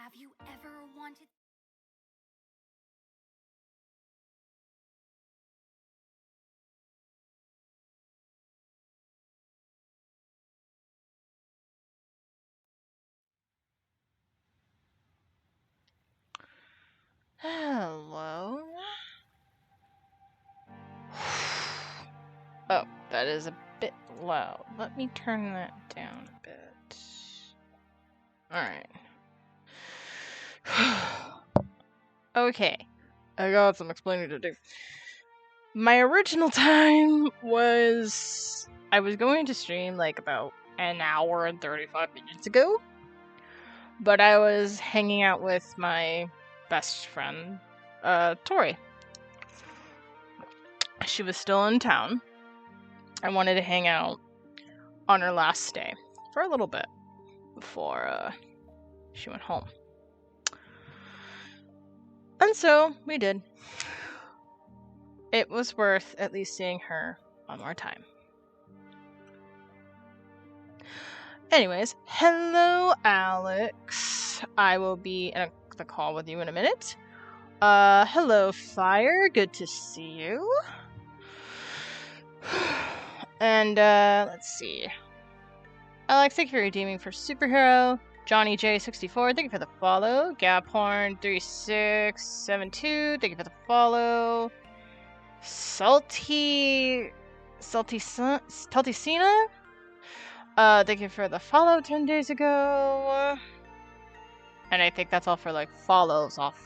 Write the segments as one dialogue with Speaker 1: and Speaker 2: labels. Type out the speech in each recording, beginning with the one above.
Speaker 1: Have you ever wanted...
Speaker 2: Hello? Oh, that is a bit loud. Let me turn that down a bit. Alright. Okay. I got some explaining to do. My original time was... I was going to stream like about an hour and 35 minutes ago. But I was hanging out with my best friend, Tori. She was still in town. I wanted to hang out on her last day for a little bit before she went home. And so we did. It was worth at least seeing her one more time. Anyways, hello Alex. I will be in the call with you in a minute. Hello Fire, good to see you. And let's see. Alex, thank you for redeeming for Superhero. Johnny J64, thank you for the follow. Gaphorn3672, thank you for the follow. Salticina, thank you for the follow 10 days ago. And I think that's all for like follows off,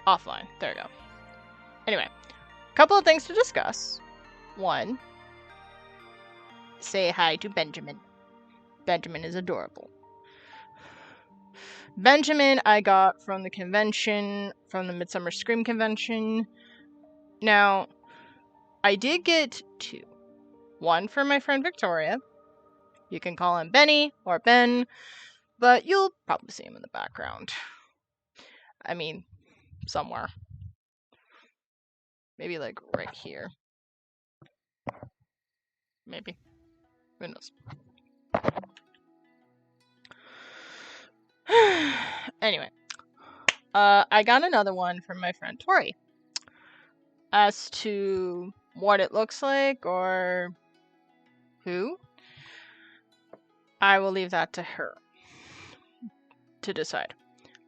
Speaker 2: offline. There we go. Anyway, a couple of things to discuss. One, say hi to Benjamin. Benjamin is adorable. Benjamin I got from the convention, from the Midsummer Scream convention. Now, I did get two. One for my friend Victoria. You can call him Benny or Ben, but you'll probably see him in the background. I mean, somewhere. Maybe like right here. Maybe. Who knows? Anyway. I got another one from my friend Tori. As to what it looks like or who, I will leave that to her to decide.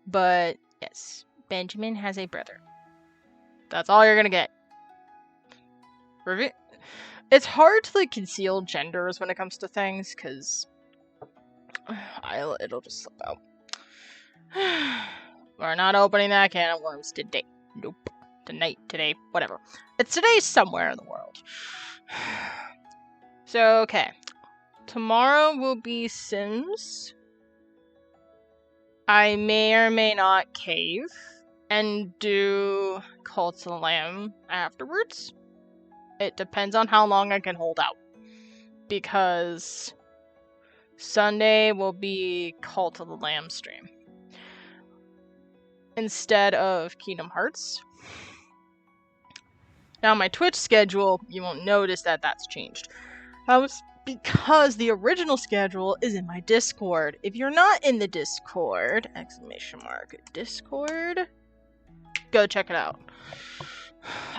Speaker 2: But yes, Benjamin has a brother. That's all you're gonna get. It's hard to like conceal genders when it comes to things, because it'll just slip out. We're not opening that can of worms today. Nope. Tonight, today, whatever. It's today somewhere in the world. So, okay. Tomorrow will be Sims. I may or may not cave and do Cult of the Lamb afterwards. It depends on how long I can hold out. Because Sunday will be Cult of the Lamb stream instead of Kingdom Hearts. Now my Twitch schedule, you won't notice that that's changed. That was because the original schedule is in my Discord. If you're not in the Discord, Discord, go check it out.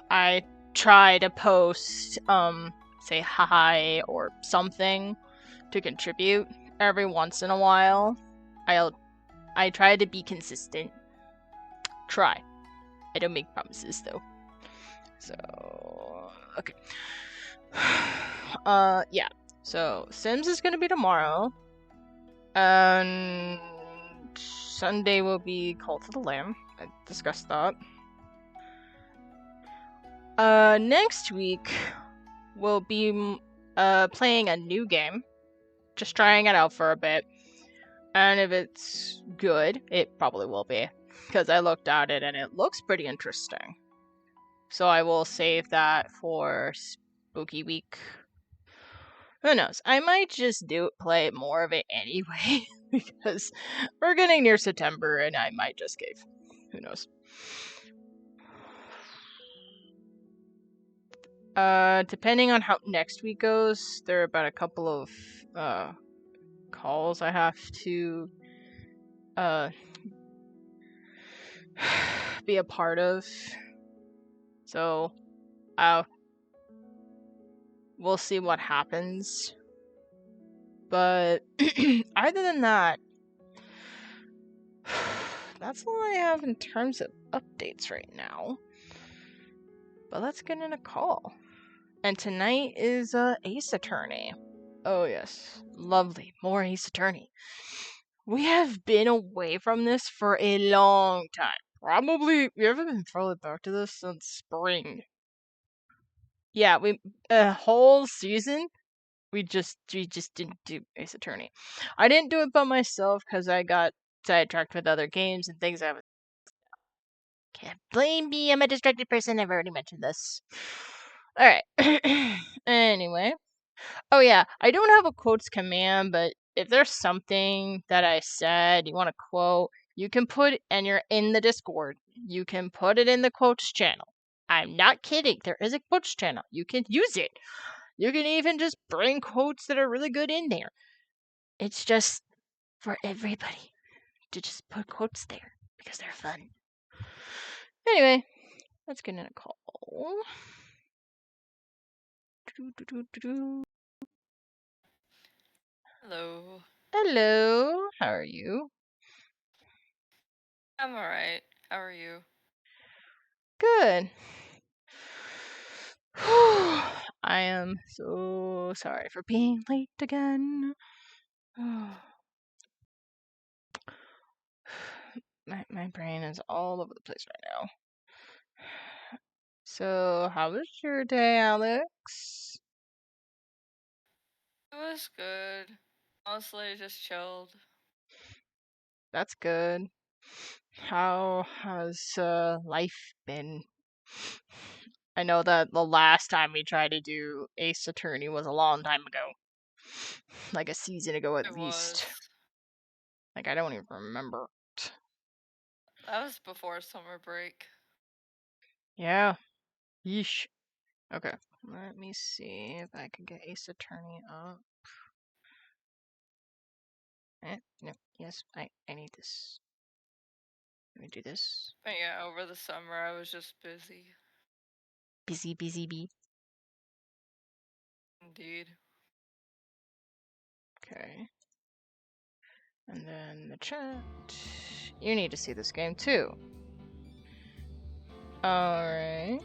Speaker 2: I try to post, say hi or something to contribute every once in a while. I try to be consistent. Try. I don't make promises though. So, okay. Yeah. So, Sims is gonna be tomorrow. And Sunday will be Cult of the Lamb. I discussed that. Next week we'll be playing a new game. Just trying it out for a bit. And if it's good, it probably will be. Because I looked at it and it looks pretty interesting. So I will save that for Spooky Week. Who knows? I might just play more of it anyway. Because we're getting near September and I might just cave. Who knows? Depending on how next week goes, there are about a couple of calls I have to be a part of. So we'll see what happens. But other than that, that's all I have in terms of updates right now. But let's get in a call. And tonight is Ace Attorney. Oh yes, lovely, more Ace Attorney. We have been away from this for a long time. We haven't been probably back to this since spring. Yeah, a whole season. We just didn't do Ace Attorney. I didn't do it by myself because I got sidetracked with other games and things. Can't blame me. I'm a distracted person. I've already mentioned this. All right. Anyway. Oh yeah, I don't have a quotes command, but if there's something that I said you want to quote, you can put, and you're in the Discord, you can put it in the quotes channel. I'm not kidding. There is a quotes channel. You can use it. You can even just bring quotes that are really good in there. It's just for everybody to just put quotes there because they're fun. Anyway, let's get in a call.
Speaker 1: Hello.
Speaker 2: Hello, how are you?
Speaker 1: I'm alright. How are you?
Speaker 2: Good. I am so sorry for being late again. My brain is all over the place right now. So, how was your day, Alex?
Speaker 1: It was good. Mostly just chilled.
Speaker 2: That's good. How has life been? I know that the last time we tried to do Ace Attorney was a long time ago. Like a season ago at
Speaker 1: It
Speaker 2: least.
Speaker 1: was.
Speaker 2: Like, I don't even remember.
Speaker 1: That was before summer break.
Speaker 2: Yeah. Yeesh. Okay. Let me see if I can get Ace Attorney up. No. Yes, I need this. Let me do this.
Speaker 1: But yeah, over the summer I was just busy.
Speaker 2: Busy bee.
Speaker 1: Indeed.
Speaker 2: Okay. And then the chat. You need to see this game too. Alright.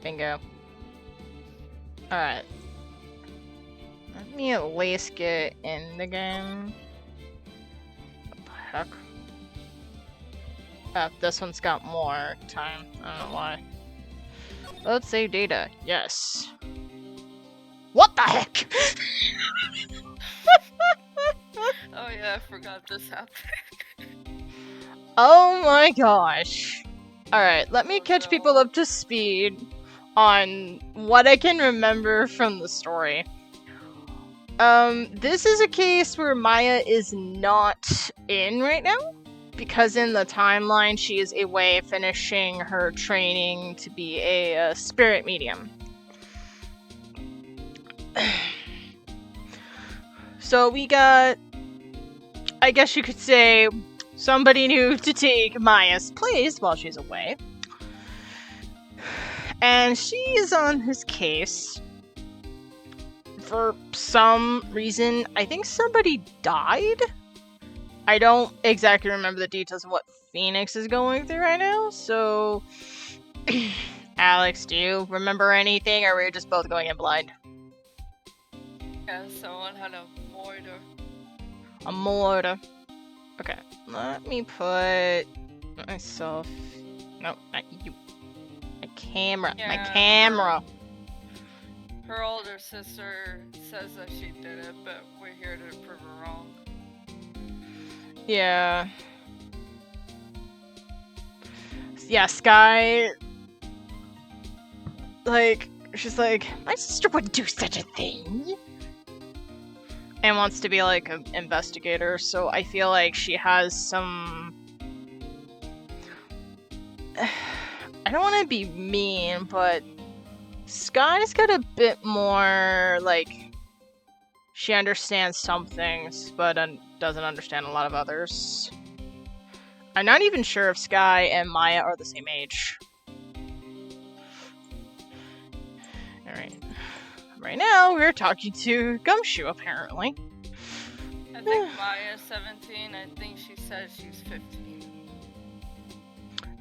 Speaker 2: Bingo. Alright. Let me at least get in the game. What the heck? This one's got more time. I don't know why. Let's save data. Yes. What the heck?
Speaker 1: Oh yeah, I forgot this happened.
Speaker 2: Oh my gosh. Alright, let me catch
Speaker 1: no.
Speaker 2: people up to speed on what I can remember from the story. This is a case where Maya is not in right now, because in the timeline she is away finishing her training to be a spirit medium. So we got, I guess you could say, somebody new to take Maya's place while she's away. And she is on his case for some reason. I think somebody died. I don't exactly remember the details of what Phoenix is going through right now, so... Alex, do you remember anything, or were we just both going in blind?
Speaker 1: Yeah, someone had a mortar.
Speaker 2: A mortar. Okay, let me put myself... No, not you. My camera.
Speaker 1: Yeah,
Speaker 2: My camera.
Speaker 1: Her older sister says that she did it, but we're here to prove her wrong.
Speaker 2: Yeah. Yeah, Skye... Like, she's like, my sister wouldn't do such a thing. And wants to be, like, an investigator, so I feel like she has some... don't want to be mean, but Skye's got a bit more, like, she understands some things, but doesn't understand a lot of others. I'm not even sure if Skye and Maya are the same age. Alright. Right now, we're talking to Gumshoe, apparently.
Speaker 1: I think Maya's 17. I think she says she's 15.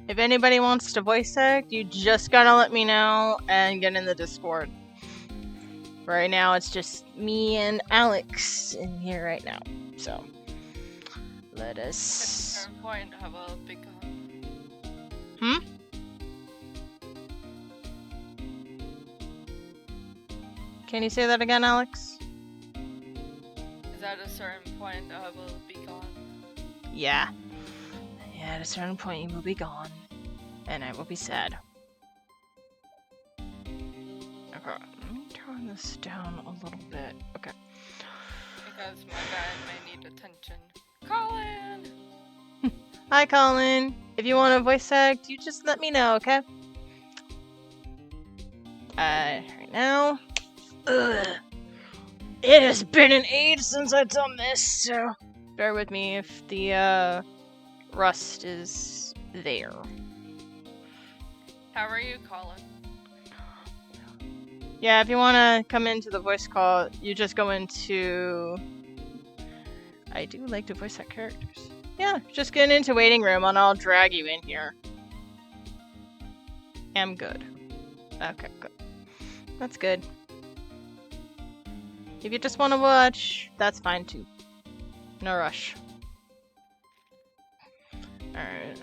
Speaker 2: If anybody wants to voice act, you just gotta let me know and get in the Discord. Right now, it's just me and Alex in here right now. So, let us...
Speaker 1: At a certain point, I will be gone.
Speaker 2: Can you say that again, Alex?
Speaker 1: Is at a certain point, I will be gone.
Speaker 2: Yeah. Yeah, at a certain point, you will be gone. And I will be sad. Okay, let me turn this down a little bit. Okay.
Speaker 1: Because my dad may need attention. Colin!
Speaker 2: Hi, Colin. If you want a voice act, you just let me know, okay? Right now. Ugh. It has been an age since I've done this, so bear with me if the rust is there.
Speaker 1: How are you, Colin?
Speaker 2: Yeah, if you want to come into the voice call, you just go into... I do like to voice act characters. Yeah, just get into waiting room and I'll drag you in here. I'm good. Okay, good. That's good. If you just want to watch, that's fine too. No rush. Alright.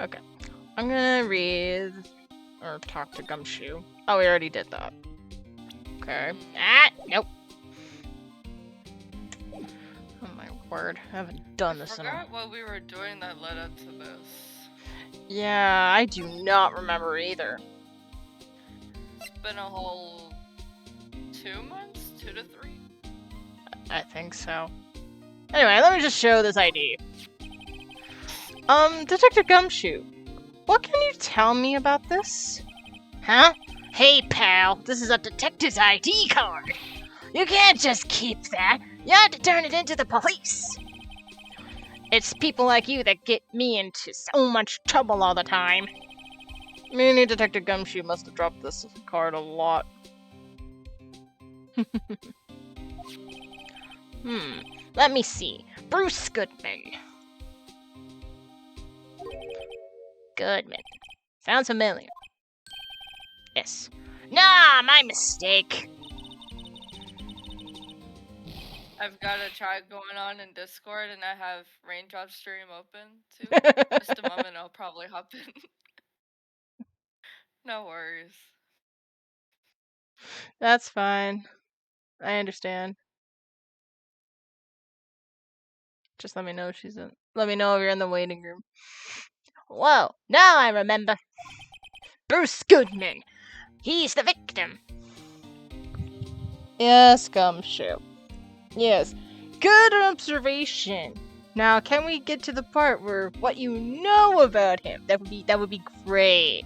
Speaker 2: Okay. I'm gonna read or talk to Gumshoe. Oh, we already did that. Okay. Ah! Nope. Oh my word. I haven't done this in a...
Speaker 1: I forgot what we were doing that led up to this.
Speaker 2: Yeah, I do not remember either.
Speaker 1: It's been a whole 2 months? 2 to 3?
Speaker 2: I think so. Anyway, let me just show this ID. Detective Gumshoe, what can you tell me about this? Huh? Hey, pal, this is a detective's ID card. You can't just keep that. You have to turn it into the police. It's people like you that get me into so much trouble all the time. Me and Detective Gumshoe must have dropped this card a lot. Let me see. Bruce Goodman. Goodman. Sounds familiar. Yes. Nah, my mistake.
Speaker 1: I've got a chat going on in Discord and I have Raindrop Stream open too. Just a moment, I'll probably hop in. No worries.
Speaker 2: That's fine. I understand. Just let me know if she's in. Let me know if you're in the waiting room. Whoa, now I remember. Bruce Goodman. He's the victim. Yes, Gumshoe. Yes. Good observation. Now, can we get to the part where what you know about him? That would be great.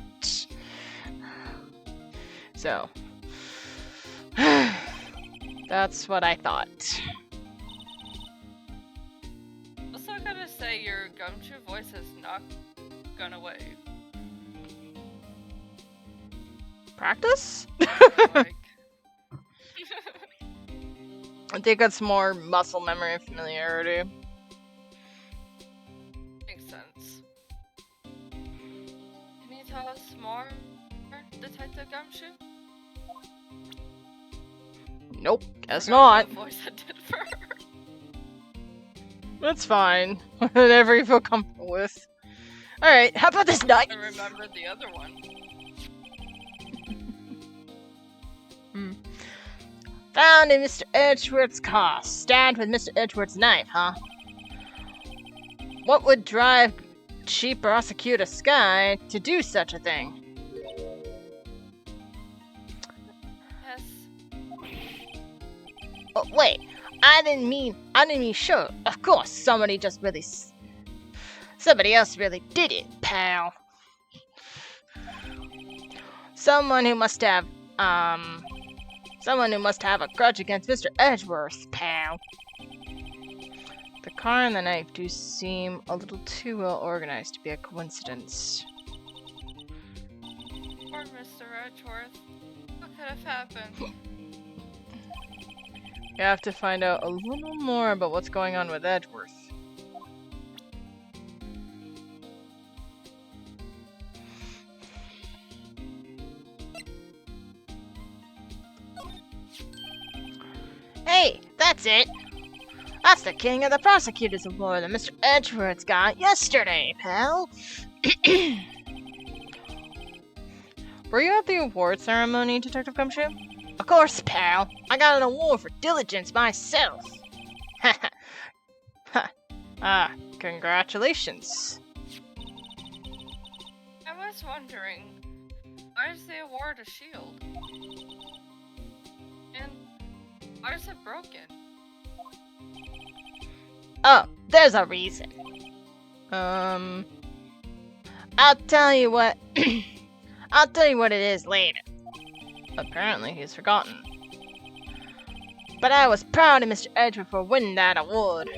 Speaker 2: So, that's what I thought.
Speaker 1: Also, I gotta say, your Gumshoe voice has not gone away.
Speaker 2: Practice?
Speaker 1: Like...
Speaker 2: I think it's more muscle memory and familiarity.
Speaker 1: Makes sense. Can you tell us more, Detective Gumshoe?
Speaker 2: Nope, guess not.
Speaker 1: The voice I did for her.
Speaker 2: That's fine. Whatever you feel comfortable with. Alright, how about this night?
Speaker 1: I remember the other one.
Speaker 2: Found in Mr. Edgeworth's car, stabbed with Mr. Edgeworth's knife, huh? What would drive Chief Prosecutor Skye to do such a thing?
Speaker 1: Yes.
Speaker 2: Oh, wait. I didn't mean sure. Of course, somebody else really did it, pal. Someone who must have a grudge against Mr. Edgeworth, pal. The car and the knife do seem a little too well organized to be a coincidence.
Speaker 1: Poor Mr. Edgeworth. What could have happened?
Speaker 2: We have to find out a little more about what's going on with Edgeworth. Hey, that's it! That's the king of the prosecutors award that Mr. Edgeworth got yesterday, pal! Were you at the award ceremony, Detective Gumshoe? Of course, pal. I got an award for diligence myself. Congratulations.
Speaker 1: I was wondering, why is the award a shield? And why is it broken?
Speaker 2: Oh, there's a reason. I'll tell you what. I'll tell you what it is later. Apparently, he's forgotten. But I was proud of Mr. Edgeworth for winning that award.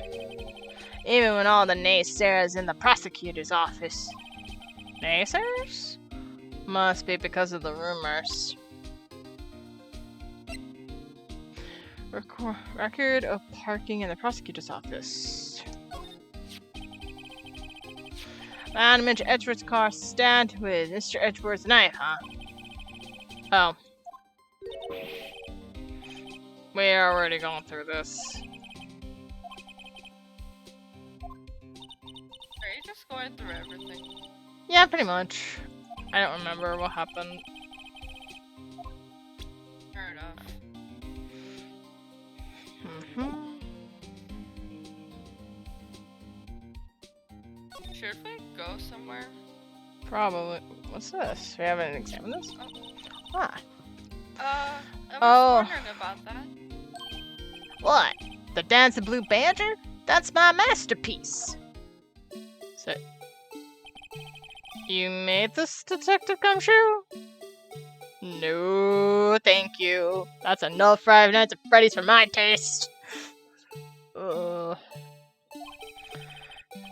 Speaker 2: Even when all the naysayers in the prosecutor's office. Naysayers? Must be because of the rumors. Record of parking in the prosecutor's office. Found Mr. Edgeworth's car stabbed with Mr. Edgeworth's knife, huh? Oh. We're already going through this.
Speaker 1: Are you just going through everything?
Speaker 2: Yeah, pretty much. I don't remember what happened.
Speaker 1: Fair enough. Should we go somewhere?
Speaker 2: Probably. What's this? We haven't examined this? Ah.
Speaker 1: I was wondering about that.
Speaker 2: What? The Dance of Blue Badger? That's my masterpiece. So, you made this, Detective Gumshoe? No, thank you. That's enough Five Nights at Freddy's for my taste.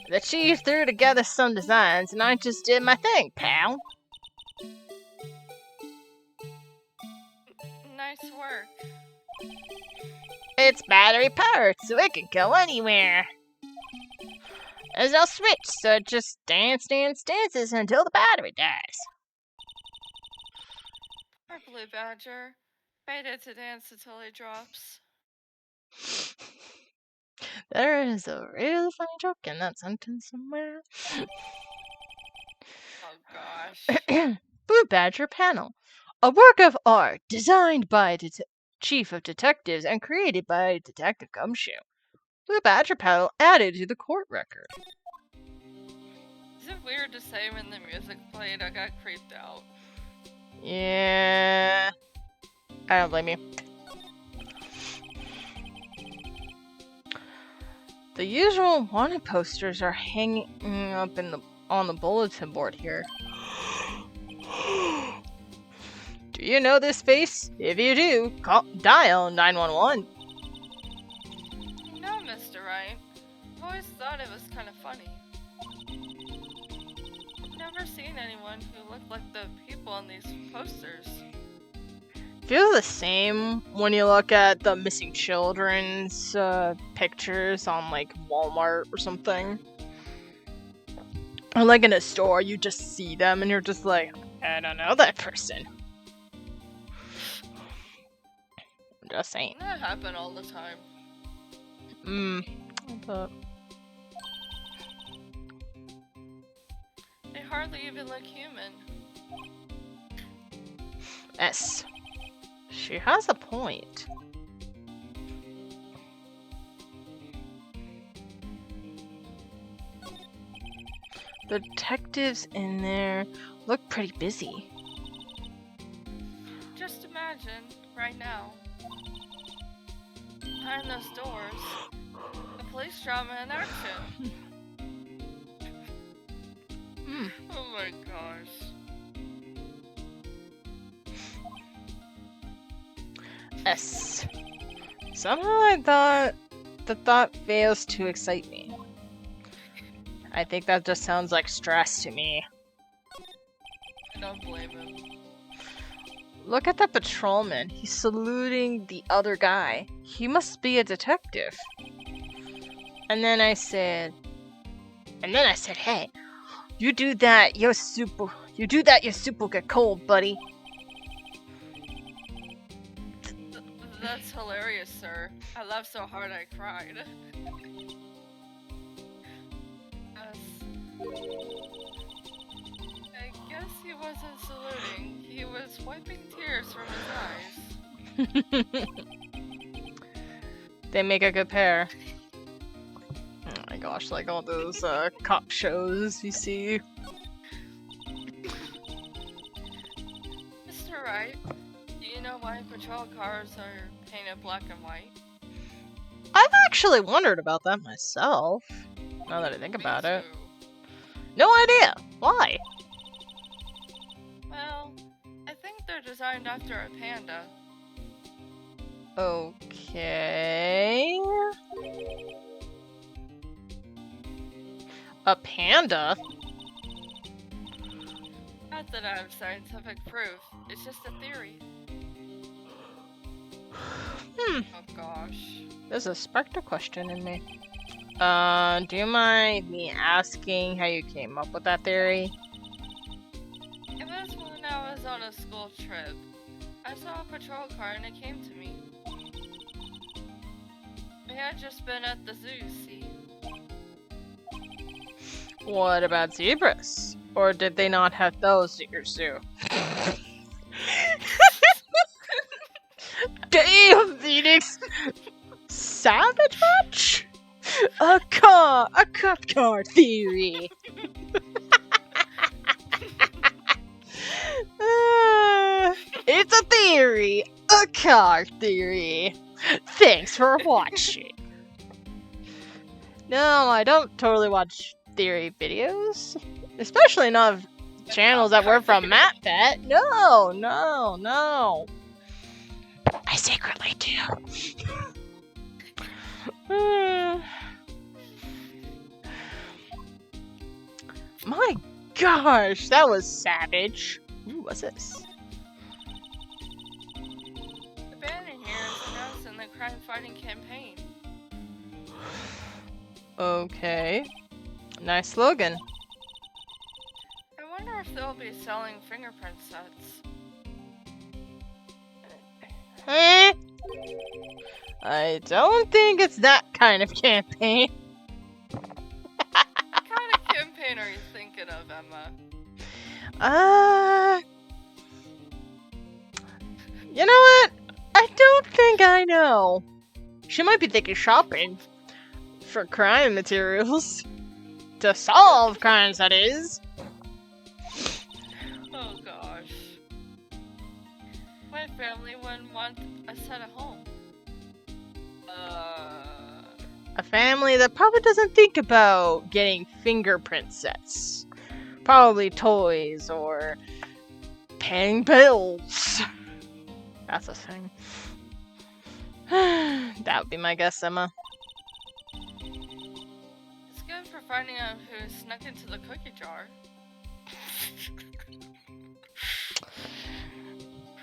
Speaker 2: The chief threw together some designs, and I just did my thing, pal.
Speaker 1: Nice work.
Speaker 2: It's battery powered, so it can go anywhere. There's no switch, so it just dances until the battery dies.
Speaker 1: Poor Blue Badger. Fated to dance until he drops.
Speaker 2: There is a really funny joke in that sentence somewhere.
Speaker 1: Oh gosh.
Speaker 2: Blue Badger Panel. A work of art designed by Chief of Detectives and created by Detective Gumshoe. Blue Badger Panel added to the court record.
Speaker 1: Is it weird to say when the music played? I got creeped out.
Speaker 2: Yeah. I don't blame you. The usual wanted posters are hanging up on the bulletin board here. Do you know this face? If you do, dial 911.
Speaker 1: No, Mr. Wright. I've always thought it was kind of funny. I've never seen anyone who looked like the people on these posters.
Speaker 2: Feels the same when you look at the missing children's pictures on like Walmart or something. Or like in a store, you just see them and you're just like, I don't know that person. I'm just saying.
Speaker 1: That happen all the time.
Speaker 2: But
Speaker 1: They hardly even look human.
Speaker 2: yes. She has a point. The detectives in there look pretty busy.
Speaker 1: Just imagine, right now, behind those doors. The police drama in action. Oh my gosh.
Speaker 2: S. Somehow I thought the thought fails to excite me. I think that just sounds like stress to me.
Speaker 1: I don't blame him.
Speaker 2: Look at that patrolman. He's saluting the other guy. He must be a detective. And then I said, hey, you do that, your soup will get cold, buddy.
Speaker 1: That's hilarious, sir. I laughed so hard I cried. I guess he wasn't saluting. He was wiping tears from his eyes.
Speaker 2: They make a good pair. Oh my gosh, like all those cop shows you see.
Speaker 1: Mr. Wright, do you know why patrol cars are painted black and white?
Speaker 2: I've actually wondered about that myself, now that I think about it. No idea. Why?
Speaker 1: Well, I think they're designed after a panda.
Speaker 2: Okay. A panda?
Speaker 1: Not that I have scientific proof, it's just a theory. Oh gosh.
Speaker 2: There's a sparked a question in me. Do you mind me asking how you came up with that theory?
Speaker 1: It was when I was on a school trip. I saw a patrol car and it came to me. We had just been at the zoo, see?
Speaker 2: What about zebras? Or did they not have those at your zoo? Damn, Phoenix! Savage Match? A cop car theory! It's a theory! A car theory! Thanks for watching! No, I don't totally watch theory videos. Especially not of channels that were from MatPet. No. I secretly do. My gosh, that was savage. Ooh, what's this?
Speaker 1: The banner here is announcing the crime-fighting campaign.
Speaker 2: Okay. Nice slogan.
Speaker 1: I wonder if they'll be selling fingerprint sets.
Speaker 2: I don't think it's that kind of campaign.
Speaker 1: What kind of campaign are you thinking of, Emma?
Speaker 2: You know what? I don't think I know. She might be thinking shopping for crime materials. To solve crimes, that is.
Speaker 1: Oh gosh. My family wouldn't want a set at home.
Speaker 2: A family that probably doesn't think about getting fingerprint sets. Probably toys or paying bills. That's a thing. That would be my guess, Emma.
Speaker 1: It's good for finding out who snuck into the cookie jar.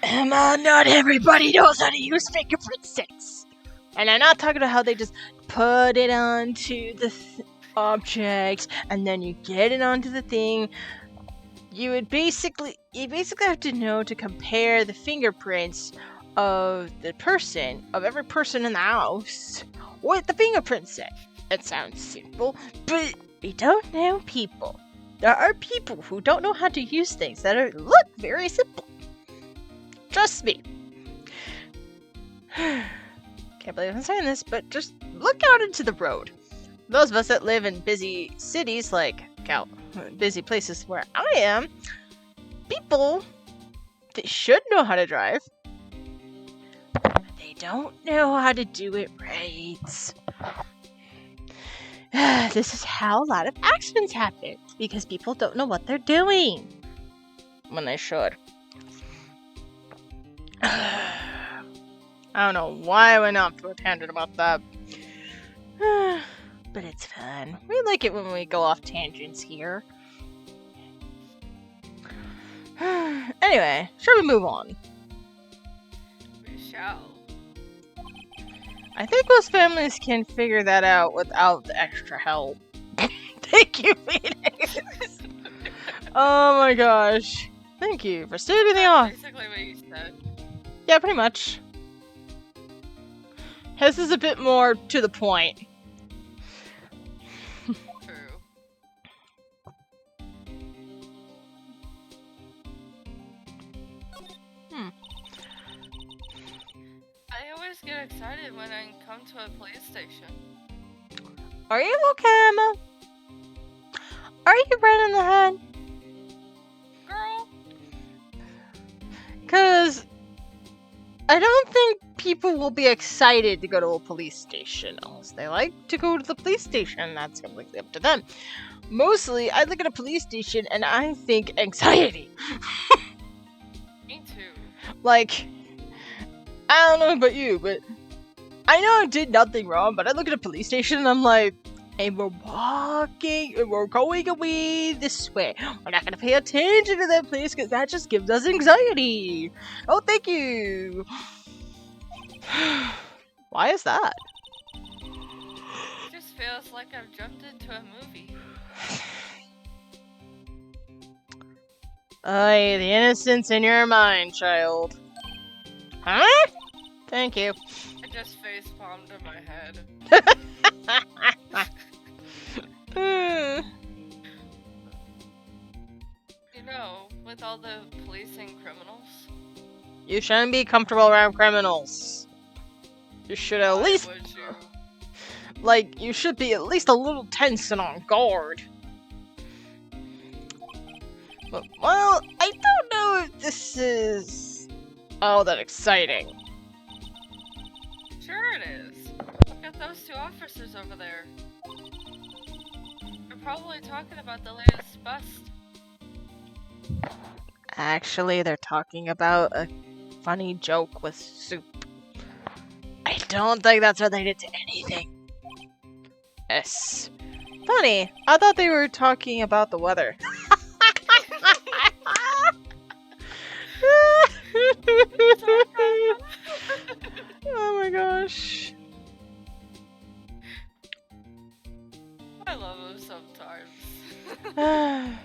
Speaker 2: Emma, not everybody knows how to use fingerprint sets. And I'm not talking about how they just put it onto the object and then you get it onto the thing. You basically have to know to compare the fingerprints of every person in the house with the fingerprint set. It sounds simple, but we don't know people. There are people who don't know how to use things that look very simple. Trust me. Can't believe I'm saying this, but just look out into the road. Those of us that live in busy cities like busy places where I am, people, they should know how to drive. They don't know how to do it right. This is how a lot of accidents happen, because people don't know what they're doing when they should. I don't know why I went off to a tangent about that. But it's fun. We like it when we go off tangents here. Anyway, shall we move on?
Speaker 1: We shall.
Speaker 2: I think most families can figure that out without the extra help. Thank you, Phoenix! Oh my gosh. Thank you for stating the off.
Speaker 1: Basically what you said.
Speaker 2: Yeah, pretty much. His is a bit more to the point.
Speaker 1: True. I always get excited when I come to a police station.
Speaker 2: Are you okay, Emma? Are you red in the head?
Speaker 1: Girl.
Speaker 2: Because I don't think people will be excited to go to a police station unless they like to go to the police station. That's completely up to them. Mostly, I look at a police station and I think anxiety.
Speaker 1: Me too.
Speaker 2: Like, I don't know about you, but I know I did nothing wrong, but I look at a police station and I'm like, hey, we're walking, and we're going away this way. We're not gonna pay attention to that place because that just gives us anxiety. Oh, thank you. Why is that?
Speaker 1: It just feels like I've jumped into a movie.
Speaker 2: Ay, the innocence in your mind, child. Huh? Thank you.
Speaker 1: I just face palmed in my head. You know, with all the policing criminals.
Speaker 2: You shouldn't be comfortable around criminals. You should at
Speaker 1: Why
Speaker 2: least,
Speaker 1: would you?
Speaker 2: like, you should be at least a little tense and on guard. But, well, I don't know if this is all that exciting.
Speaker 1: Sure it is. Look at those two officers over there. They're probably talking about the latest bust.
Speaker 2: Actually, they're talking about a funny joke with soup. I don't think that's related to anything. Yes. Funny, I thought they were talking about the weather. Oh my gosh.
Speaker 1: I love them sometimes.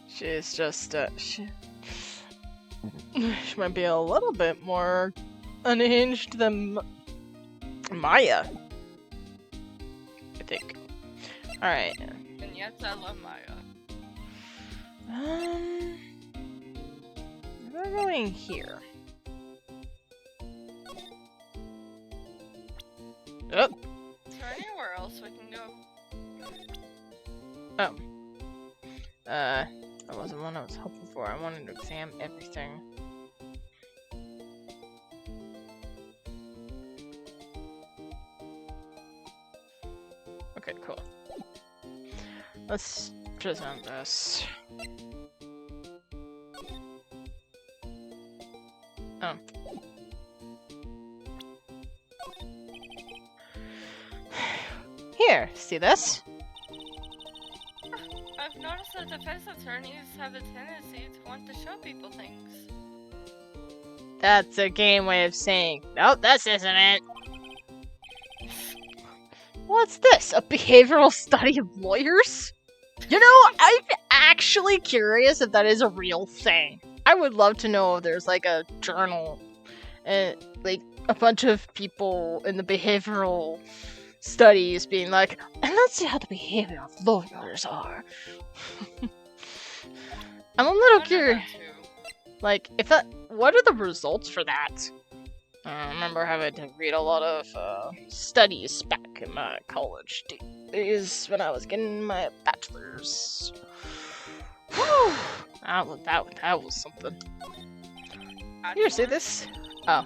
Speaker 2: She's just, she might be a little bit more unhinged than Maya, I think. Alright.
Speaker 1: And yes, I love Maya.
Speaker 2: We're going here. Oh.
Speaker 1: Is there anywhere else we can go?
Speaker 2: Oh. That wasn't one I was hoping for. I wanted to examine everything. Okay, cool. Let's present this. Oh. Here, see this?
Speaker 1: I've noticed that defense attorneys have a tendency to want to show people things.
Speaker 2: That's a game way of saying, nope, this isn't it. What's this? A behavioral study of lawyers? You know, I'm actually curious if that is a real thing. I would love to know if there's like a journal and like a bunch of people in the behavioral studies being like, and let's see how the behavior of lawyers are. I'm a little curious. Like, if that, what are the results for that? I remember having to read a lot of studies back in my college days when I was getting my bachelor's. Whew! That was something. You see this? Oh.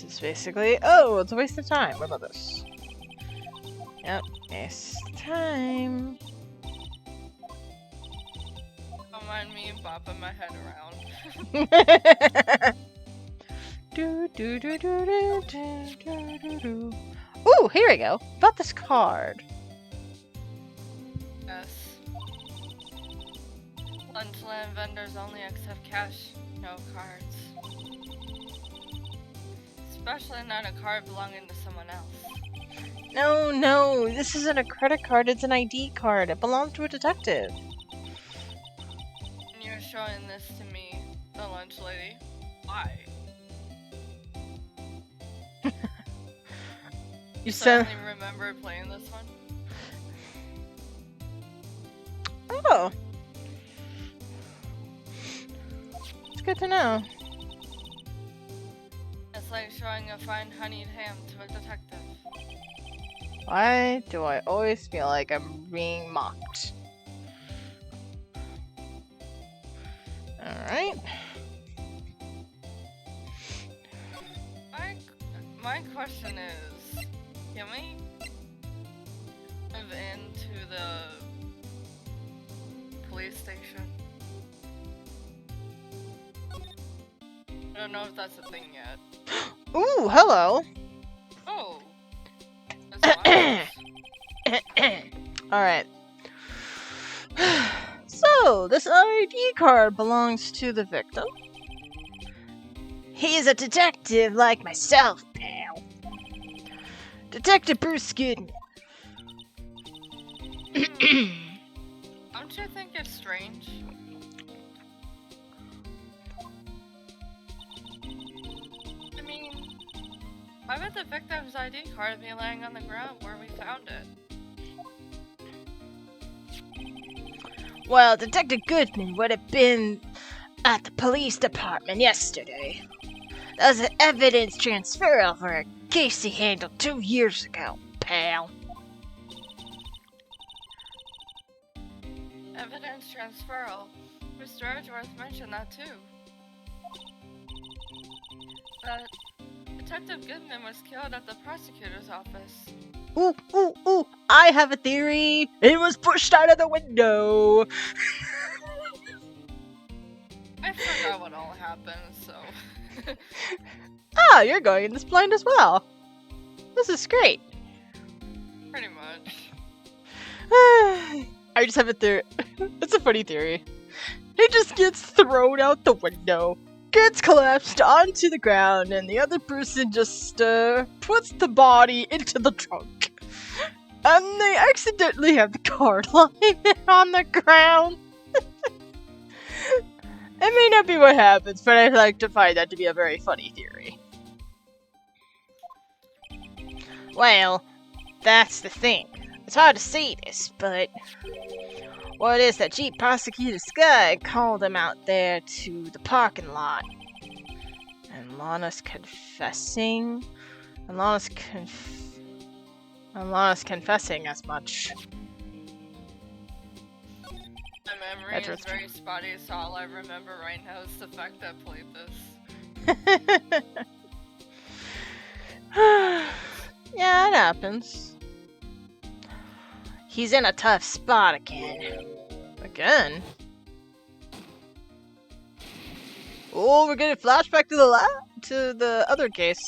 Speaker 2: This is basically... Oh, it's a waste of time. What about this? Yep, waste time.
Speaker 1: Don't mind me bopping my head around.
Speaker 2: do, do, do, do, do, do, do, do, do. Ooh, here we go. Bought this card.
Speaker 1: Yes. Lunchland vendors only accept cash, no cards. Especially not a card belonging to someone else.
Speaker 2: No, no, this isn't a credit card, it's an ID card. It belonged to a detective.
Speaker 1: And you're showing this to me, the lunch lady. Why?
Speaker 2: You
Speaker 1: So I
Speaker 2: said...
Speaker 1: only remember playing this one.
Speaker 2: Oh. It's good to know.
Speaker 1: It's like showing a fine honeyed ham to a detective.
Speaker 2: Why do I always feel like I'm being mocked? Alright.
Speaker 1: My question is, can we move into the police station? I don't know if that's a thing yet.
Speaker 2: Ooh, hello.
Speaker 1: Oh. That's
Speaker 2: Alright. So, this ID card belongs to the victim. He's a detective like myself, pal. Detective Bruce Gooden.
Speaker 1: Don't you think it's strange? I mean, why would the victim's ID card be laying on the ground where we found it?
Speaker 2: Well, Detective Goodman would have been at the police department yesterday. That was an evidence transfer for a case he handled 2 years ago, pal.
Speaker 1: Evidence transferal. Mr. Edgeworth mentioned that too. That Detective Goodman was killed at the prosecutor's office.
Speaker 2: Ooh, ooh, ooh, I have a theory. It was pushed out of the window.
Speaker 1: I forgot what all happened, so...
Speaker 2: Ah, you're going in this blind as well. This is great.
Speaker 1: Pretty much.
Speaker 2: I just have a theory. It's a funny theory. He just gets thrown out the window, gets collapsed onto the ground, and the other person just puts the body into the trunk. And they accidentally have the card lying on the ground. It may not be what happens, but I'd like to find that to be a very funny theory. Well, that's the thing. It's hard to say this, but what is that Chief Prosecutor Skye called him out there to the parking lot. And Lana's confessing? And Lana's confessing as much.
Speaker 1: My memory is very spotty, so all I remember right now is the fact that I played this.
Speaker 2: Yeah, it happens. He's in a tough spot again. Again? Oh, we're getting a flashback to the other case.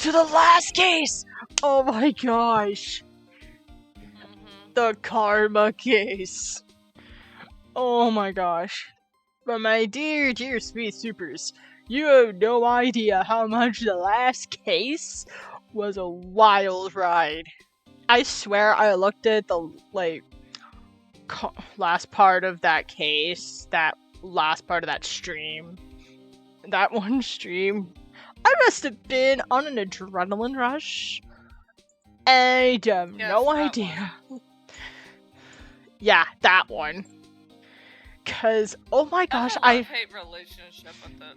Speaker 2: To the last case! Oh my gosh. The karma case. Oh my gosh. But my dear, dear sweet supers, you have no idea how much the last case was a wild ride. I swear I looked at the, last part of that case, that last part of that stream. That one stream. I must have been on an adrenaline rush. I have no idea. Yeah, that one. Cause, oh my gosh,
Speaker 1: I have a love-hate relationship with it.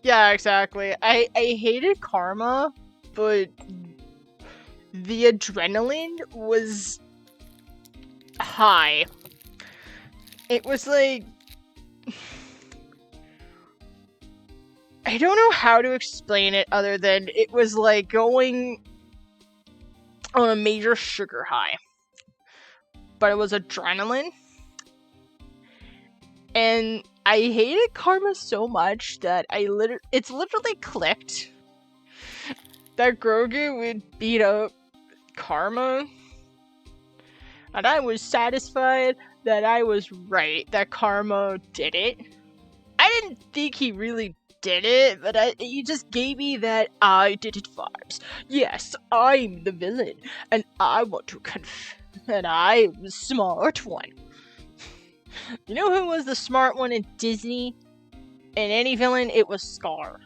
Speaker 2: Yeah, exactly. I hated karma, but the adrenaline was high. It was like... I don't know how to explain it other than it was like going on a major sugar high. But it was adrenaline. And I hated Karma so much that it's literally clicked that Grogu would beat up Karma. And I was satisfied that I was right, that Karma did it. I didn't think he really did it, but he just gave me that I did it vibes. Yes, I'm the villain, and I want to and I'm the smart one. You know who was the smart one in Disney? In any villain, it was Scar.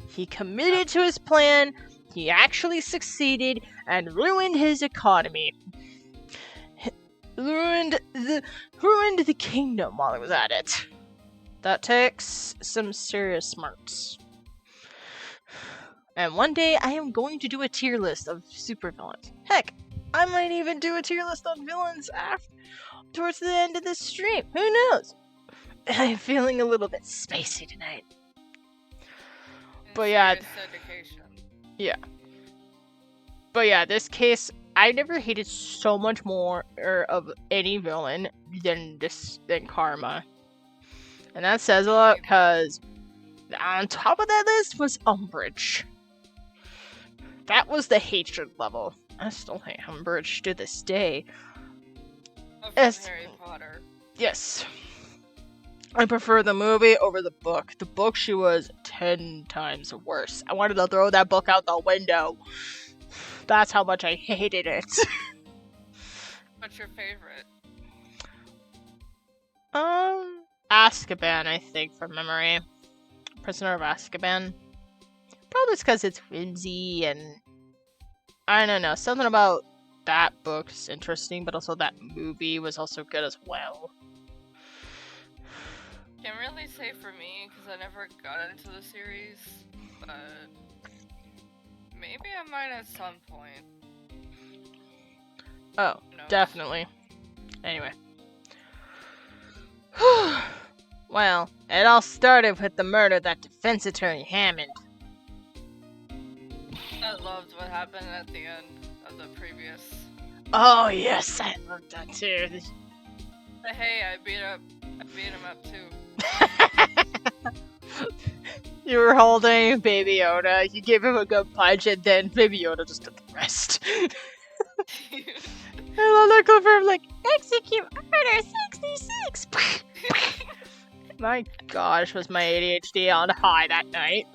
Speaker 2: He committed to his plan, he actually succeeded, and ruined his economy. Ruined the kingdom while he was at it. That takes some serious smarts. And one day I am going to do a tier list of supervillains. Heck, I might even do a tier list on villains towards the end of this stream. Who knows? I'm feeling a little bit spacey tonight. But yeah. Yeah. But yeah, this case, I never hated so much more of any villain than Karma. And that says a lot because on top of that list was Umbridge. That was the hatred level. I still hate Umbridge to this day.
Speaker 1: Harry Potter.
Speaker 2: Yes. I prefer the movie over the book. The book, she was 10 times worse. I wanted to throw that book out the window. That's how much I hated it.
Speaker 1: What's your favorite?
Speaker 2: Azkaban, I think, from memory. Prisoner of Azkaban. Probably because it's whimsy and I don't know, something about that book's interesting, but also that movie was also good as well.
Speaker 1: Can't really say for me because I never got into the series, but maybe I might at some point.
Speaker 2: Oh, definitely. Anyway. Well, it all started with the murder of that defense attorney Hammond.
Speaker 1: I loved what happened at the end of the previous.
Speaker 2: Oh yes, I loved that too.
Speaker 1: But hey, I beat him up too.
Speaker 2: You were holding Baby Yoda, you gave him a good punch, and then Baby Yoda just did the rest. I love that clip where I'm like, execute order 66! My gosh, was my ADHD on high that night.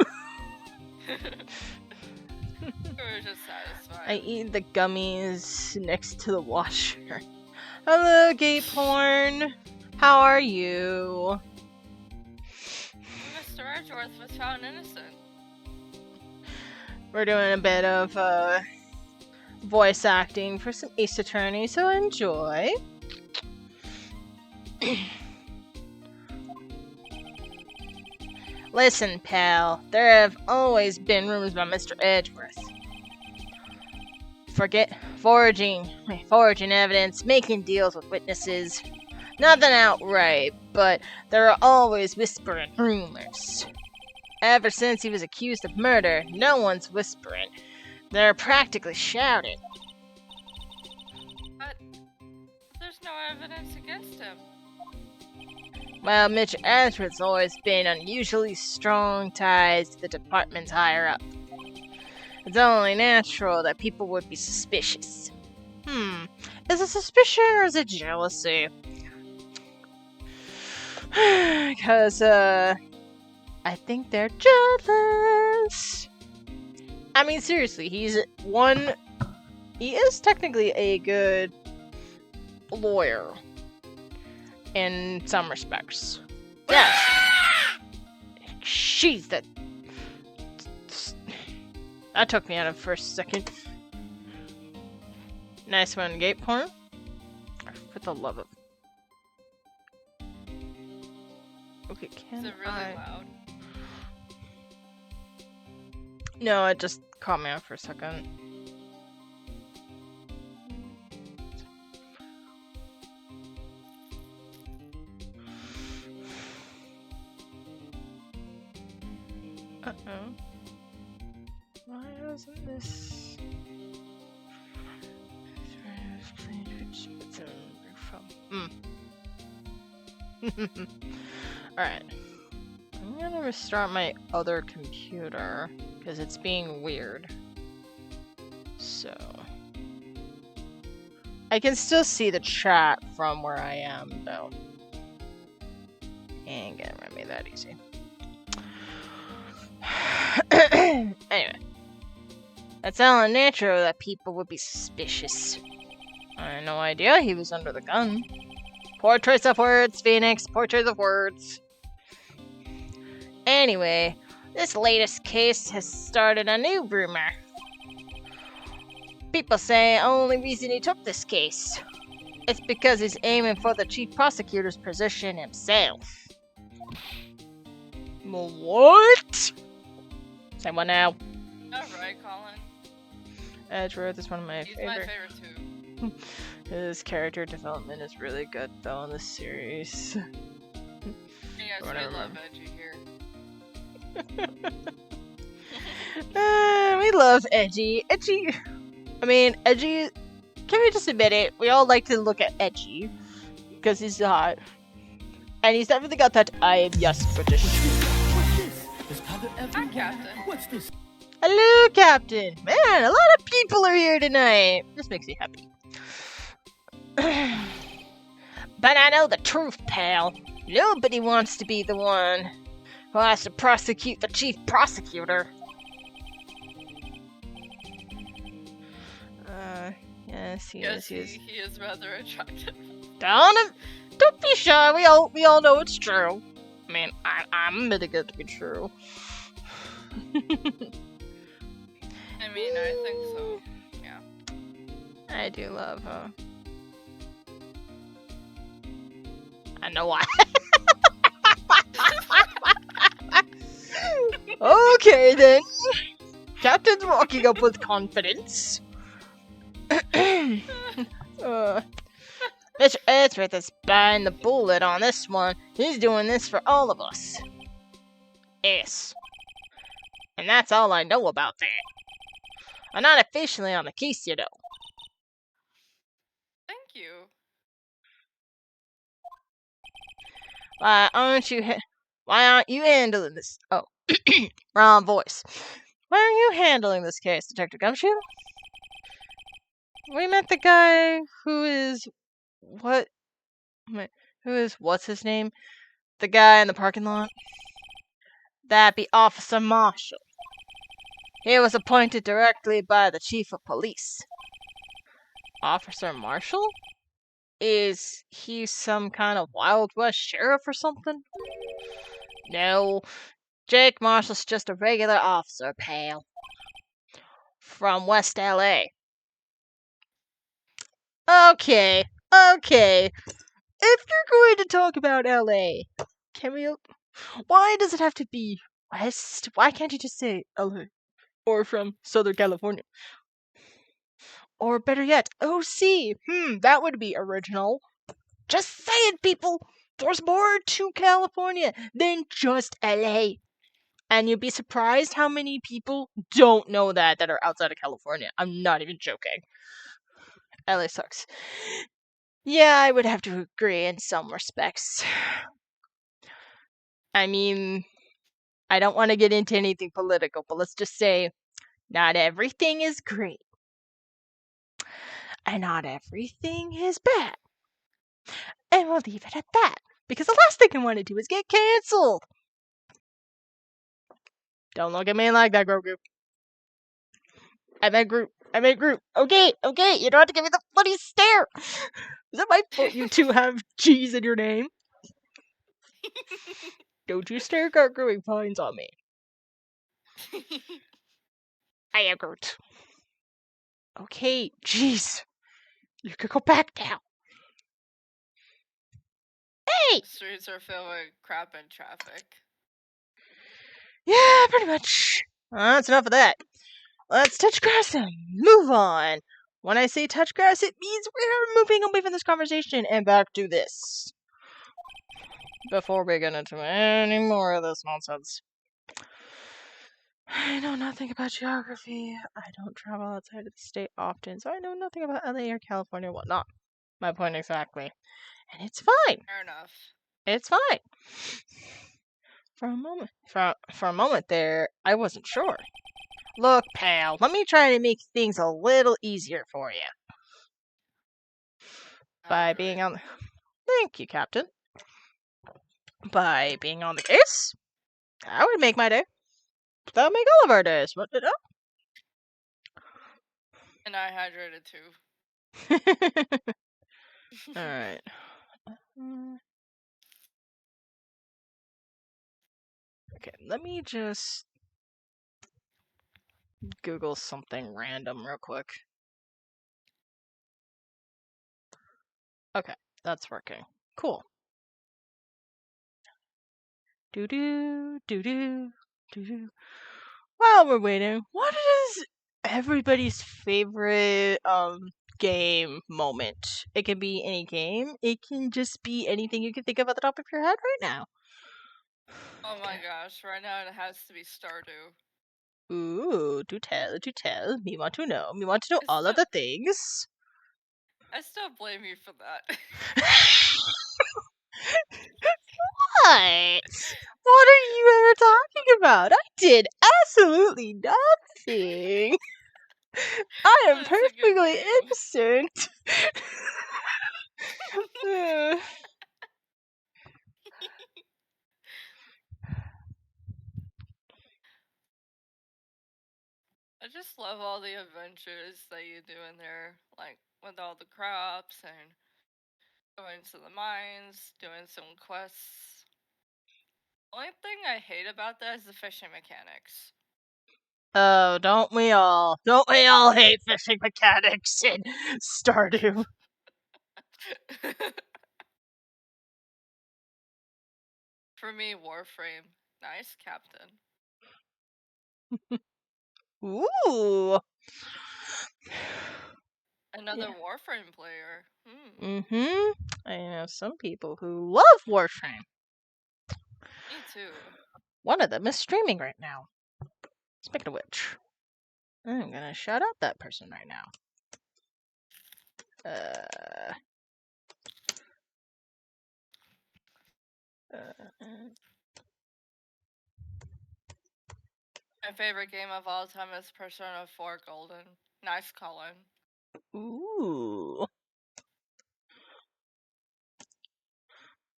Speaker 1: Just satisfied.
Speaker 2: I eat the gummies next to the washer. Hello, gay porn. How are you?
Speaker 1: Mr. Edgeworth was found innocent.
Speaker 2: We're doing a bit of voice acting for some Ace Attorney, so enjoy. Listen, pal, there have always been rumors about Mr. Edgeworth. Forging evidence, making deals with witnesses. Nothing outright, but there are always whispering rumors. Ever since he was accused of murder, no one's whispering. They're practically shouting.
Speaker 1: But there's no evidence against him.
Speaker 2: Well, Mr. Edgeworth's always been unusually strong ties to the department's higher up. It's only natural that people would be suspicious. Is it suspicion or is it jealousy? Because, I think they're jealous. I mean, seriously, he is technically a good lawyer. In some respects. Yes. Jeez, that took me out of for a second. Nice one, gate porn. For the love of. Okay,
Speaker 1: Is it really loud?
Speaker 2: No, it just caught me out for a second. Uh-oh. Why isn't this... Alright. I'm gonna restart my other computer, because it's being weird. So... I can still see the chat from where I am, though. Ain't gonna be that easy. Anyway. That's all in nature that people would be suspicious. I had no idea he was under the gun. Poor choice of words, Phoenix. Poor choice of words. Anyway, this latest case has started a new rumor. People say the only reason he took this case is because he's aiming for the chief prosecutor's position himself. What? Say what now?
Speaker 1: Alright, Colin.
Speaker 2: Edgeworth is one of my
Speaker 1: He's my favorite too.
Speaker 2: His character development is really good, though, in this series.
Speaker 1: Yes, we love Edgy here.
Speaker 2: We love Edgy. Edgy... I mean, Edgy... Can we just admit it? We all like to look at Edgy. Because he's hot. And he's definitely got that I am yes British.
Speaker 1: Hi, Captain.
Speaker 3: What's this?
Speaker 2: Hello, Captain! Man, a lot of people are here tonight. This makes me happy. But I know the truth, pal. Nobody wants to be the one who has to prosecute the chief prosecutor. Yes, he is.
Speaker 1: He is rather attractive.
Speaker 2: Don't be shy. We all know it's true. I mean, I'm admitting it to be true.
Speaker 1: I mean, I think so. Yeah.
Speaker 2: I do love her. I know why. Okay then. Captain's walking up with confidence. Mr. Edgeworth is biting the bullet on this one. He's doing this for all of us. Yes. And that's all I know about that. I'm not officially on the case, you know.
Speaker 1: Thank you.
Speaker 2: Why aren't you handling this? Oh, wrong voice. Why are you handling this case, Detective Gumshoe? We met the guy who is what's his name? The guy in the parking lot? That be Officer Marshall. He was appointed directly by the chief of police. Officer Marshall? Is he some kind of Wild West sheriff or something? No, Jake Marshall's just a regular officer, pal. From West LA. Okay. If you're going to talk about LA, can we... Why does it have to be West? Why can't you just say LA? Or from Southern California? Or better yet, OC. That would be original. Just saying, people. There's more to California than just LA. And you'd be surprised how many people don't know that are outside of California. I'm not even joking. LA sucks. Yeah, I would have to agree in some respects. I mean, I don't want to get into anything political, but let's just say not everything is great. And not everything is bad. And we'll leave it at that. Because the last thing I want to do is get cancelled. Don't look at me like that, Grogu. I meant Groot. Okay, you don't have to give me the funny stare. Is it my fault you two have G's in your name? Don't you stare gargling pines on me. I am Groot. Okay, jeez. You could go back now. Hey!
Speaker 1: The streets are filled with crap and traffic.
Speaker 2: Yeah, pretty much. That's enough of that. Let's touch grass and move on. When I say touch grass, it means we're moving away from this conversation and back to this. Before we get into any more of this nonsense. I know nothing about geography. I don't travel outside of the state often, so I know nothing about LA or California or whatnot. My point exactly. And it's fine.
Speaker 1: Fair enough.
Speaker 2: It's fine. For a moment there, I wasn't sure. Look, pal, let me try to make things a little easier for you. By being
Speaker 1: Great.
Speaker 2: on. Thank you, Captain. By being on the case, that would make my day. That would make all of our days, wouldn't it?
Speaker 1: And I hydrated too.
Speaker 2: Alright. Okay, let me just Google something random real quick. Okay, that's working. Cool. Doo doo doo doo doo doo. While we're waiting, what is everybody's favorite game moment? It can be any game. It can just be anything you can think of at the top of your head right now.
Speaker 1: Oh my gosh, right now it has to be Stardew.
Speaker 2: Ooh, do tell, do tell. Me want to know. Me want to know
Speaker 1: I
Speaker 2: all of
Speaker 1: still,
Speaker 2: the things.
Speaker 1: I still blame you for that.
Speaker 2: What? What are you ever talking about? I did absolutely nothing. I am
Speaker 1: It's a good
Speaker 2: perfectly
Speaker 1: game.
Speaker 2: innocent.
Speaker 1: I just love all the adventures that you do in there, like with all the crops and going to the mines, doing some quests. Only thing I hate about that is the fishing mechanics.
Speaker 2: Oh, don't we all? Don't we all hate fishing mechanics in Stardew?
Speaker 1: For me, Warframe. Nice, Captain.
Speaker 2: Ooh.
Speaker 1: Another
Speaker 2: Yeah.
Speaker 1: Warframe player.
Speaker 2: Mm-hmm. I know some people who love Warframe.
Speaker 1: Me too.
Speaker 2: One of them is streaming right now. Speaking of which, I'm gonna shout out that person right now. Uh, uh,
Speaker 1: My favorite game of all time is Persona 4 Golden. Nice, Colin.
Speaker 2: ooh.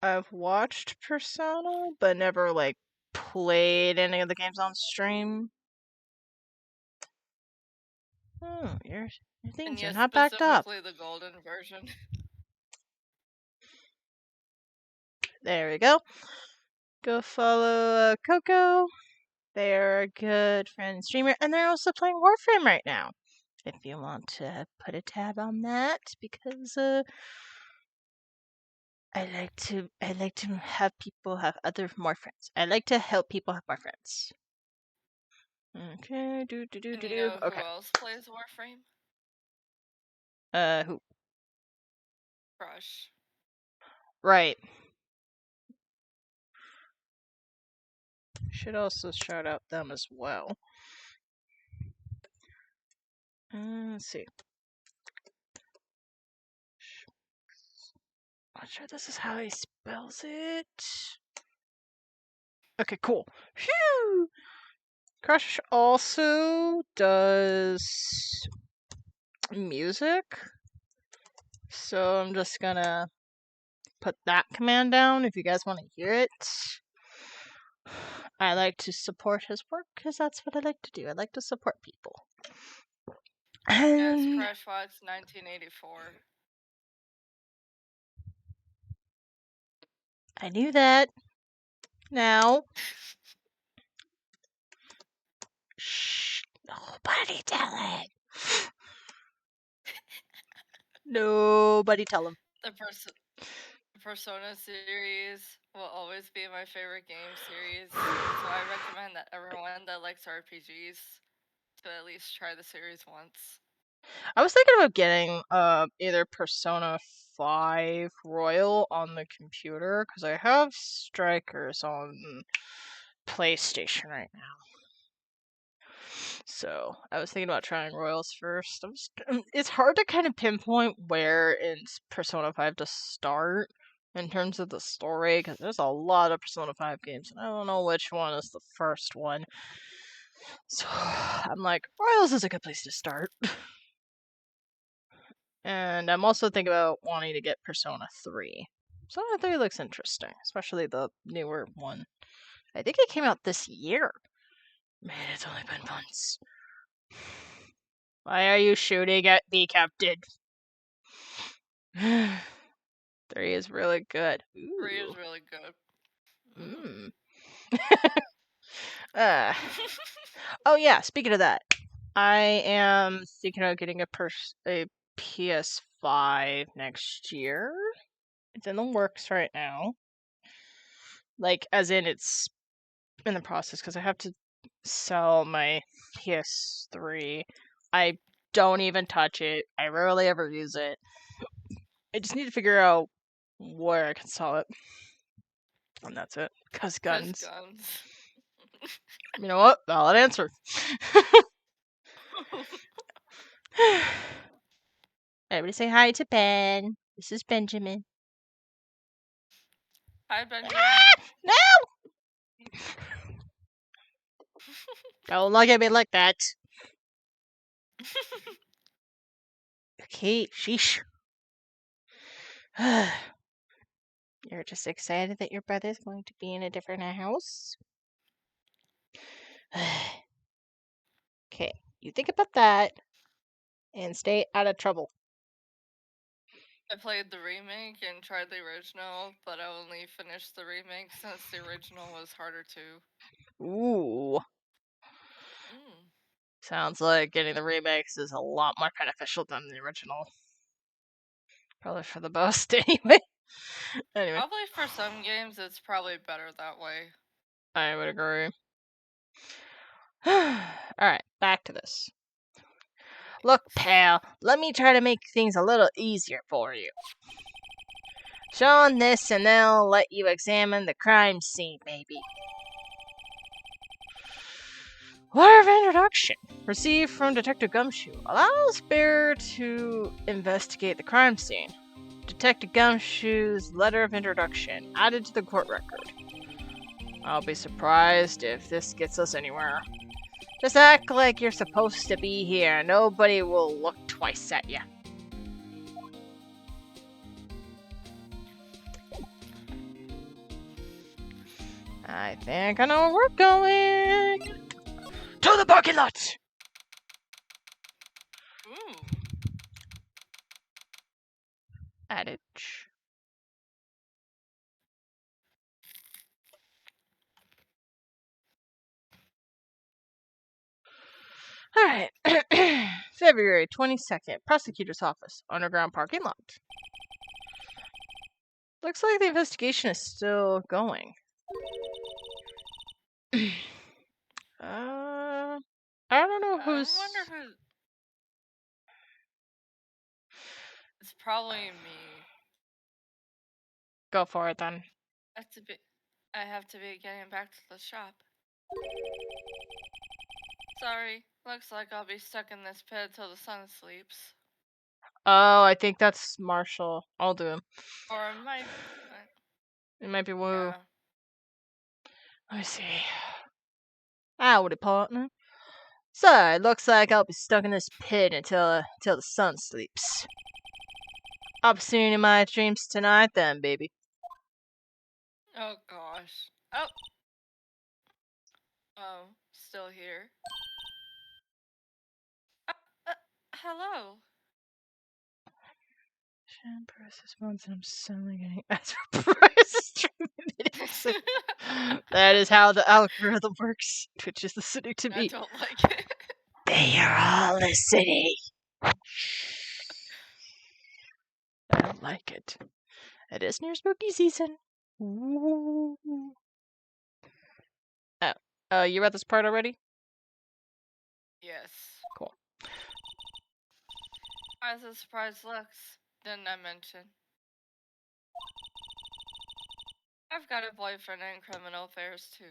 Speaker 2: I've watched Persona, but never like played any of the games on stream. Oh, your
Speaker 1: And
Speaker 2: things are
Speaker 1: yes,
Speaker 2: not backed up.
Speaker 1: specifically the Golden version.
Speaker 2: There we go. Go follow Coco. They're a good friend and streamer, and they're also playing Warframe right now. If you want to put a tab on that, because I like to have people have more friends. I like to help people have more friends. Okay,
Speaker 1: And you
Speaker 2: do.
Speaker 1: know who
Speaker 2: Okay.
Speaker 1: else plays Warframe?
Speaker 2: Who?
Speaker 1: Crush.
Speaker 2: Right. Should also shout out them as well. Let's see. Not sure this is how he spells it. Okay, cool. Phew! Crush also does music. So I'm just gonna put that command down if you guys want to hear it. I like to support his work because that's what I like to do. I like to support people.
Speaker 1: Yes,
Speaker 2: And
Speaker 1: Crash Watch 1984.
Speaker 2: I knew that. Now, shh, nobody tell it. Nobody tell him.
Speaker 1: The Persona series will always be my favorite game series, so I recommend that everyone that likes RPGs to at least try the series once.
Speaker 2: I was thinking about getting either Persona 5 Royal on the computer because I have Strikers on PlayStation right now. So I was thinking about trying Royals first. It's hard to kind of pinpoint where in Persona 5 to start in terms of the story, because there's a lot of Persona 5 games, and I don't know which one is the first one. So I'm like, Royals is a good place to start. And I'm also thinking about wanting to get Persona 3. Persona 3 looks interesting, especially the newer one. I think it came out this year. Man, it's only been months. Why are you shooting at me, Captain? 3 is really good.
Speaker 1: 3
Speaker 2: Ooh.
Speaker 1: is really good.
Speaker 2: Mm. uh. Oh yeah, speaking of that, I am thinking of getting a PS5 next year. It's in the works right now. Like, as in it's in the process, because I have to sell my PS3. I don't even touch it. I rarely ever use it. I just need to figure out where I can sell it. And that's it. Cause
Speaker 1: Cause
Speaker 2: guns.
Speaker 1: guns.
Speaker 2: You know what? Valid answer. Everybody say hi to Ben. This is Benjamin.
Speaker 1: Hi,
Speaker 2: Ah!
Speaker 1: Benjamin.
Speaker 2: No! Don't look at me like that. Okay, sheesh. You're just excited that your brother's going to be in a different house? Okay, you think about that and stay out of trouble.
Speaker 1: I played the remake and tried the original, but I only finished the remake since the original was harder to.
Speaker 2: Ooh.
Speaker 1: Mm.
Speaker 2: Sounds like getting the remakes is a lot more beneficial than the original. Probably for the best, anyway. Anyway,
Speaker 1: Probably for some games, it's probably better that way.
Speaker 2: I would agree. Alright, back to this. Look, pal, let me try to make things a little easier for you. Show 'em this and they'll let you examine the crime scene, maybe. Letter of introduction. Received from Detective Gumshoe. Allows Bear to investigate the crime scene. Detective Gumshoe's letter of introduction. Added to the court record. I'll be surprised if this gets us anywhere. Just act like you're supposed to be here. Nobody will look twice at you. I think I know where we're going. To the parking lot!
Speaker 1: Ooh.
Speaker 2: Adage. Alright. February 22nd. Prosecutor's Office. Underground parking lot. Looks like the investigation is still going. I don't know
Speaker 1: I
Speaker 2: who's.
Speaker 1: wonder who. It's probably me.
Speaker 2: Go for it then.
Speaker 1: I have to be. I have to be getting back to the shop. Sorry. Looks like I'll be stuck in this pit till the sun sleeps.
Speaker 2: Oh, I think that's Marshall. I'll do him.
Speaker 1: Or it might.
Speaker 2: It might be Woo.
Speaker 1: Yeah.
Speaker 2: Let me see. Howdy, partner. So, it looks like I'll be stuck in this pit until the sun sleeps. I'll be seeing you in my dreams tonight then, baby.
Speaker 1: Oh gosh. Oh. Oh. Still here. Uh, uh, hello.
Speaker 2: Price response and I'm suddenly getting as price streaming. That is how the algorithm works. Twitch is listening to
Speaker 1: I
Speaker 2: me.
Speaker 1: don't like it.
Speaker 2: They are all listening. I don't like it. It is near spooky season. Ooh. Oh, you read this part already?
Speaker 1: Yes.
Speaker 2: Cool.
Speaker 1: Why's a surprise looks? Didn't I mention? I've got a boyfriend in criminal affairs too.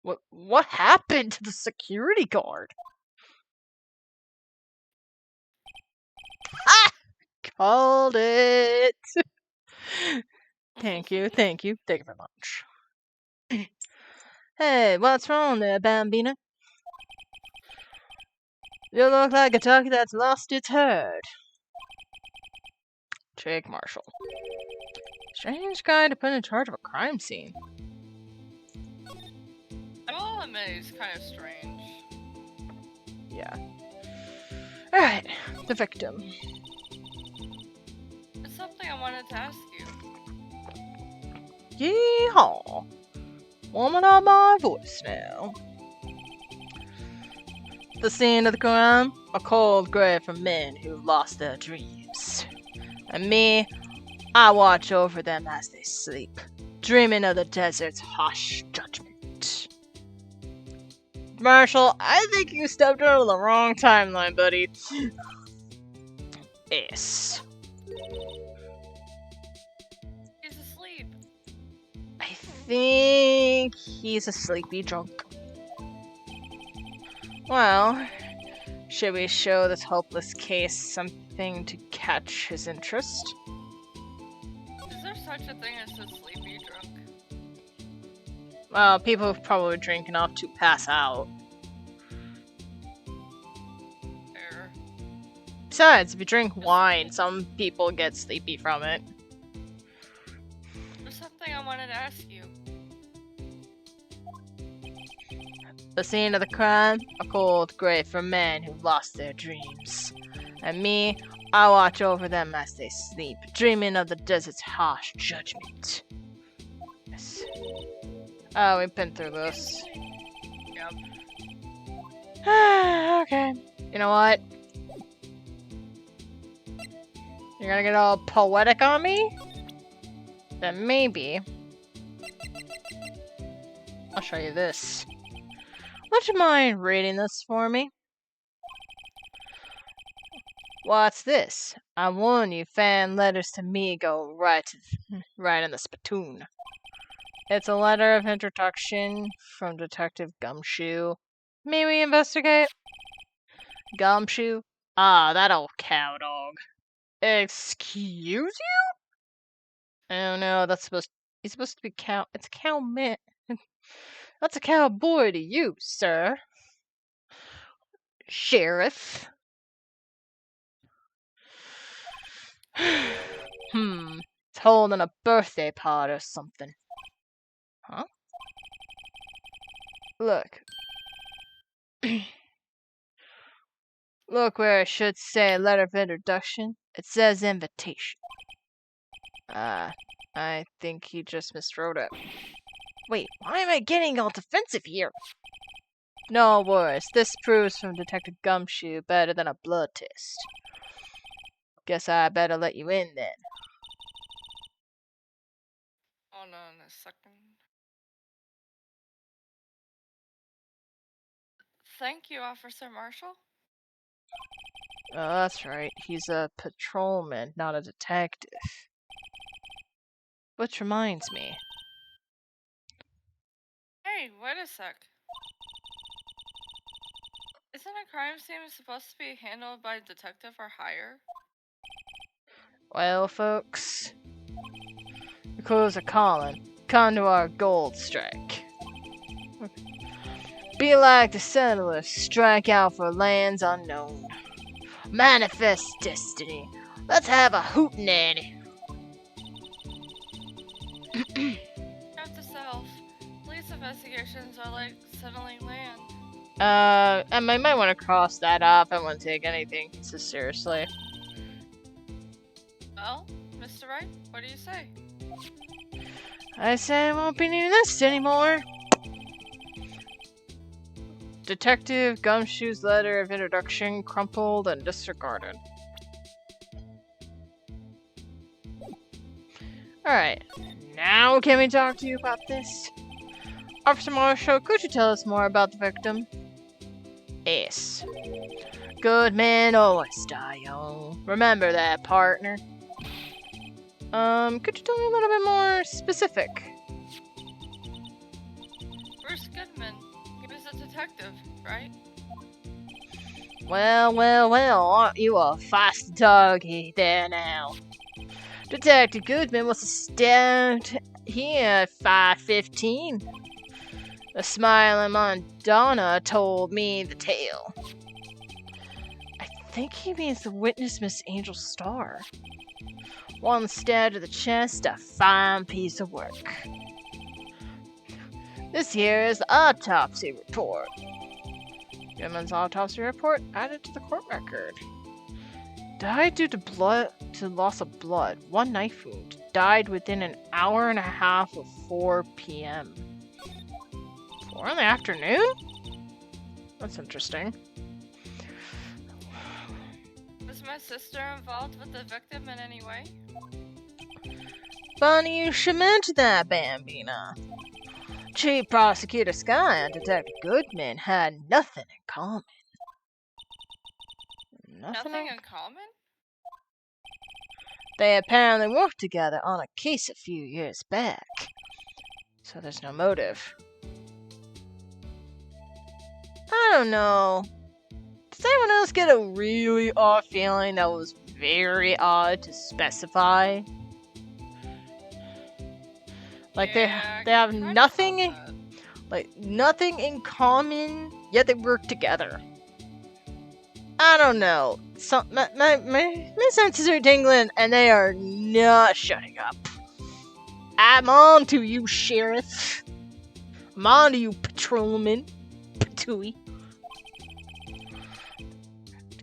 Speaker 2: What happened to the security guard? Ah! Called it! Thank you very much. Hey, what's wrong there, Bambina? You look like a turkey that's lost its herd. Jake Marshall. Strange guy to put in charge of a crime scene.
Speaker 1: I'll admit he's kind of strange.
Speaker 2: Yeah. Alright, the victim.
Speaker 1: It's something I wanted to ask you.
Speaker 2: Yeehaw! Warming up my voice now. The scene of the crime, a cold grave for men who lost their dreams. And me, I watch over them as they sleep, dreaming of the desert's harsh judgment. Marshall, I think you stepped over the wrong timeline, buddy. Yes.
Speaker 1: He's asleep.
Speaker 2: I think he's a sleepy drunk. Well, should we show this hopeless case something to catch his interest?
Speaker 1: Is there such a thing as a sleepy drunk?
Speaker 2: Well, people who've probably drink enough to pass out.
Speaker 1: Fair.
Speaker 2: Besides, if you drink wine, some people get sleepy from it.
Speaker 1: There's something I wanted to ask you.
Speaker 2: The scene of the crime, a cold grave for men who lost their dreams. And me, I watch over them as they sleep, dreaming of the desert's harsh judgment. Yes. Oh, we've been through this.
Speaker 1: Yep.
Speaker 2: Okay. You know what? You're gonna get all poetic on me? Then maybe I'll show you this. Would you mind reading this for me? What's this? I warn you, fan letters to me go right in the spittoon. It's a letter of introduction from Detective Gumshoe. May we investigate? Gumshoe? Ah, that old cow dog. Excuse you? Oh no, he's supposed to be cow. It's a cow man. That's a cowboy to you, sir. Sheriff. It's holding a birthday party or something. Huh? Look. Look where it should say letter of introduction. It says invitation. I think he just miswrote it. Wait, why am I getting all defensive here? No worries, this proves from Detective Gumshoe better than a blood test. Guess I better let you in then.
Speaker 1: Hold on a second. Thank you, Officer Marshall.
Speaker 2: Oh, that's right, he's a patrolman, not a detective. Which reminds me.
Speaker 1: Hey, wait a sec. Isn't a crime scene supposed to be handled by a detective or higher?
Speaker 2: Well, folks, the crews are calling. Come to our gold strike. Be like the settlers, strike out for lands unknown. Manifest destiny. Let's have a hootenanny.
Speaker 1: Note to self, police investigations are like settling land.
Speaker 2: I might want to cross that off. I won't take anything so seriously.
Speaker 1: Well, Mr. Wright, what do you say?
Speaker 2: I say I won't be needing this anymore. Detective Gumshoe's letter of introduction crumpled and disregarded. Alright, now can we talk to you about this? Officer Marshall, could you tell us more about the victim? Yes. Good men always die young. Remember that, partner. Could you tell me a little bit more specific?
Speaker 1: Bruce Goodman. detective, right?
Speaker 2: Well, aren't you a fast doggy there now? Detective Goodman was stabbed here at 5:15. The smiling Madonna told me the tale. I think he means the witness, Miss Angel Starr. One stab to the chest, a fine piece of work. This here is the autopsy report. Goodman's autopsy report added to the court record. Died due to loss of blood. One knife wound. Died within an hour and a half of 4 p.m. 4 in the afternoon? That's interesting.
Speaker 1: Was my sister involved with the victim in any way?
Speaker 2: Funny you should mention that, Bambina. Chief Prosecutor Skye and Detective Goodman had nothing in common.
Speaker 1: Nothing in common?
Speaker 2: They apparently worked together on a case a few years back. So there's no motive. I don't know. Does anyone else get a really odd feeling that was very odd to specify? Like
Speaker 1: yeah,
Speaker 2: they have nothing in common, yet they work together. I don't know. My senses are tingling, and they are not shutting up. I'm on to you, Sheriff. I'm on to you, Patrolman. Patooey.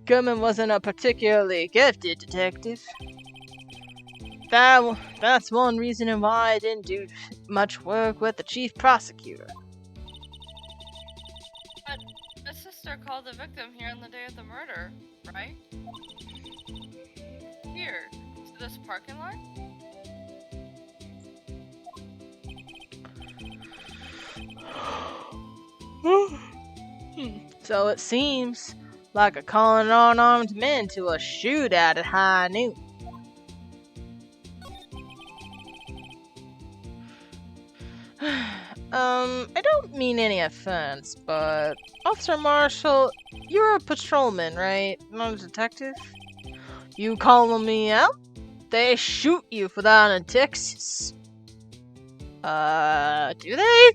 Speaker 2: Goodman wasn't a particularly gifted detective. That's one reason why I didn't do much work with the chief prosecutor.
Speaker 1: But my sister called the victim here on the day of the murder, right? Here, to this parking lot?
Speaker 2: So it seems like a calling unarmed men to a shootout at high noon. I don't mean any offense, but Officer Marshall, you're a patrolman, right? Not a detective? You calling me out? They shoot you for that in Texas. Do they?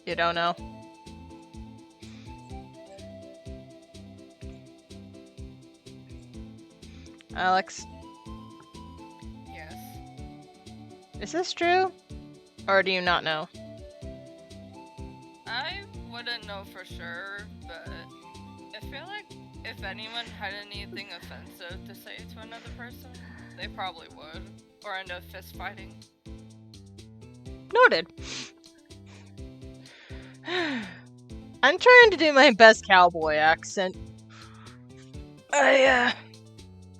Speaker 2: You don't know? Alex?
Speaker 1: Yes.
Speaker 2: Is this true? Or do you not know?
Speaker 1: I wouldn't know for sure, but I feel like if anyone had anything offensive to say to another person, they probably would. Or end up fist fighting.
Speaker 2: Noted. I'm trying to do my best cowboy accent. I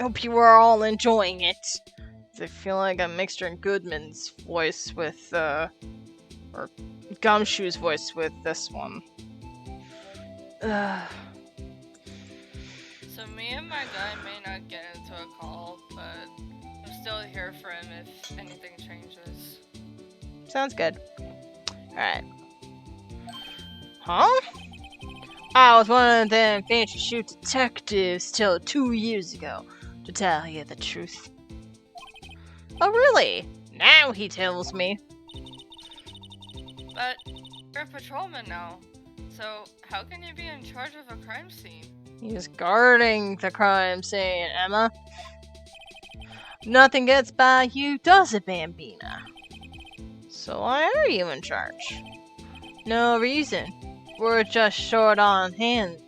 Speaker 2: hope you are all enjoying it. I feel like I'm mixing Goodman's voice with, or Gumshoe's voice with this one.
Speaker 1: So me and my guy may not get into a call, but I'm still here for him if anything changes.
Speaker 2: Sounds good. Alright. Huh? I was one of them fancy shoot detectives till 2 years ago, to tell you the truth. Oh really? Now he tells me.
Speaker 1: But you're a patrolman now, so how can you be in charge of a crime scene?
Speaker 2: He's guarding the crime scene, Emma. Nothing gets by you, does it, Bambina? So why are you in charge? No reason. We're just short on hands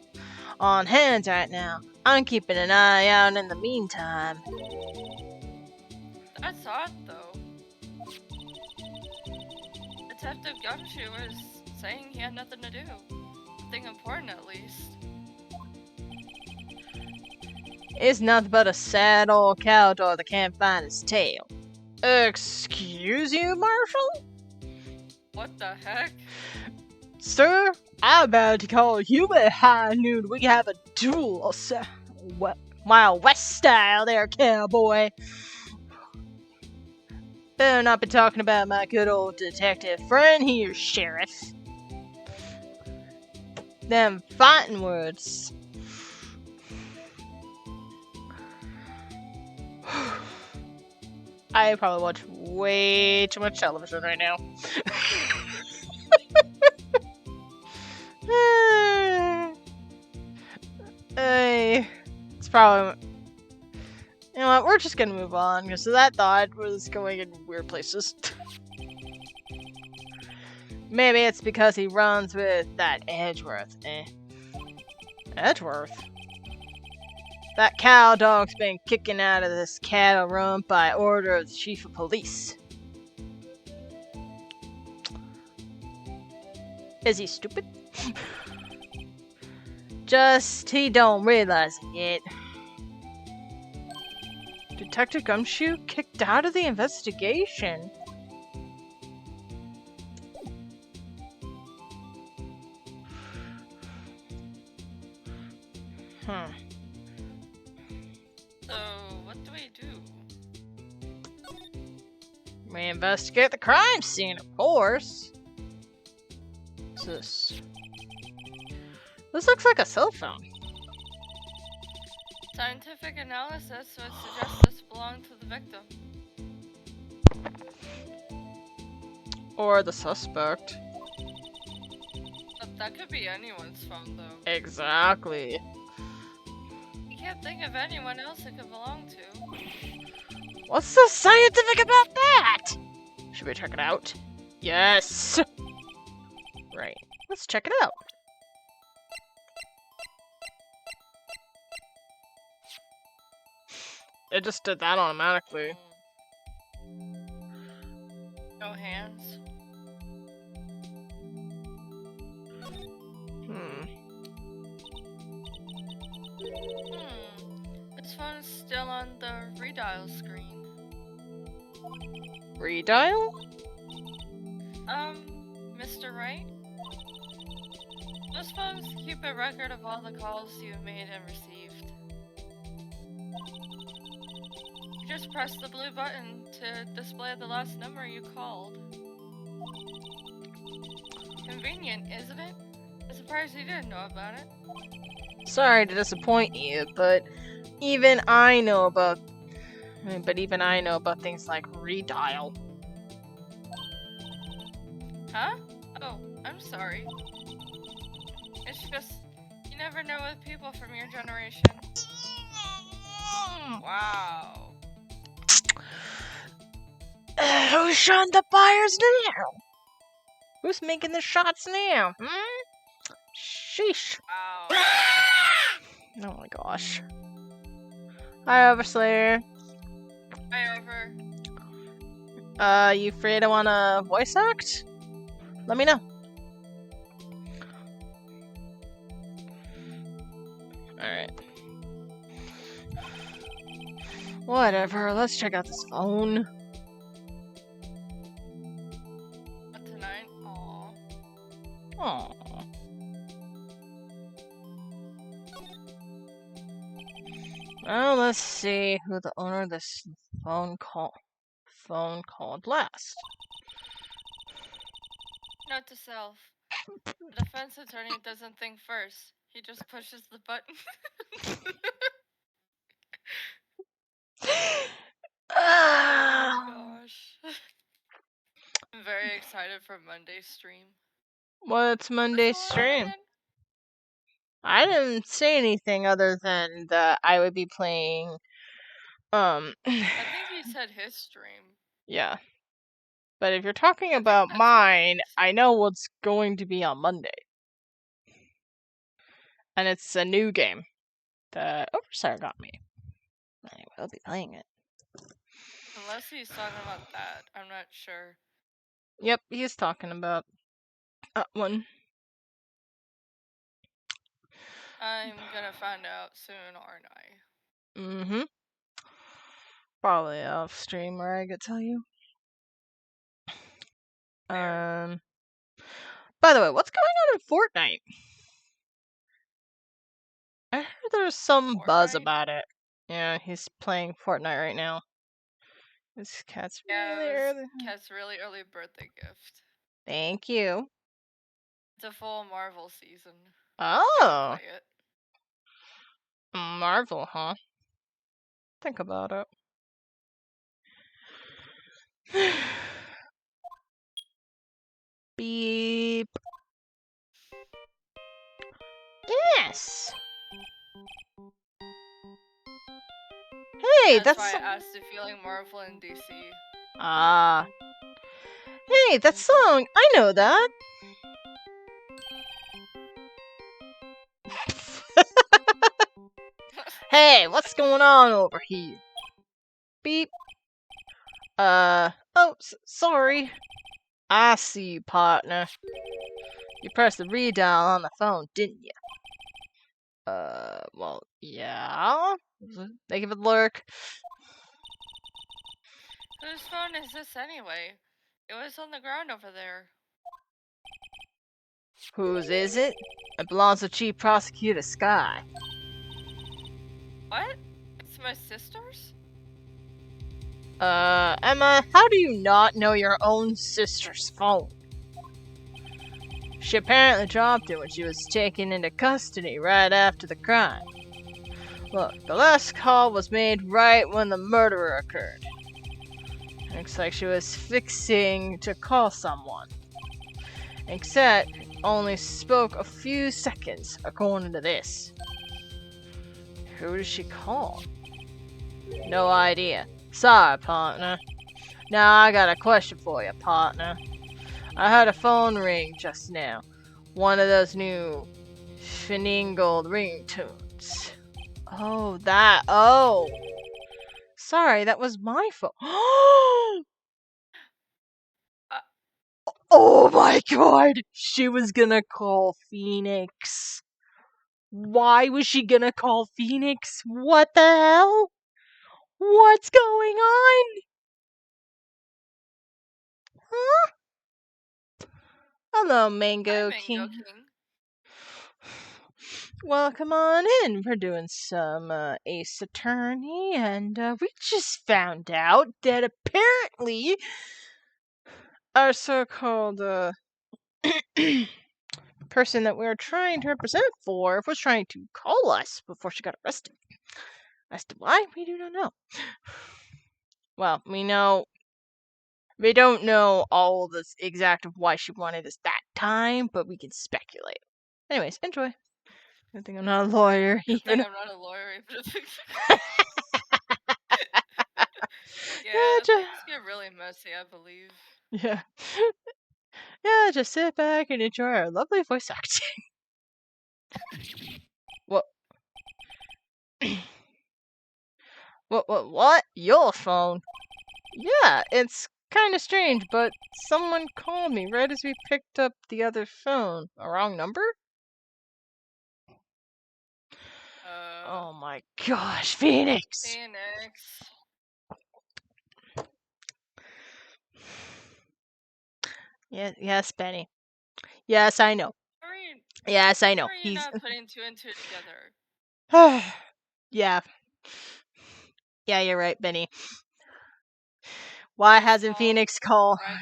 Speaker 2: right now. I'm keeping an eye out in the meantime.
Speaker 1: That's odd, though. Detective Gumshoe was saying he had nothing to do. Nothing important, at least.
Speaker 2: It's nothing but a sad old cowboy that can't find his tail. Excuse you, Marshal?
Speaker 1: What the heck?
Speaker 2: Sir, I'm about to call you at high noon. We have a duel, sir. Wild West style there, cowboy. Better not be talking about my good old detective friend here, Sheriff. Them fighting words. I probably watch way too much television right now. It's probably. You know what? We're just gonna move on because that thought was going in weird places. Maybe it's because he runs with that Edgeworth. Edgeworth? That cow dog's been kicking out of this cattle run by order of the chief of police. Is he stupid? Just he don't realize it yet. Detective Gumshoe kicked out of the investigation.
Speaker 1: So, what do we do?
Speaker 2: We investigate the crime scene, of course. What's this? This looks like a cell phone.
Speaker 1: Scientific analysis would suggest this belonged to the victim.
Speaker 2: Or the suspect.
Speaker 1: But that could be anyone's phone, though.
Speaker 2: Exactly.
Speaker 1: You can't think of anyone else it could belong to.
Speaker 2: What's so scientific about that? Should we check it out? Yes! Right. Let's check it out. It just did that automatically.
Speaker 1: No hands. This phone's still on the redial screen.
Speaker 2: Redial?
Speaker 1: Mr. Wright? Most phones keep a record of all the calls you've made and received. You just press the blue button to display the last number you called. Convenient, isn't it? I'm surprised you didn't know about it.
Speaker 2: Sorry to disappoint you, but even I know about things like redial.
Speaker 1: Huh? Oh, I'm sorry. It's just, you never know with people from your generation. Wow.
Speaker 2: Who's shooting the fires now? Who's making the shots now? Sheesh.
Speaker 1: Wow.
Speaker 2: Oh my gosh. Hi, Overslayer.
Speaker 1: Hi, Over.
Speaker 2: You afraid I wanna voice act? Let me know. Alright. Whatever, let's check out this phone.
Speaker 1: Not tonight? Aww.
Speaker 2: Aww. Well, let's see who the owner of this phone called last.
Speaker 1: Note to self. The defense attorney doesn't think first. He just pushes the button. Oh my gosh. I'm very excited for Monday's stream.
Speaker 2: What's Monday's stream? I didn't say anything other than that I would be playing.
Speaker 1: I think he said his stream.
Speaker 2: Yeah. But if you're talking about mine, I know what's going to be on Monday. And it's a new game that Oversight got me. I will be playing it.
Speaker 1: Unless he's talking about that. I'm not sure.
Speaker 2: Yep, he's talking about that one.
Speaker 1: I'm gonna find out soon, aren't I?
Speaker 2: Mm-hmm. Probably off stream where I could tell you.
Speaker 1: Fair.
Speaker 2: By the way, what's going on in Fortnite? I heard there's some buzz about it. Yeah, he's playing Fortnite right now. This cat's
Speaker 1: Yeah,
Speaker 2: really
Speaker 1: it was
Speaker 2: early.
Speaker 1: Cat's really early birthday gift.
Speaker 2: Thank you.
Speaker 1: It's a full Marvel season. Gotta
Speaker 2: Oh,
Speaker 1: play it.
Speaker 2: Marvel, huh? Think about it. Beep. Yes. Hey,
Speaker 1: That's why
Speaker 2: that's
Speaker 1: I asked if you like Marvel and DC.
Speaker 2: ah. Hey, that song. I know that. Hey, what's going on over here? Beep. Oh, sorry. I see you, partner. You pressed the redial on the phone, didn't you? Well, yeah. They give it a lurk.
Speaker 1: Whose phone is this anyway? It was on the ground over there.
Speaker 2: Whose is it? It belongs to Chief Prosecutor Skye.
Speaker 1: What? It's my sister's?
Speaker 2: Emma, how do you not know your own sister's phone? She apparently dropped it when she was taken into custody right after the crime. Look, the last call was made right when the murder occurred. Looks like she was fixing to call someone. Except only spoke a few seconds, according to this. Who does she call? No idea. Sorry, partner. Now I got a question for you, partner. I heard a phone ring just now. One of those new finagled ringtones. Oh, that. Oh. Sorry, that was my phone.
Speaker 1: Uh,
Speaker 2: Oh my god! She was gonna call Phoenix. Why was she gonna call Phoenix? What the hell? What's going on? Huh? Hello,
Speaker 1: hi,
Speaker 2: Mango
Speaker 1: Mango
Speaker 2: King.
Speaker 1: King.
Speaker 2: Well, come on in. We're doing some Ace Attorney, and we just found out that apparently our so-called person that we were trying to represent for was trying to call us before she got arrested. As to why, we do not know. Well, we don't know all the exact of why she wanted us that time, but we can speculate. Anyways, enjoy. I think I'm not a lawyer,
Speaker 1: Good thing
Speaker 2: even.
Speaker 1: I'm not a lawyer.
Speaker 2: Yeah,
Speaker 1: Yeah, things get really messy, I believe.
Speaker 2: yeah. Yeah, just sit back and enjoy our lovely voice acting. What? What? Your phone? Yeah, it's kind of strange, but someone called me right as we picked up the other phone. A wrong number?
Speaker 1: Uh,
Speaker 2: Oh my gosh, Phoenix!
Speaker 1: Phoenix.
Speaker 2: Yes, Benny. Yes, I know.
Speaker 1: How are you,
Speaker 2: Yes, I
Speaker 1: how
Speaker 2: know.
Speaker 1: are you
Speaker 2: He's.
Speaker 1: not putting two and two together?
Speaker 2: Yeah. Yeah, you're right, Benny. Why
Speaker 1: Very
Speaker 2: hasn't
Speaker 1: small,
Speaker 2: Phoenix called?
Speaker 1: right,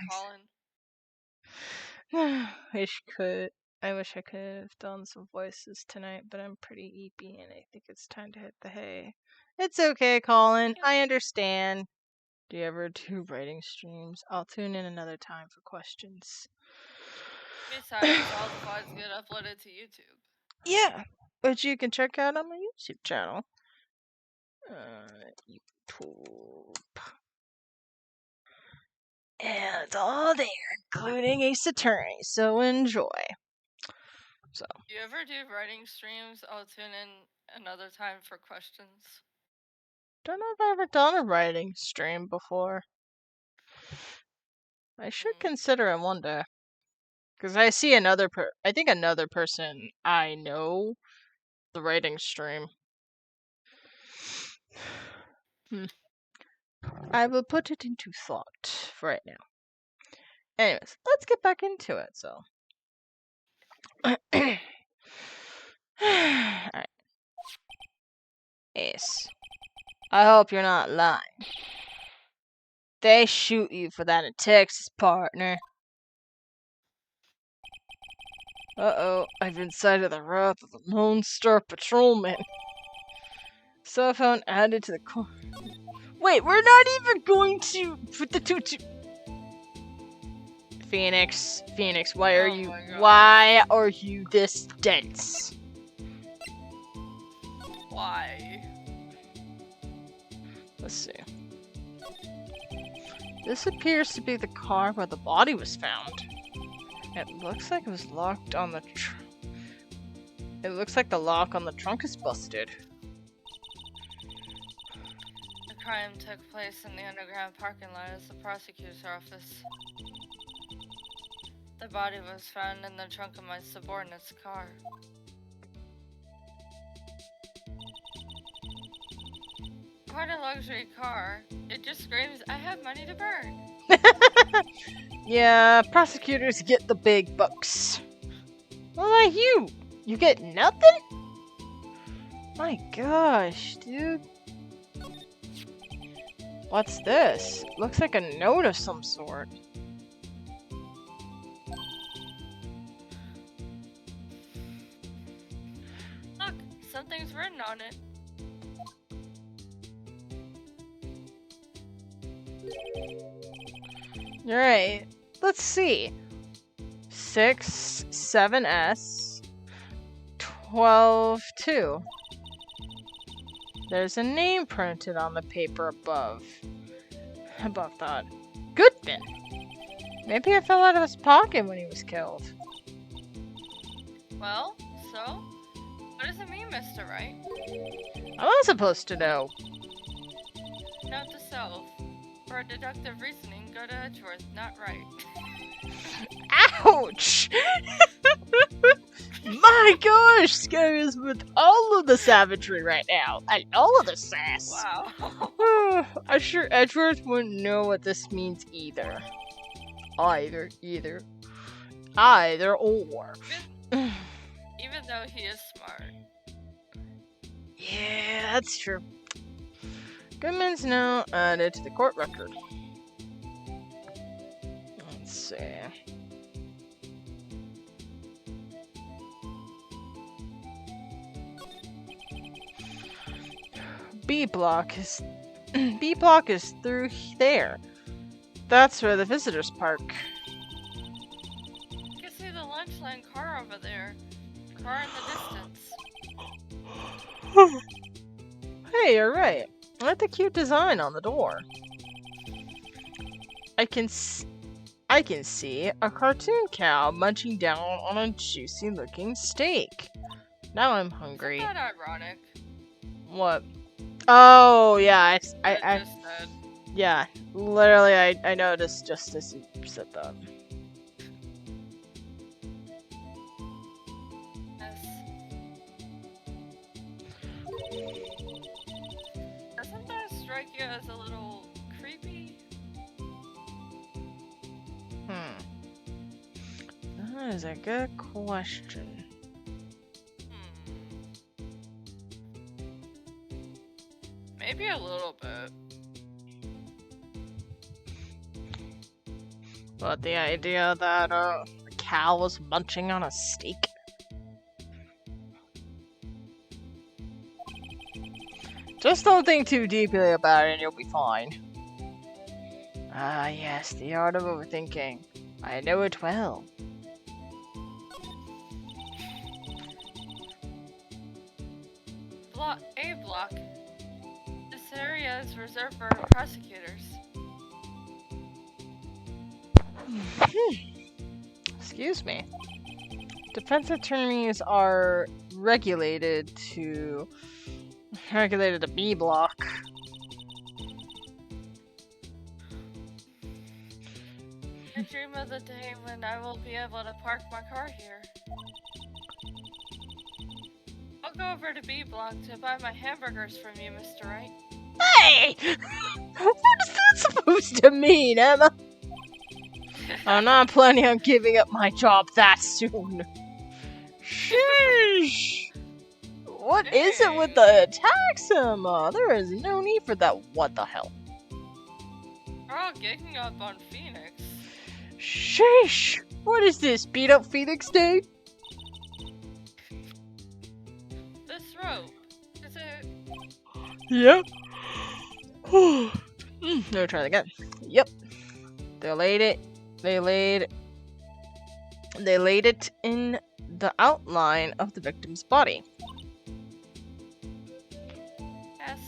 Speaker 1: Colin?
Speaker 2: I wish I could have done some voices tonight, but I'm pretty eepy and I think it's time to hit the hay. It's okay, Colin. I understand. Do you ever do writing streams? I'll tune in another time for questions.
Speaker 1: Besides, all the VODs get uploaded to YouTube.
Speaker 2: Yeah, which you can check out on my YouTube channel. YouTube. And it's all there, including Ace Attorney, so enjoy. So,
Speaker 1: Do you ever do writing streams? I'll tune in another time for questions.
Speaker 2: don't know if I've ever done a writing stream before. I should
Speaker 1: Hmm.
Speaker 2: consider it one day. Because I see I think another person I know the writing stream. Hmm. I will put it into thought for right now. Anyways, let's get back into it. So, alright, Ace. I hope you're not lying. They shoot you for that in Texas, partner. Uh-oh, I've been sighted the wrath of the Lone Star Patrolman. Cell phone added to the car. Wait, we're not even going to put the two. Phoenix, why are
Speaker 1: Oh
Speaker 2: you?
Speaker 1: my god.
Speaker 2: Why are you this dense?
Speaker 1: Why?
Speaker 2: Let's see. This appears to be the car where the body was found. It looks like it was locked on the It looks like the lock on the trunk is busted.
Speaker 1: The crime took place in the underground parking lot of the prosecutor's office. The body was found in the trunk of my subordinate's car. Quite a luxury car. It just screams, I have money to burn.
Speaker 2: Yeah, prosecutors get the big bucks. What about you? You get nothing? My gosh, dude. What's this? Looks like a note of some sort.
Speaker 1: Look, something's written on it.
Speaker 2: Alright, let's see. 6, 7S, 12, 2. There's a name printed on the paper above. Above that. Goodman! Maybe it fell out of his pocket when he was killed.
Speaker 1: Well, so? What does it mean, Mr. Wright?
Speaker 2: I'm not supposed to know.
Speaker 1: Note to self. For deductive reasoning, go to Edgeworth, not right.
Speaker 2: Ouch! My gosh, Skye is with all of the savagery right now, and all of the sass.
Speaker 1: Wow.
Speaker 2: I'm sure Edgeworth wouldn't know what this means either. Either or.
Speaker 1: Even though he is smart.
Speaker 2: Yeah, that's true. Goodman's now added to the court record. Let's see. B block is through there. That's where the visitors park.
Speaker 1: You can see the lunch line car over there. Car in the distance.
Speaker 2: Hey, you're right. I like the cute design on the door. I can see a cartoon cow munching down on a juicy looking steak. Now I'm hungry.
Speaker 1: Isn't that ironic?
Speaker 2: What? Oh, yeah,
Speaker 1: I just said.
Speaker 2: yeah, literally, I noticed just as you said that.
Speaker 1: Yes. Doesn't that strike you as a little creepy?
Speaker 2: That is a good question.
Speaker 1: Maybe a little bit.
Speaker 2: But the idea that a cow was munching on a steak. Just don't think too deeply about it and you'll be fine. Ah, yes, the art of overthinking. I know it well.
Speaker 1: A block. This area is reserved for prosecutors.
Speaker 2: Excuse me. Defense attorneys are regulated to B block.
Speaker 1: I dream of the day when I will be able to park my car here. I'll go over to B block to buy my hamburgers from you, Mr. Wright.
Speaker 2: Hey! What is that supposed to mean, Emma? I'm not planning on giving up my job that soon. Sheesh! What is it with the attacks, Emma? There is no need for that. What the hell?
Speaker 1: We're all ganging up on Phoenix.
Speaker 2: Sheesh! What is this, beat up Phoenix Day?
Speaker 1: This rope, is it?
Speaker 2: Yep. Let me try that again. Yep. They laid it. They laid it in the outline of the victim's body.
Speaker 1: Yes.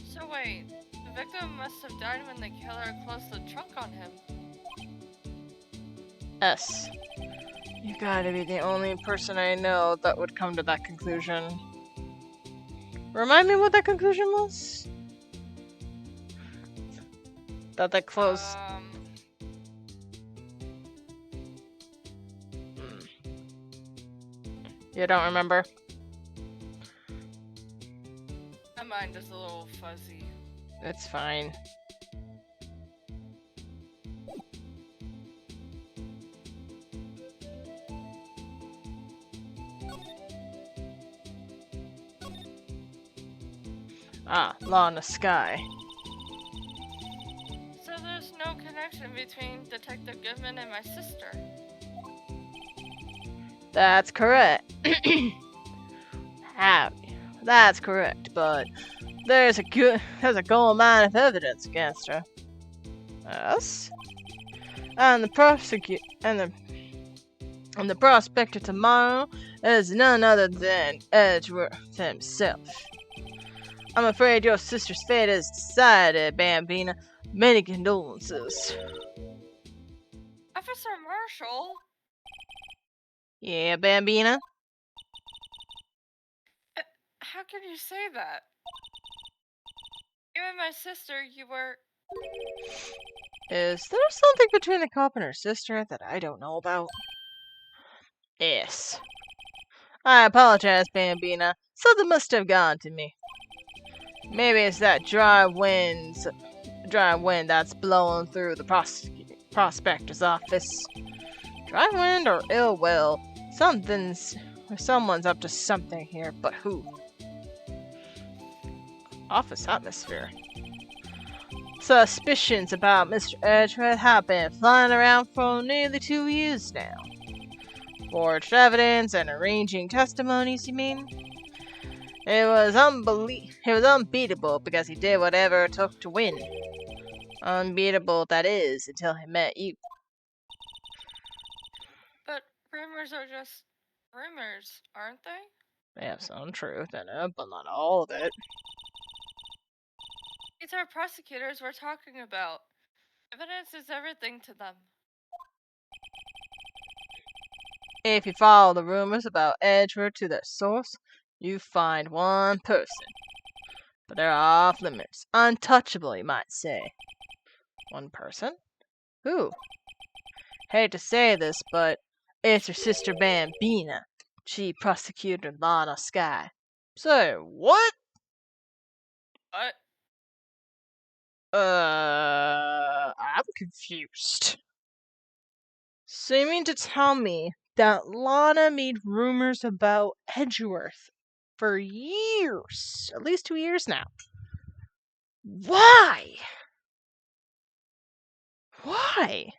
Speaker 1: So wait, the victim must have died when the killer closed the trunk on him.
Speaker 2: S. You gotta be the only person I know that would come to that conclusion. Remind me what that conclusion was? That they closed. You don't remember?
Speaker 1: My mind is a little fuzzy.
Speaker 2: It's fine. Ah, Law in the Skye.
Speaker 1: So there's no connection between Detective Goodman and my sister.
Speaker 2: That's correct. That's correct, but there's a good amount of evidence against her. Us? And the prosecutor tomorrow is none other than Edgeworth himself. I'm afraid your sister's fate is decided, Bambina. Many condolences.
Speaker 1: Officer Marshall?
Speaker 2: Yeah, Bambina?
Speaker 1: How can you say that? You and my sister, you were...
Speaker 2: Is there something between the cop and her sister that I don't know about? Yes. I apologize, Bambina. Something must have gone to me. Maybe it's that dry wind that's blowing through the prospector's office. Dry wind or ill will. Someone's up to something here, but who? Office atmosphere. Suspicions about Mr. Edgeworth have been flying around for nearly 2 years now. Forged evidence and arranging testimonies, you mean? It was unbeatable because he did whatever it took to win. Unbeatable, that is, until he met you.
Speaker 1: But rumors are just rumors, aren't they?
Speaker 2: They have some truth in it, but not all of it.
Speaker 1: These are prosecutors we're talking about. Evidence is everything to them.
Speaker 2: If you follow the rumors about Edgeworth to their source, you find one person. But they're off limits. Untouchable, you might say. One person? Who? Hate to say this, but it's her sister Bambina, chief prosecutor Lana Skye. Say, what?
Speaker 1: What?
Speaker 2: I'm confused. So you mean to tell me that Lana made rumors about Edgeworth for years? At least 2 years now. Why? Why?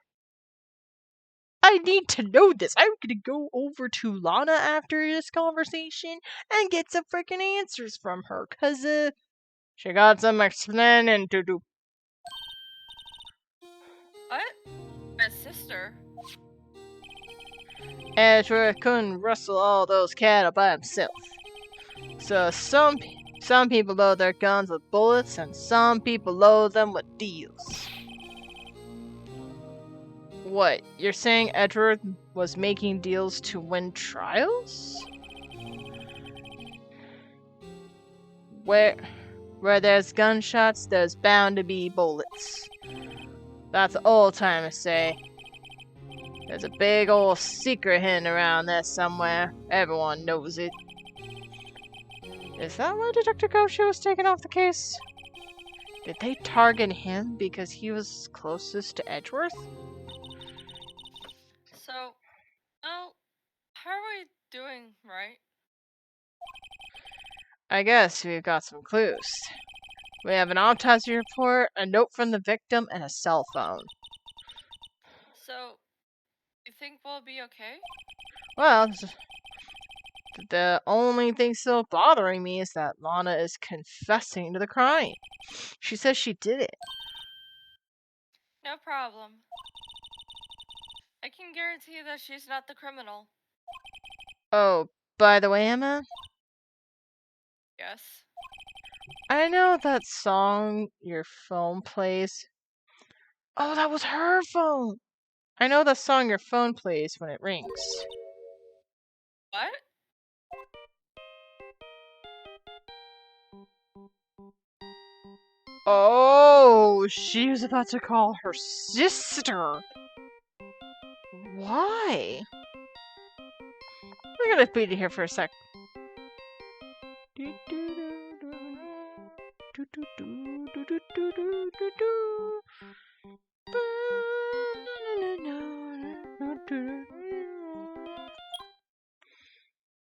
Speaker 2: I need to know this. I'm gonna go over to Lana after this conversation and get some freaking answers from her, cause she got some explaining to do.
Speaker 1: What? My sister?
Speaker 2: Edgeworth couldn't rustle all those cattle by himself. So some people load their guns with bullets, and some people load them with deals. What, you're saying Edward was making deals to win trials? Where there's gunshots, there's bound to be bullets. That's old timers say. There's a big old secret hidden around there somewhere. Everyone knows it. Is that why Detective Gosha was taken off the case? Did they target him because he was closest to Edgeworth?
Speaker 1: So, well, how are we doing, right?
Speaker 2: I guess we've got some clues. We have an autopsy report, a note from the victim, and a cell phone.
Speaker 1: So, you think we'll be okay?
Speaker 2: Well, the only thing still bothering me is that Lana is confessing to the crime. She says she did it.
Speaker 1: No problem. I can guarantee that she's not the criminal.
Speaker 2: Oh, by the way, Emma,
Speaker 1: Yes.
Speaker 2: I know that song your phone plays. Oh, that was her phone. I know that song your phone plays when it rings.
Speaker 1: What?
Speaker 2: Oh, she was about to call her sister. Why? We're gonna beat it here for a sec.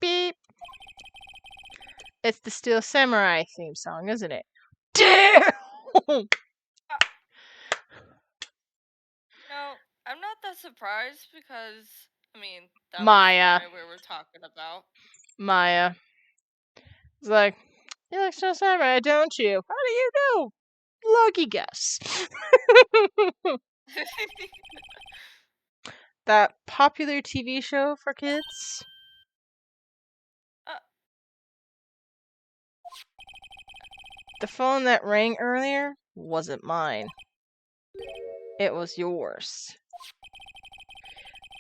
Speaker 2: Beep. It's the Steel Samurai theme song, isn't it? Damn!
Speaker 1: Uh, no, I'm not that surprised because, I mean, that was the
Speaker 2: Maya.
Speaker 1: guy we were talking about.
Speaker 2: Maya. It's like, you like Steel Samurai, don't you? How do you know? Lucky guess. That popular TV show for kids?
Speaker 1: uh,
Speaker 2: The phone that rang earlier wasn't mine. It was yours.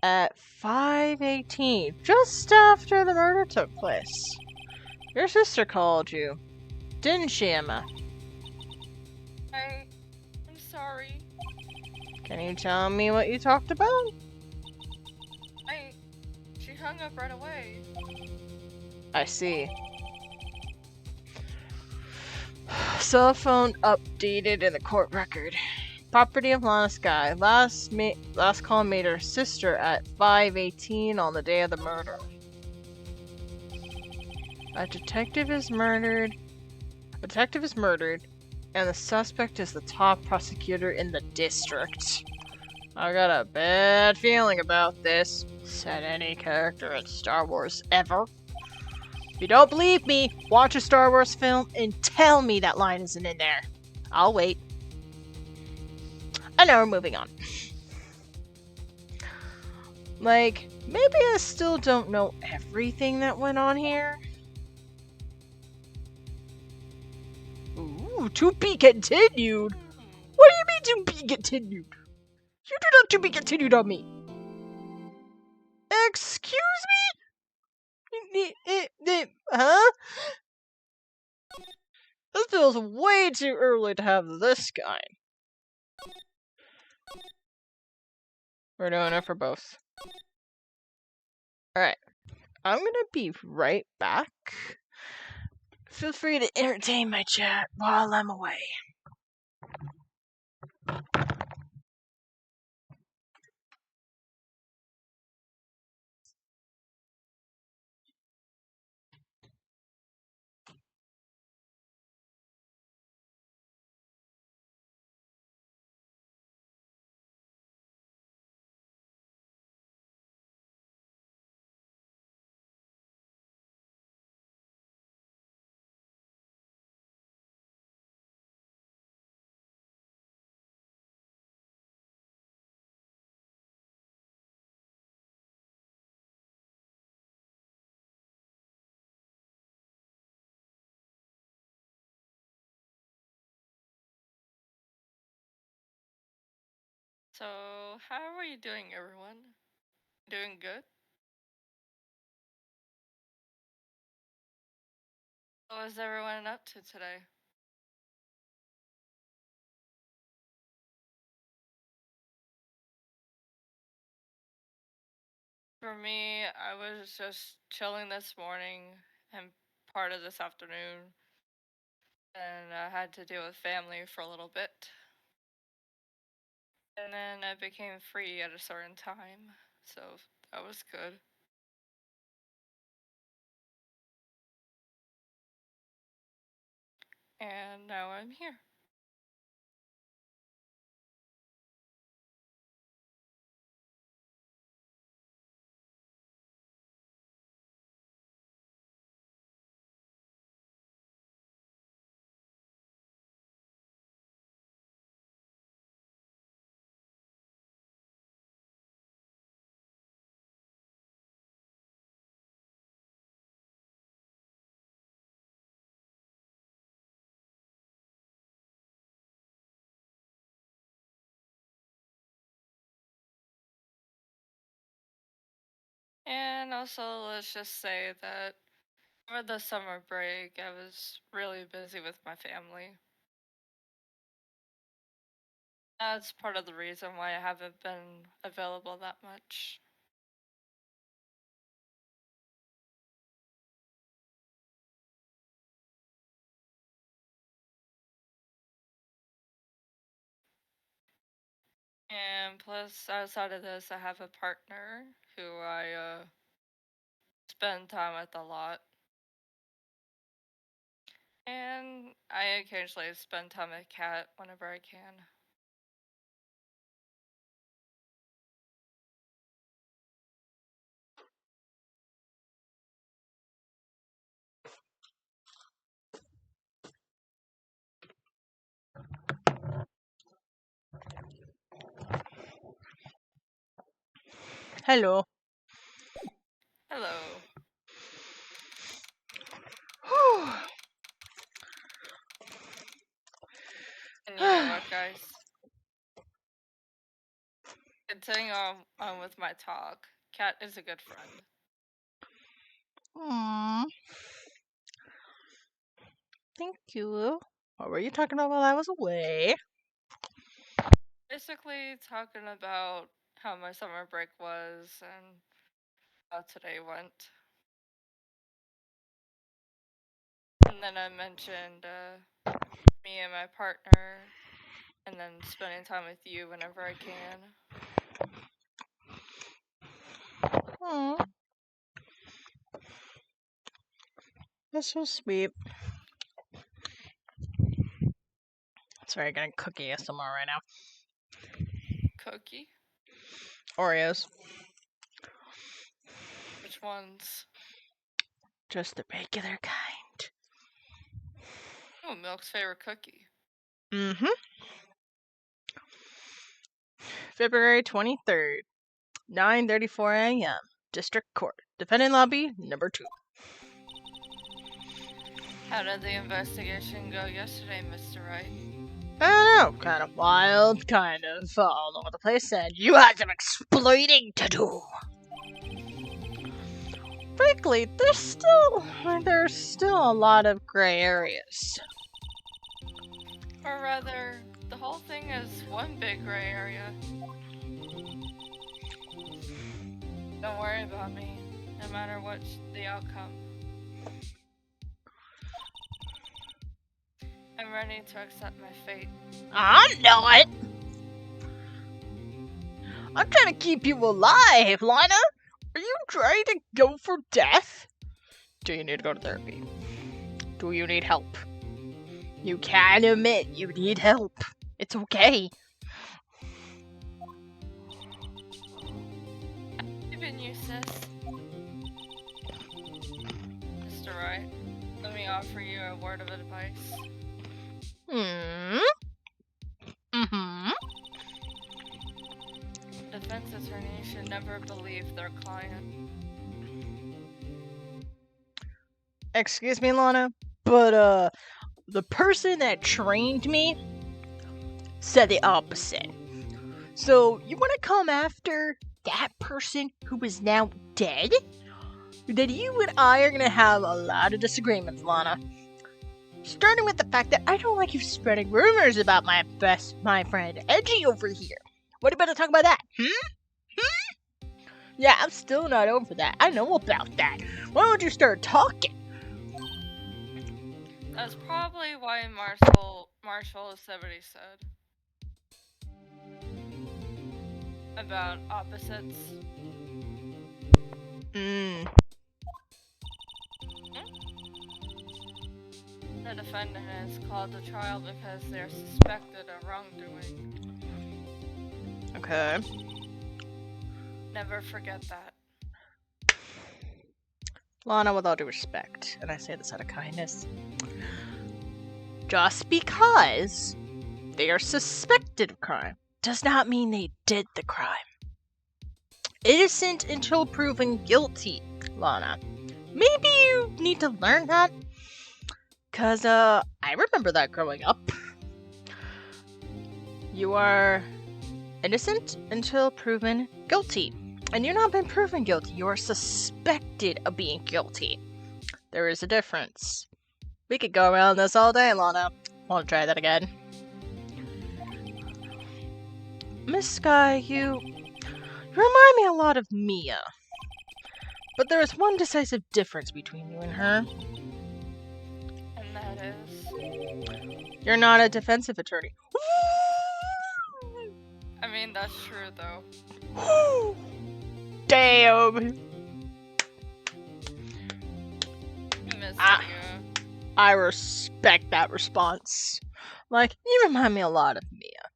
Speaker 2: At 5:18, just after the murder took place. Your sister called you, didn't she, Emma?
Speaker 1: I'm sorry.
Speaker 2: Can you tell me what you talked about?
Speaker 1: I, she hung up right away.
Speaker 2: I see. Cell phone updated in the court record. Property of Lana Skye. Last call made her sister at 5:18 on the day of the murder. A detective is murdered. A detective is murdered, and the suspect is the top prosecutor in the district. I got a bad feeling about this, said any character in Star Wars ever. If you don't believe me, watch a Star Wars film and tell me that line isn't in there. I'll wait. And now we're moving on. Like, maybe I still don't know everything that went on here. Ooh, to be continued? What do you mean to be continued? You do not to be continued on me. Excuse me? Huh? This feels way too early to have this guy. We're doing it for both. Alright. I'm gonna be right back. Feel free to entertain my chat while I'm away.
Speaker 1: So, how are you doing, everyone? Doing good? What was everyone up to today? For me, I was just chilling this morning and part of this afternoon, and I had to deal with family for a little bit. And then I became free at a certain time, so that was good. and now I'm here. And also, let's just say that over the summer break, I was really busy with my family. That's part of the reason why I haven't been available that much. And plus, outside of this, I have a partner who I spend time with a lot. And I occasionally spend time with Cat whenever I can.
Speaker 2: Hello.
Speaker 1: Hello. And you know what, guys? Continuing on with my talk, Cat is a good friend.
Speaker 2: Aww. Thank you. What were you talking about while I was away?
Speaker 1: Basically, talking about how my summer break was and how today went. And then I mentioned me and my partner, and then spending time with you whenever I can.
Speaker 2: Aww. That's so sweet. Sorry, getting cookie ASMR right now.
Speaker 1: Cookie?
Speaker 2: Oreos.
Speaker 1: Which ones?
Speaker 2: Just the regular kind.
Speaker 1: Oh, Milk's favorite cookie.
Speaker 2: Mm-hmm. February 23rd, 9:34 a.m. District Court. Defendant lobby number 2.
Speaker 1: How did the investigation go yesterday, Mr. Wright?
Speaker 2: I don't know, kind of wild, kind of all over the place, and you had some exploiting to do. Frankly, there's still a lot of gray areas.
Speaker 1: Or rather, the whole thing is one big gray area. Don't worry about me, no matter what the outcome. I'm ready to accept my fate.
Speaker 2: I'm not. I'm trying to keep you alive, Lana. Are you trying to go for death? Do you need to go to therapy? Do you need help? You can admit you need help. It's okay.
Speaker 1: Even you, sis. Mr. Wright, let me offer you a word of advice.
Speaker 2: Hmm. Mm-hmm.
Speaker 1: Defense attorney should never believe their client.
Speaker 2: Excuse me, Lana, but the person that trained me said the opposite. So you want to come after that person who is now dead? Then you and I are gonna have a lot of disagreements, Lana. Starting with the fact that I don't like you spreading rumors about my friend Edgy over here. What about to talk about that? Yeah, I'm still not over that. I know about that. Why don't you start talking?
Speaker 1: That's probably why Marshall said what he said. About opposites.
Speaker 2: Hmm.
Speaker 1: Hmm? The defendant is called to trial because they are suspected of wrongdoing.
Speaker 2: Okay.
Speaker 1: Never forget that.
Speaker 2: Lana, with all due respect, and I say this out of kindness, just because they are suspected of crime does not mean they did the crime. Innocent until proven guilty, Lana. Maybe you need to learn that? Cause, I remember that growing up. You are innocent until proven guilty. And you've not been proven guilty, you are suspected of being guilty. There is a difference. We could go around this all day, Lana. Want to try that again? Miss Skye, you remind me a lot of Mia. But there is one decisive difference between you and her.
Speaker 1: And that is...
Speaker 2: You're not a defensive attorney.
Speaker 1: I mean, that's true, though.
Speaker 2: Damn!
Speaker 1: Miss
Speaker 2: Ah.
Speaker 1: Mia.
Speaker 2: I respect that response. Like, you remind me a lot of Mia.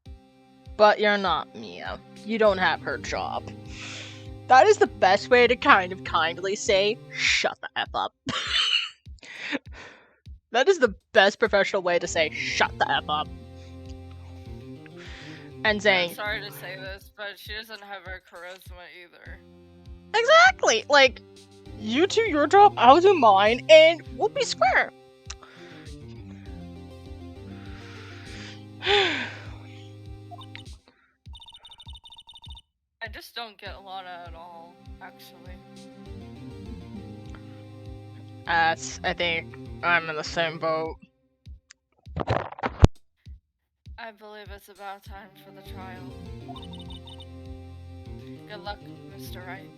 Speaker 2: But you're not Mia. You don't have her job. That is the best way to kind of kindly say, shut the F up. That is the best professional way to say, shut the F up. And saying...
Speaker 1: I'm sorry to say this, but she doesn't have her charisma either.
Speaker 2: Exactly! Like, you do your job, I'll do mine, and we'll be square.
Speaker 1: I just don't get Lana at all, actually.
Speaker 2: I think I'm in the same boat.
Speaker 1: I believe it's about time for the trial. Good luck, Mr. Wright.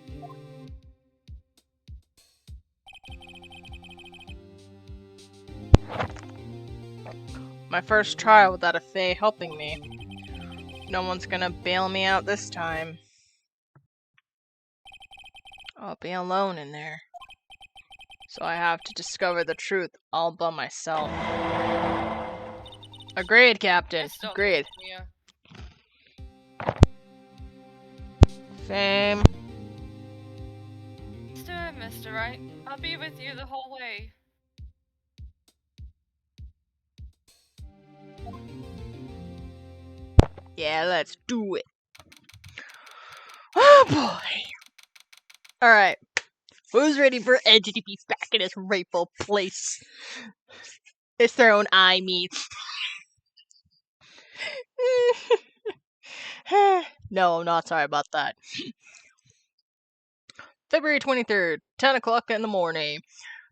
Speaker 2: My first trial without a Fae helping me. No one's gonna bail me out this time. I'll be alone in there. So I have to discover the truth all by myself. Agreed, Captain. Agreed.
Speaker 1: Mia.
Speaker 2: Same.
Speaker 1: Let's do it, Mr. Wright. I'll be with you the whole way.
Speaker 2: Yeah, let's do it. Oh boy. Alright. Who's ready for Edgy to be back in his rightful place? It's their own eye meat. No, I'm not sorry about that. February 23rd, 10 o'clock in the morning.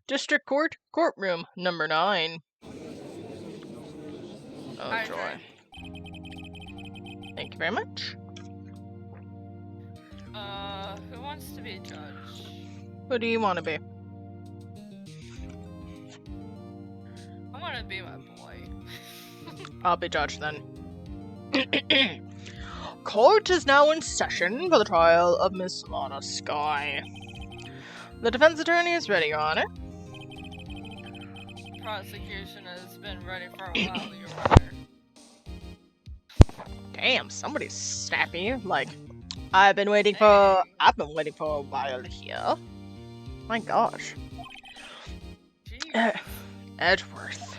Speaker 2: District Court, courtroom number 9. Oh, joy. Thank you very much.
Speaker 1: Who wants to be judge?
Speaker 2: Who do you want to be?
Speaker 1: I want to be my boy.
Speaker 2: I'll be judge then. Court is now in session for the trial of Miss Lana Skye. The defense attorney is ready, Your Honor.
Speaker 1: Prosecution has been ready for a while, Your Honor.
Speaker 2: Damn, somebody's snappy. Like, I've been waiting for a while here. My gosh. Edgeworth.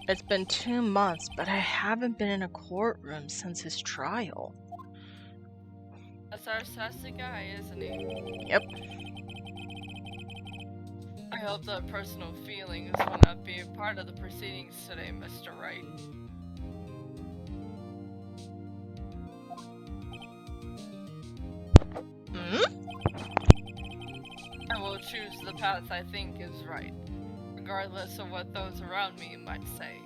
Speaker 2: It's been 2 months, but I haven't been in a courtroom since his trial.
Speaker 1: That's our sassy guy, isn't he?
Speaker 2: Yep.
Speaker 1: I hope that personal feelings will not be a part of the proceedings today, Mr. Wright. I will choose the path I think is right, regardless of what those around me might say.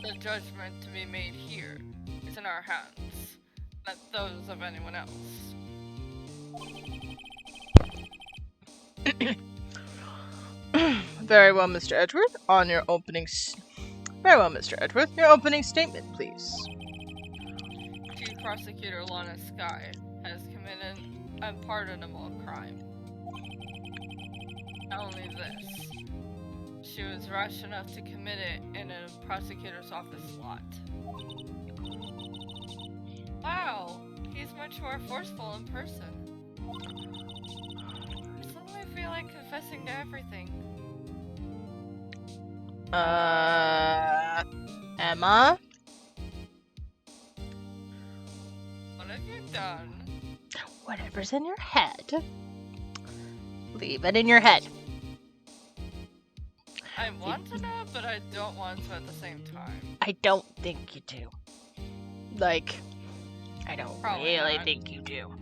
Speaker 1: The judgment to be made here is in our hands, not those of anyone else.
Speaker 2: Very well, Mr. Edgeworth. Very well, Mr. Edgeworth. Your opening statement, please.
Speaker 1: Chief Prosecutor Lana Skye has committed unpardonable crime. Not only this, she was rash enough to commit it in a prosecutor's office lot. Wow, he's much more forceful in person. I suddenly feel like confessing to everything.
Speaker 2: Emma?
Speaker 1: What have you done?
Speaker 2: Whatever's in your head, leave it in your head.
Speaker 1: I want to know, but I don't want to at the same time.
Speaker 2: I don't think you do. Like, I don't
Speaker 1: Probably
Speaker 2: really
Speaker 1: not.
Speaker 2: think you do.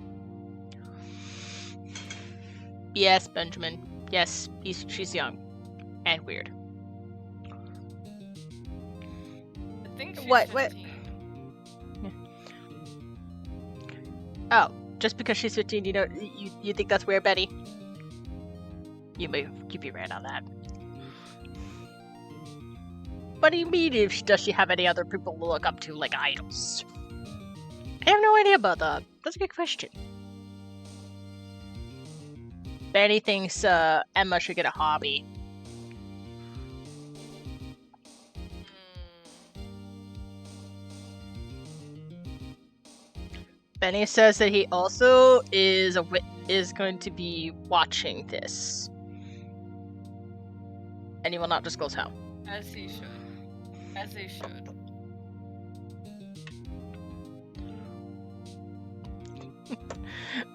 Speaker 2: Yes, Benjamin. Yes, she's young. And weird.
Speaker 1: I think she's
Speaker 2: What?
Speaker 1: 15.
Speaker 2: Oh, just because she's 15, you think that's weird, Betty? You be right on that. What do you mean? Does she have any other people to look up to, like idols? I have no idea about that. That's a good question. Betty thinks Emma should get a hobby. Benny says that he also is going to be watching this, and he will not disclose how.
Speaker 1: As he should. As he should.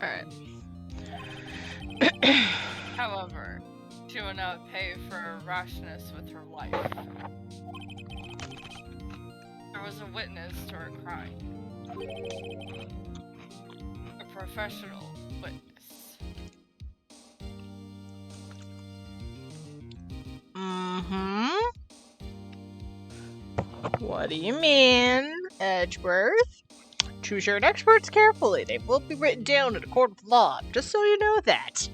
Speaker 2: Alright.
Speaker 1: However, she will not pay for her rashness with her life. There was a witness to her crime. A professional witness.
Speaker 2: Mm-hmm. What do you mean, Edgeworth? Choose your experts carefully. They will be written down in a court of law, just so you know that.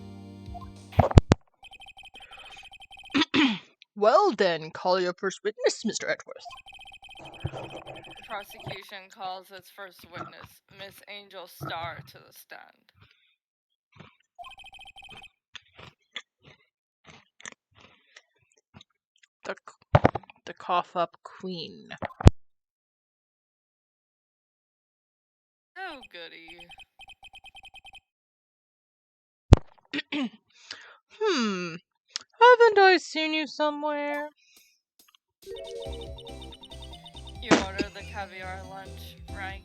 Speaker 2: Well then, call your first witness, Mr. Edgeworth.
Speaker 1: The prosecution calls its first witness, Miss Angel Starr, to the stand.
Speaker 2: The cough-up queen.
Speaker 1: Oh, goody.
Speaker 2: Haven't I seen you somewhere?
Speaker 1: You ordered the caviar lunch, right?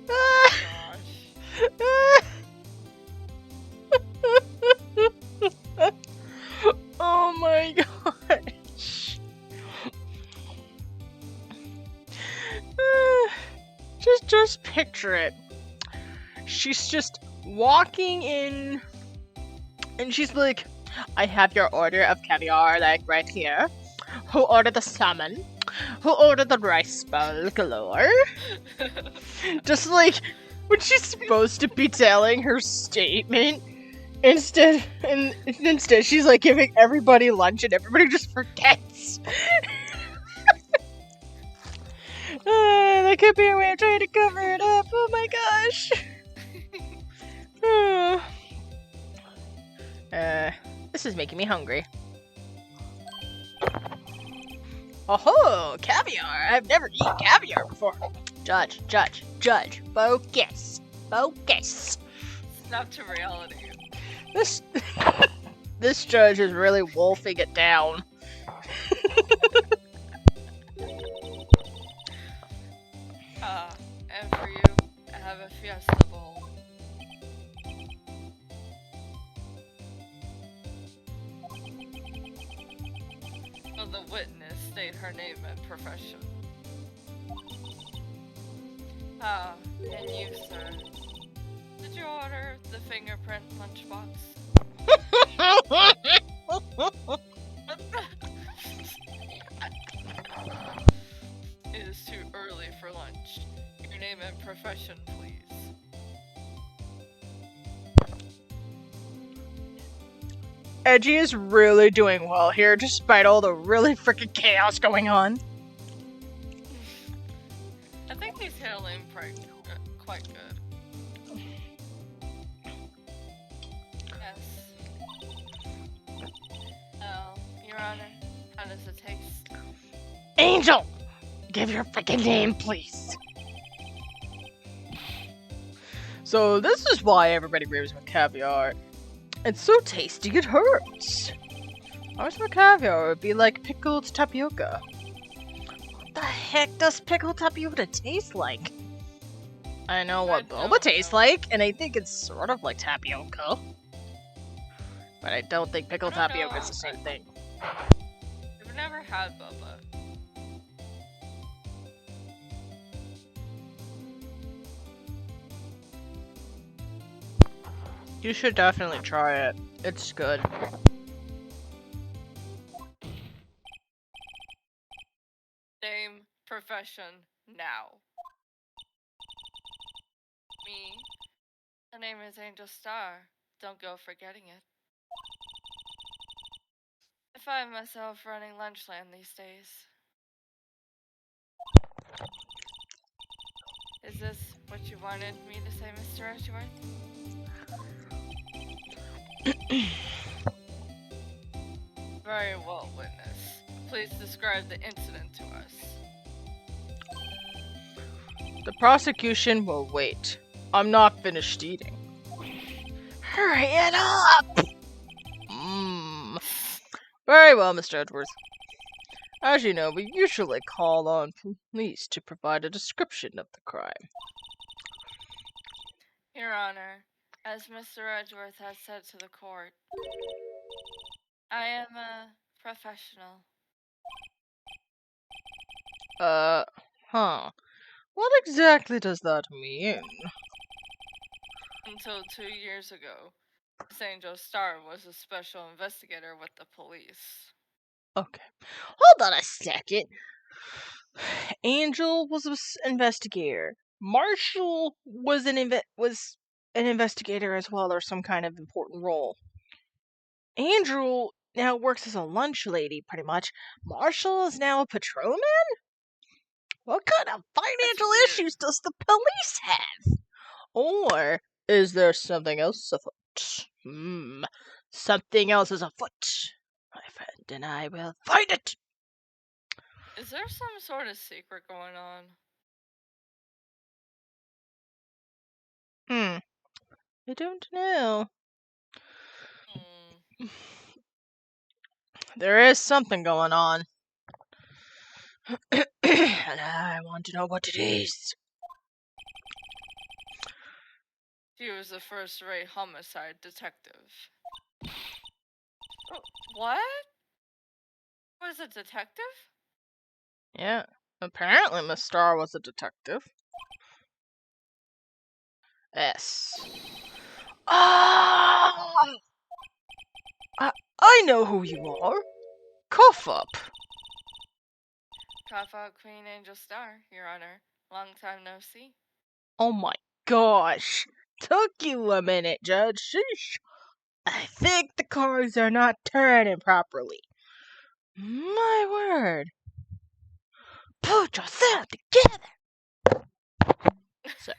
Speaker 1: Oh gosh.
Speaker 2: Oh my gosh. Just picture it. She's just walking in and she's like, I have your order of caviar, like right here. Who ordered the salmon? Who ordered the rice bowl galore? Just like when she's supposed to be telling her statement, instead she's like giving everybody lunch and everybody just forgets. That could be a way of trying to cover it up. Oh my gosh. This is making me hungry. Oh, caviar! I've never eaten caviar before. Judge. Focus.
Speaker 1: Snap to reality.
Speaker 2: This judge is really wolfing it down.
Speaker 1: And for you, I have a fiesta bowl. Will the witness state her name and profession? And you, sir. Did you order the fingerprint lunchbox? It is too early for lunch. Your name and profession, please.
Speaker 2: Edgy is really doing well here, despite all the really freaking chaos going on.
Speaker 1: I think he's handling quite good. Yes. Oh, Your Honor, how does it taste?
Speaker 2: Angel! Give your freaking name, please. So this is why everybody raves with caviar. It's so tasty it hurts. I wish my caviar would be like pickled tapioca. What the heck does pickled tapioca taste like? I know what boba tastes like, and I think it's sort of like tapioca. But I don't think pickled tapioca is the same thing.
Speaker 1: I've never had boba.
Speaker 2: You should definitely try it. It's good.
Speaker 1: Name, profession, now. Me. The name is Angel Star. Don't go forgetting it. I find myself running Lunchland these days. Is this what you wanted me to say, Mr. Edgeworth? Very well, witness. Please describe the incident to us.
Speaker 2: The prosecution will wait. I'm not finished eating. Hurry it up! Very well, Mr. Edwards. As you know, we usually call on police to provide a description of the crime.
Speaker 1: Your Honor, as Mr. Edgeworth has said to the court, I am a professional.
Speaker 2: What exactly does that mean?
Speaker 1: Until 2 years ago, Miss Angel Star was a special investigator with the police.
Speaker 2: Okay. Hold on a second. Angel was an investigator. Marshall was an investigator as well, or some kind of important role. Angel now works as a lunch lady, pretty much. Marshall is now a patrolman? What kind of financial issues does the police have? Or is there something else afoot? Something else is afoot, my friend, and I will find it!
Speaker 1: Is there some sort of secret going on?
Speaker 2: I don't know. There is something going on. And I want to know what it is.
Speaker 1: He was a first-rate homicide detective. What? Was a detective?
Speaker 2: Yeah, apparently Miss Star was a detective. Yes. Ah! I know who you are. Cough up.
Speaker 1: Cough out Queen Angel Star, Your Honor. Long time no see.
Speaker 2: Oh my gosh. Took you a minute, Judge. Sheesh. I think the cards are not turning properly. My word. Put yourself together. So.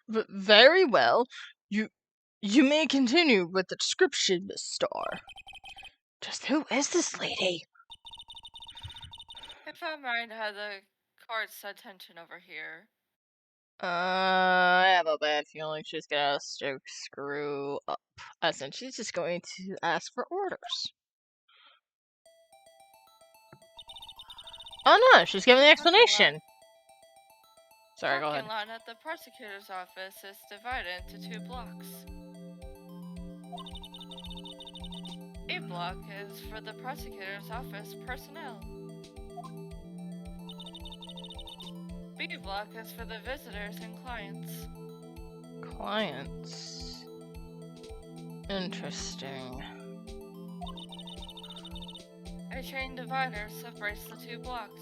Speaker 2: Very well. You may continue with the description, Miss Star. Just who is this lady?
Speaker 1: If I might have the court's attention over here.
Speaker 2: I have a bad feeling she's gonna screw up. As in, she's just going to ask for orders. Oh no, she's giving the explanation. Sorry, go ahead.
Speaker 1: The parking lot at the prosecutor's office is divided into 2 blocks. A block is for the prosecutor's office personnel. B block is for the visitors and clients.
Speaker 2: Clients. Interesting.
Speaker 1: A chain divider separates the 2 blocks.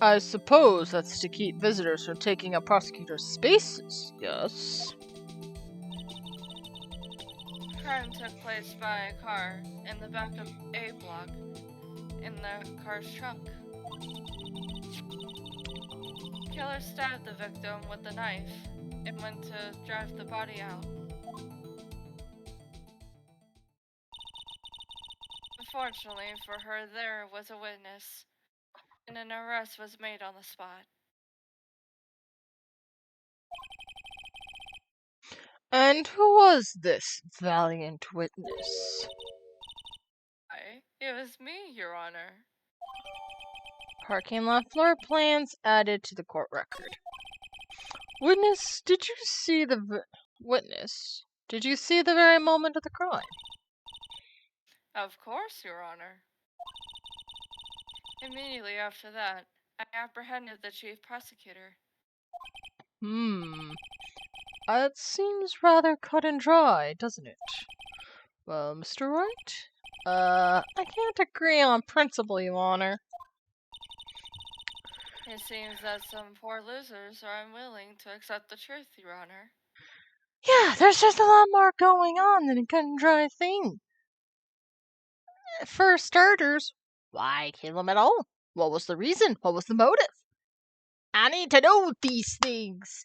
Speaker 2: I suppose that's to keep visitors from taking up prosecutor's spaces, yes?
Speaker 1: Crime took place by a car in the back of A block in the car's trunk. Killer stabbed the victim with a knife and went to drive the body out. Unfortunately for her, there was a witness, and an arrest was made on the spot.
Speaker 2: And who was this valiant witness?
Speaker 1: It was me, Your Honor.
Speaker 2: Parking lot floor plans added to the court record. Witness, did you see the witness? Did you see the very moment of the crime?
Speaker 1: Of course, Your Honor. Immediately after that, I apprehended the chief prosecutor.
Speaker 2: That seems rather cut and dry, doesn't it? Well, Mr. Wright? I can't agree on principle, Your Honor.
Speaker 1: It seems that some poor losers are unwilling to accept the truth, Your Honor.
Speaker 2: Yeah, there's just a lot more going on than a cut and dry thing. For starters, why kill him at all? What was the reason? What was the motive? I need to know these things.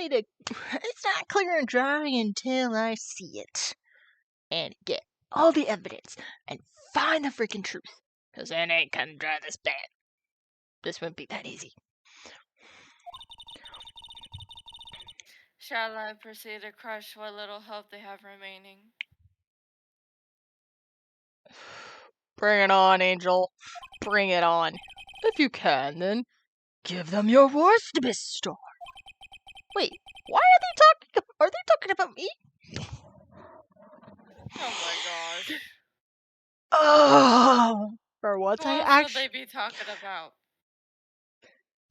Speaker 2: It's not clear and dry until I see it. And get all the evidence and find the freaking truth. Because it ain't cut and dry this bad. This wouldn't be that easy.
Speaker 1: Shall I proceed to crush what little hope they have remaining?
Speaker 2: Bring it on, Angel. Bring it on. If you can, then give them your worst, Mister. Wait, why are they talking? Are they talking about me?
Speaker 1: Oh my gosh.
Speaker 2: Oh, for once
Speaker 1: Who
Speaker 2: I
Speaker 1: else would they
Speaker 2: actually
Speaker 1: be talking about?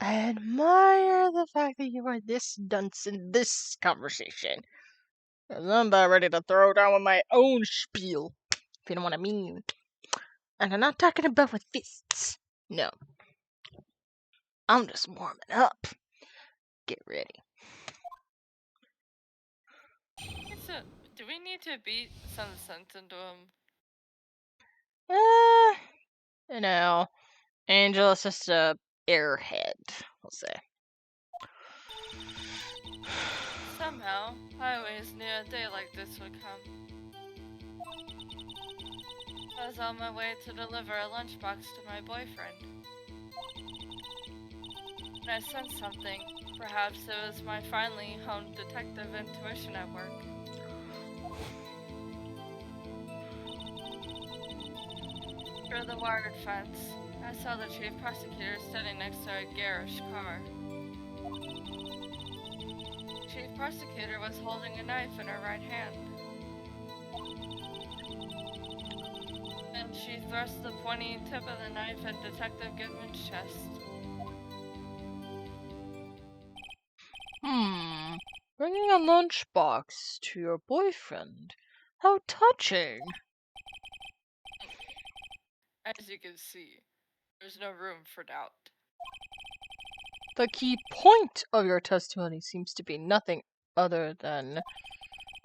Speaker 2: admire the fact that you are this dunce in this conversation. 'Cause I'm about ready to throw down with my own spiel, if you know what I mean. And I'm not talking about with fists. No. I'm just warming up. Get ready.
Speaker 1: So, do we need to beat some sense into him?
Speaker 2: You know, Angel is just a airhead, we'll say.
Speaker 1: Somehow, I always knew a day like this would come. I was on my way to deliver a lunchbox to my boyfriend. And I sensed something. Perhaps it was my finely honed detective intuition at work. Through the wired fence, I saw the chief prosecutor standing next to a garish car. Chief prosecutor was holding a knife in her right hand. And she thrust the pointy tip of the knife at Detective Goodman's chest.
Speaker 2: Bringing a lunchbox to your boyfriend. How touching.
Speaker 1: As you can see, there's no room for doubt.
Speaker 2: The key point of your testimony seems to be nothing other than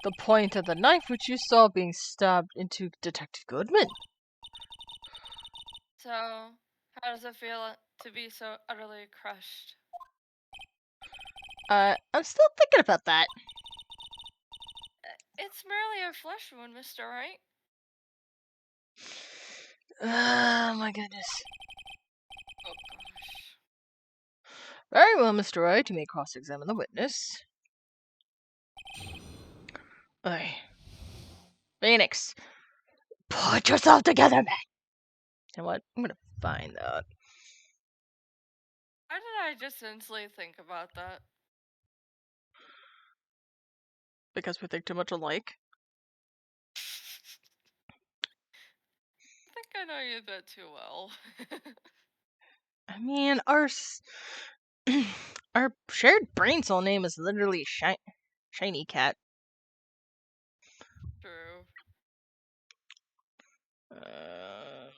Speaker 2: the point of the knife which you saw being stabbed into Detective Goodman.
Speaker 1: So, how does it feel to be so utterly crushed?
Speaker 2: I'm still thinking about that.
Speaker 1: It's merely a flesh wound, Mr. Wright.
Speaker 2: Oh my goodness.
Speaker 1: Oh gosh.
Speaker 2: Very well, Mr. Wright, you may cross-examine the witness. Aye. Phoenix, put yourself together, man! You know what? I'm gonna find out.
Speaker 1: How did I just instantly think about that?
Speaker 2: Because we think too much alike.
Speaker 1: I think I know you a bit too well.
Speaker 2: I mean, our shared brain cell name is literally Shiny Cat.
Speaker 1: True.
Speaker 2: Uh,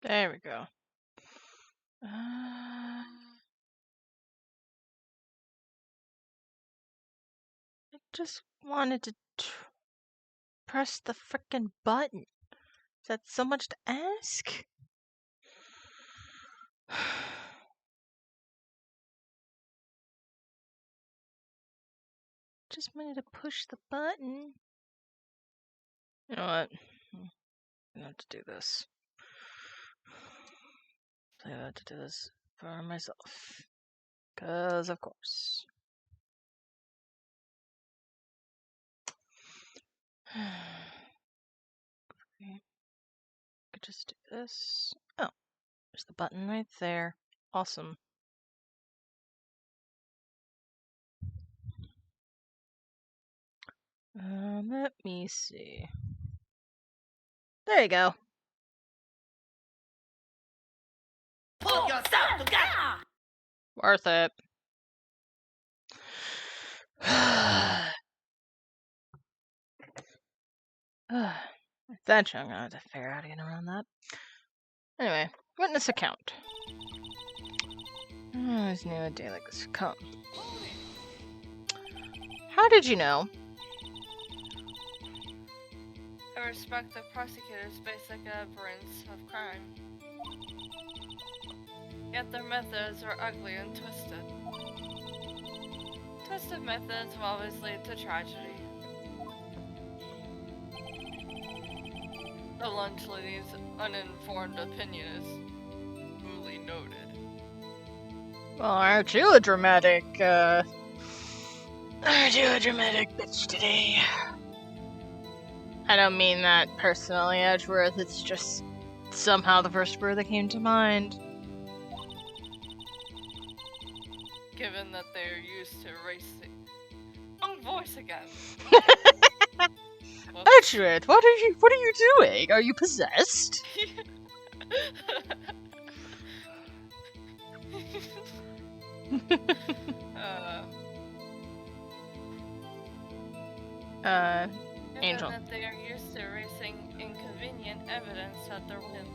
Speaker 2: There we go. I just wanted to press the frickin' button. Is that so much to ask? Just wanted to push the button. You know what? I have to do this. I have to do this for myself. 'Cause of course. Okay. Could just do this. Oh, there's the button right there. Awesome. Let me see. There you go.
Speaker 3: Pull yourself together.
Speaker 2: Worth it. Eventually, I'm gonna have to figure out how to get around that. Anyway, witness account. I always knew a day like this would come. How did you know?
Speaker 1: I respect the prosecutor's basic abhorrence of crime. Yet their methods are ugly and twisted. Twisted methods will always lead to tragedy. The lunch lady's uninformed opinion is duly noted.
Speaker 2: Well, aren't you a dramatic, aren't you a dramatic bitch today? I don't mean that personally, Edgeworth. It's just somehow the first word that came to mind.
Speaker 1: Given that they are used to racing. Wrong voice again.
Speaker 2: Edgeworth, what are you doing? Are you possessed? Angel.
Speaker 1: Given that they are used to erasing inconvenient evidence at their whim.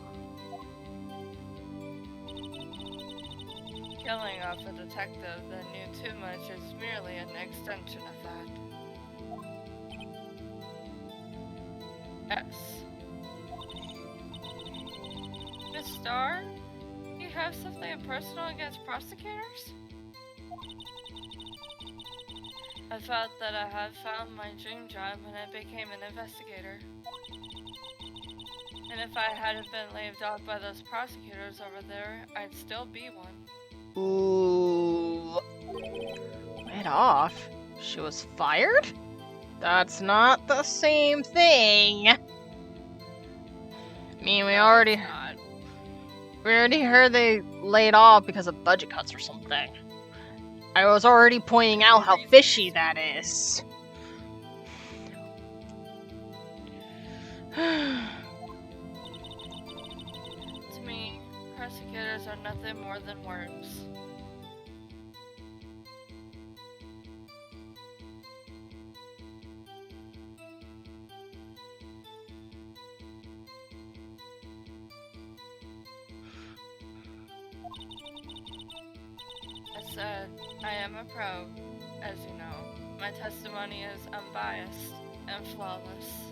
Speaker 1: Killing off a detective that knew too much is merely an extension of that. S. Miss Starr, you have something personal against prosecutors? I felt that I had found my dream job when I became an investigator. And if I hadn't been laid off by those prosecutors over there, I'd still be one.
Speaker 2: Ooh. Laid off? She was fired? That's not the same thing. I mean, we already heard they laid off because of budget cuts or something. I was already pointing out how fishy that is.
Speaker 1: To me, prosecutors are nothing more than worms. I said, I am a pro, as you know. My testimony is unbiased and flawless.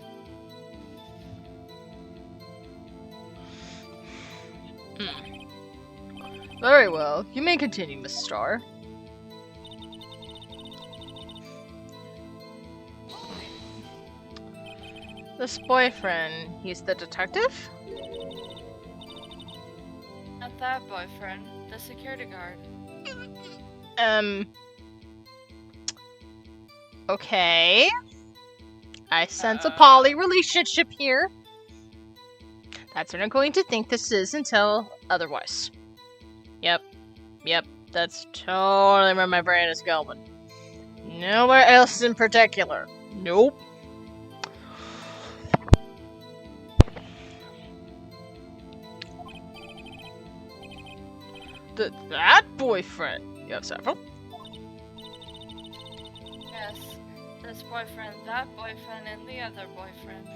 Speaker 2: Very well. You may continue, Miss Starr. This boyfriend, he's the detective?
Speaker 1: Not that boyfriend, the security guard.
Speaker 2: Okay. I sense a poly relationship here. That's what I'm going to think this is until otherwise. Yep, that's totally where my brain is going. Nowhere else in particular. Nope. That boyfriend. You have several?
Speaker 1: Yes, this boyfriend, that boyfriend, and the other boyfriend.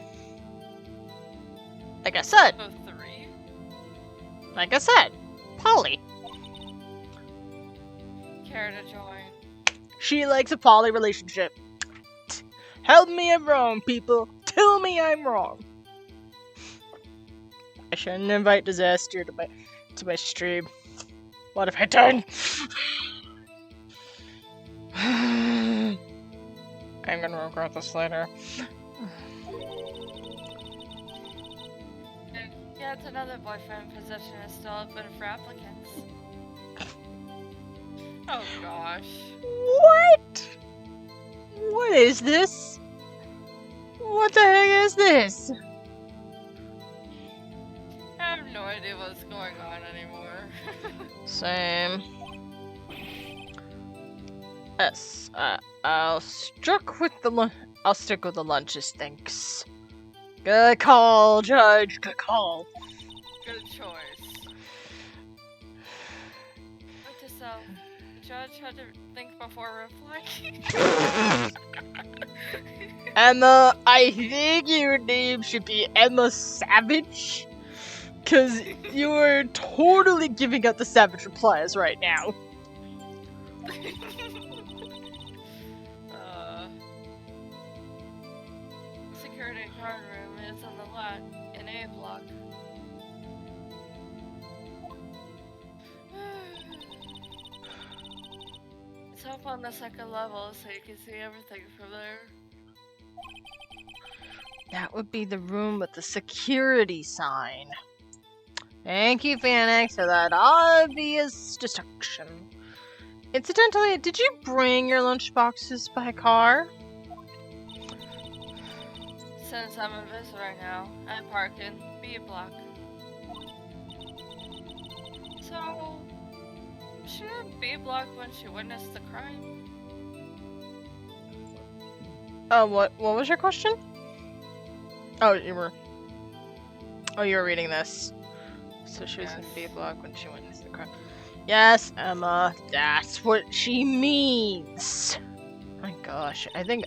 Speaker 2: Like I said.
Speaker 1: So 3?
Speaker 2: Like I said, poly.
Speaker 1: Care to join?
Speaker 2: She likes a poly relationship. Help me I'm wrong, people. Tell me I'm wrong. I shouldn't invite disaster to my stream. What have I done? I'm gonna regret this later.
Speaker 1: Yet another boyfriend position is still open for applicants. Oh gosh.
Speaker 2: What? What is this? What the heck is this?
Speaker 1: I have no idea what's going on anymore.
Speaker 2: Same. Yes, I'll stick with the lunches, thanks. Good call, Judge. Good call.
Speaker 1: Good choice. Note to self, the judge had to think before replying.
Speaker 2: Emma, I think your name should be Emma Savage. Cause you are totally giving out the savage replies right now.
Speaker 1: Security guard room is on the lot in A block. It's up on the second level so you can see everything from there.
Speaker 2: That would be the room with the security sign. Thank you, Phoenix, for that obvious destruction. Incidentally, did you bring your lunchboxes by car?
Speaker 1: Since I'm in Vista right now, I'm parked in B block. So, shouldn't B block when she witnessed the crime?
Speaker 2: What was your question? Oh, you were reading this. So she was in B block when she witnessed the crime. Yes, Emma, that's what she means. My gosh, I think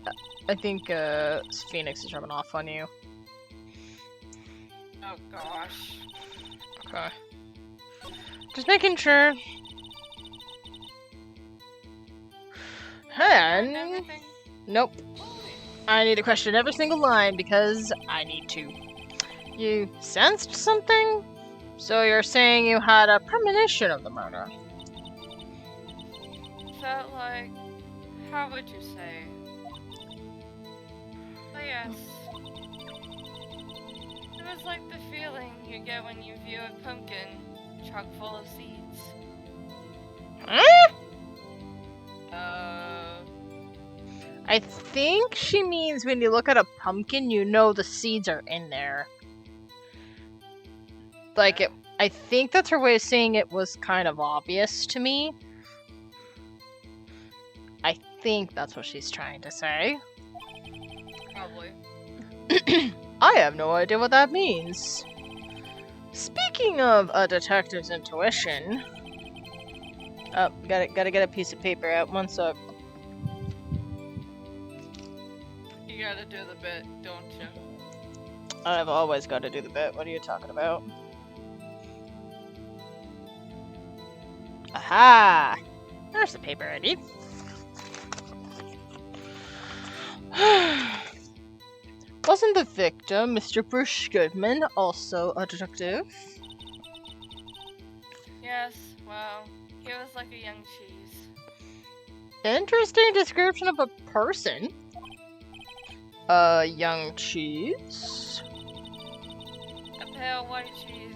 Speaker 2: Phoenix is rubbing off on you.
Speaker 1: Oh gosh.
Speaker 2: Okay. Just making sure. And
Speaker 1: Everything?
Speaker 2: nope. I need to question every single line because I need to. You sensed something? So you're saying you had a premonition of the murder?
Speaker 1: Felt like, how would you say? But yes. It was like the feeling you get when you view a pumpkin chock full of seeds.
Speaker 2: Huh?
Speaker 1: I
Speaker 2: I think she means when you look at a pumpkin, you know the seeds are in there. Like, I think that's her way of saying it was kind of obvious to me. I think that's what she's trying to say.
Speaker 1: Probably.
Speaker 2: I have no idea what that means. Speaking of a detective's intuition... Oh, gotta get a piece of paper out. One sec.
Speaker 1: You gotta do the bit, don't you?
Speaker 2: I've always got to do the bit. What are you talking about? Aha! There's the paper I need. Wasn't the victim, Mr. Bruce Goodman, also a detective?
Speaker 1: Yes, well, he was like a young cheese.
Speaker 2: Interesting description of a person. A young cheese?
Speaker 1: A pale white cheese,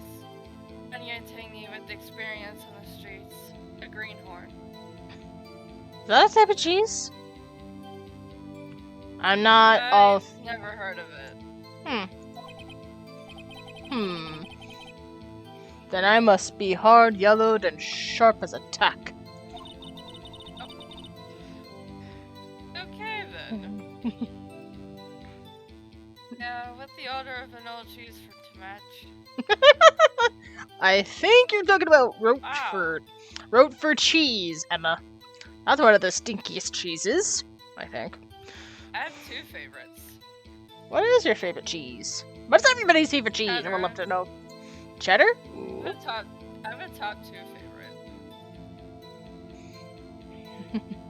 Speaker 1: and yet tangy with experience on the streets. A greenhorn.
Speaker 2: Is that a type of cheese? I'm not
Speaker 1: I've never heard of it.
Speaker 2: Then I must be hard, yellowed, and sharp as a tack.
Speaker 1: Okay then. Yeah, with the order of an old cheese for to match.
Speaker 2: I think you're talking about Roquefort.
Speaker 1: Wow.
Speaker 2: Roquefort cheese, Emma. That's one of the stinkiest cheeses, I think.
Speaker 1: I have two favorites.
Speaker 2: What is your favorite cheese? What's everybody's favorite cheese? I would love to know. Cheddar? Ooh.
Speaker 1: top 2 favorite.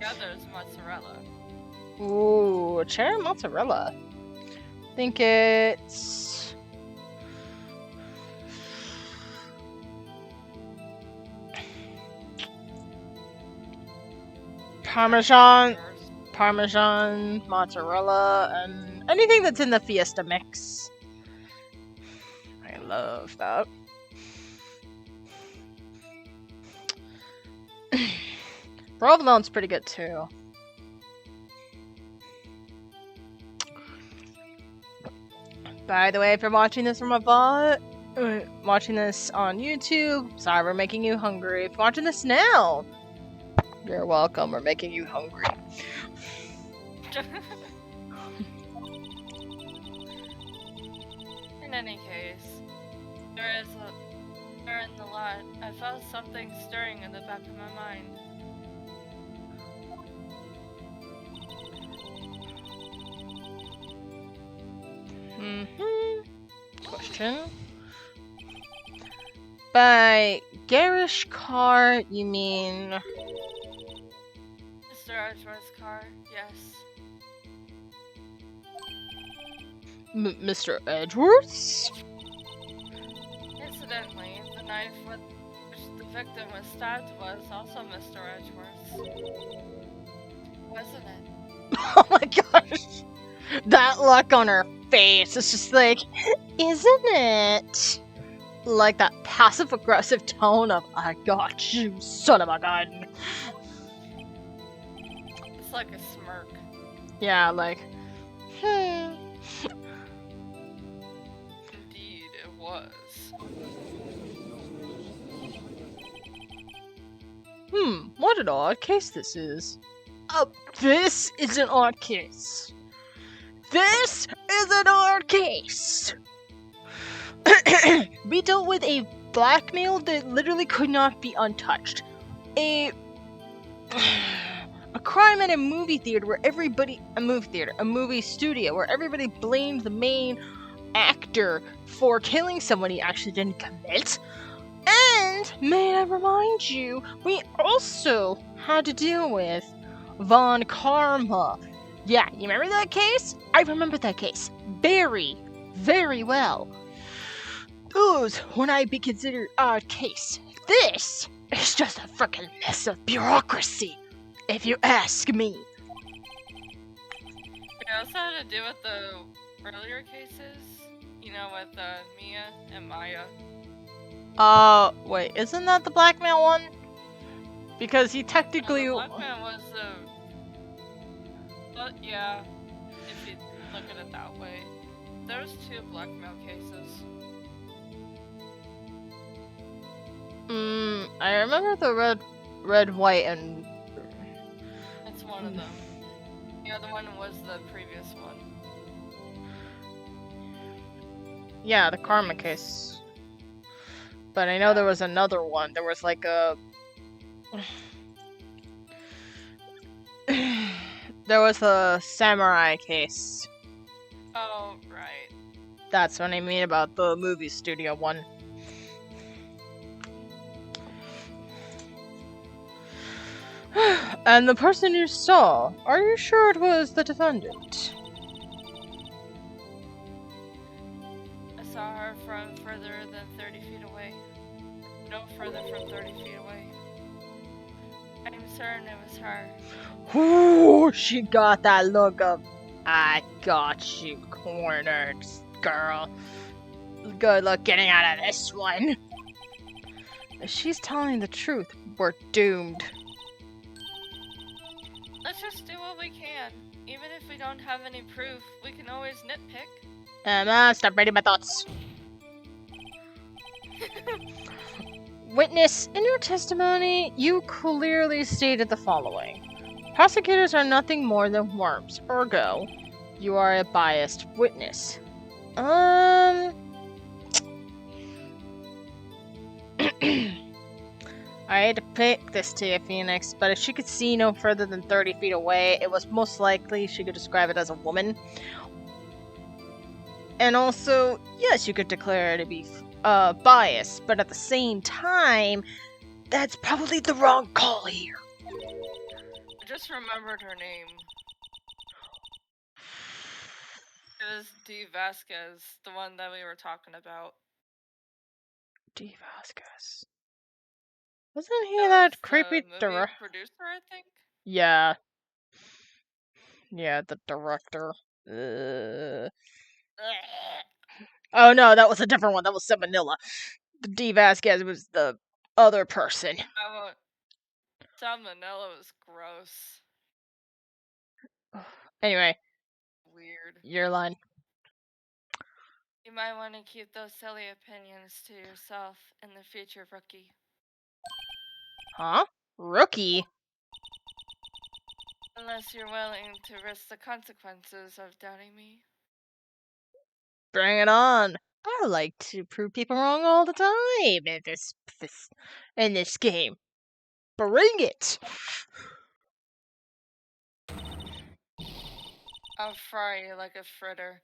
Speaker 1: The other is mozzarella.
Speaker 2: Ooh, cherry mozzarella. I think it's Parmesan, mozzarella, and anything that's in the Fiesta mix. I love that. Provolone's pretty good too. By the way, if you're watching this from a VOD, watching this on YouTube, sorry we're making you hungry. If you're watching this now, you're welcome, we're making you hungry.
Speaker 1: In any case, there in the lot, I felt something stirring in the back of my mind.
Speaker 2: Question. By garish car, you mean
Speaker 1: Mr. Edgeworth's car, yes.
Speaker 2: Mr. Edgeworth's?
Speaker 1: Incidentally, the knife with which the victim was stabbed was also Mr. Edgeworth's. Wasn't it?
Speaker 2: Oh my gosh! That look on her face, it's just like, isn't it? Like that passive-aggressive tone of, I got you, son of a gun.
Speaker 1: It's like a smirk.
Speaker 2: Yeah, like,
Speaker 1: Indeed, it was.
Speaker 2: What an odd case this is. This is an odd case. This is an odd case. We dealt with a blackmail that literally could not be untouched. A crime at a movie theater where a movie studio where everybody blamed the main actor for killing someone he actually didn't commit. And, may I remind you, we also had to deal with Von Karma. Yeah, you remember that case? I remember that case very, very well. Those would not be considered odd case. This is just a freaking mess of bureaucracy, if you ask me.
Speaker 1: It also had to do with the earlier cases, you know, with Mia and Maya.
Speaker 2: Wait, isn't that the blackmail one? Because he technically...
Speaker 1: The blackmail was but yeah, if you look at it that way. There's 2 blackmail cases.
Speaker 2: I remember the red, white, and...
Speaker 1: It's one of them. The other one was the previous one.
Speaker 2: Yeah, the Karma case. But I know there was another one. There was like a... There was a samurai case.
Speaker 1: Oh, right.
Speaker 2: That's what I mean about the movie studio one. And the person you saw, are you sure it was the defendant?
Speaker 1: I saw her from further than 30 feet away. No further from 30 feet away. I'm certain it was her.
Speaker 2: Ooh, she got that look of, I got you cornered, girl. Good luck getting out of this one. If she's telling the truth, we're doomed.
Speaker 1: Let's just do what we can. Even if we don't have any proof, we can always nitpick.
Speaker 2: Stop reading my thoughts. Witness, in your testimony, you clearly stated the following. Prosecutors are nothing more than worms, ergo, you are a biased witness. I hate to pick this to you, Phoenix, but if she could see no further than 30 feet away, it was most likely she could describe it as a woman. And also, yes, you could declare her to be bias, but at the same time, that's probably the wrong call here.
Speaker 1: I just remembered her name. It was D. Vasquez, the one that we were talking about.
Speaker 2: D. Vasquez. Wasn't he
Speaker 1: That was
Speaker 2: that
Speaker 1: the
Speaker 2: creepy
Speaker 1: movie producer, I think?
Speaker 2: Yeah. Yeah, the director. Oh no, that was a different one. That was Manila. The D. Vasquez was the other person.
Speaker 1: Salmonella was gross.
Speaker 2: Anyway,
Speaker 1: Weird.
Speaker 2: your line.
Speaker 1: You might want to keep those silly opinions to yourself in the future, rookie.
Speaker 2: Huh? Rookie?
Speaker 1: Unless you're willing to risk the consequences of doubting me.
Speaker 2: Bring it on. I like to prove people wrong all the time in this game. Bring it.
Speaker 1: I'll fry you like a fritter.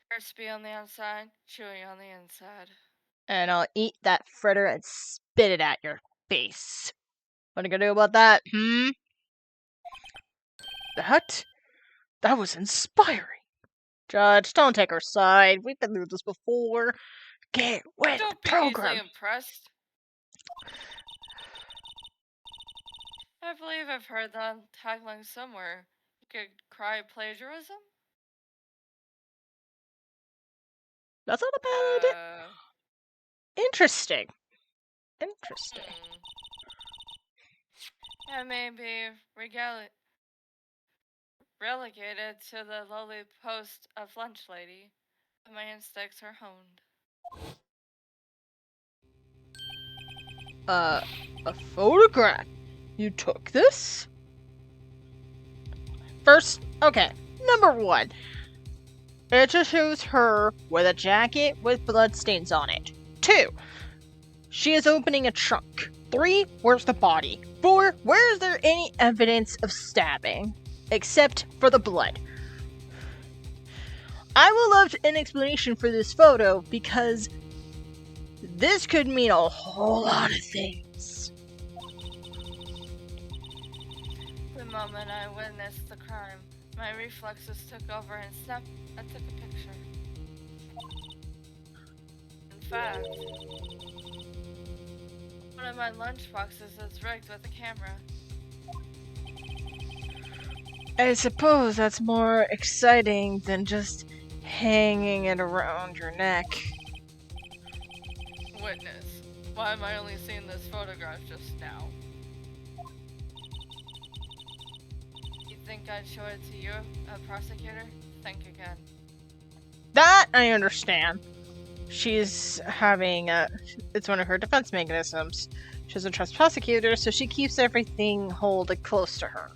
Speaker 1: Crispy on the outside, chewy on the inside.
Speaker 2: And I'll eat that fritter and spit it at your face. What are you gonna do about that, That was inspiring. Judge, don't take her side. We've been through this before. Get with
Speaker 1: Don't
Speaker 2: the
Speaker 1: be easily
Speaker 2: program.
Speaker 1: impressed. I believe I've heard that tagline somewhere. You could cry plagiarism?
Speaker 2: That's not a bad idea. Interesting.
Speaker 1: I may be relegated to the lowly post of lunch lady, but my instincts are honed.
Speaker 2: A photograph? You took this? First, okay, number one. It just shows her with a jacket with bloodstains on it. 2. She is opening a trunk. 3. Where's the body? 4. Where is there any evidence of stabbing? Except for the blood. I would love an explanation for this photo because this could mean a whole lot of things.
Speaker 1: The moment I witnessed the crime, my reflexes took over and snapped. I took a picture. In fact, one of my lunch boxes is rigged with a camera.
Speaker 2: I suppose that's more exciting than just hanging it around your neck.
Speaker 1: Witness. Why am I only seeing this photograph just now? You think I'd show it to you, a prosecutor? Think again.
Speaker 2: That I understand. She's having it's one of her defense mechanisms. She doesn't trust prosecutors, so she keeps everything held close to her.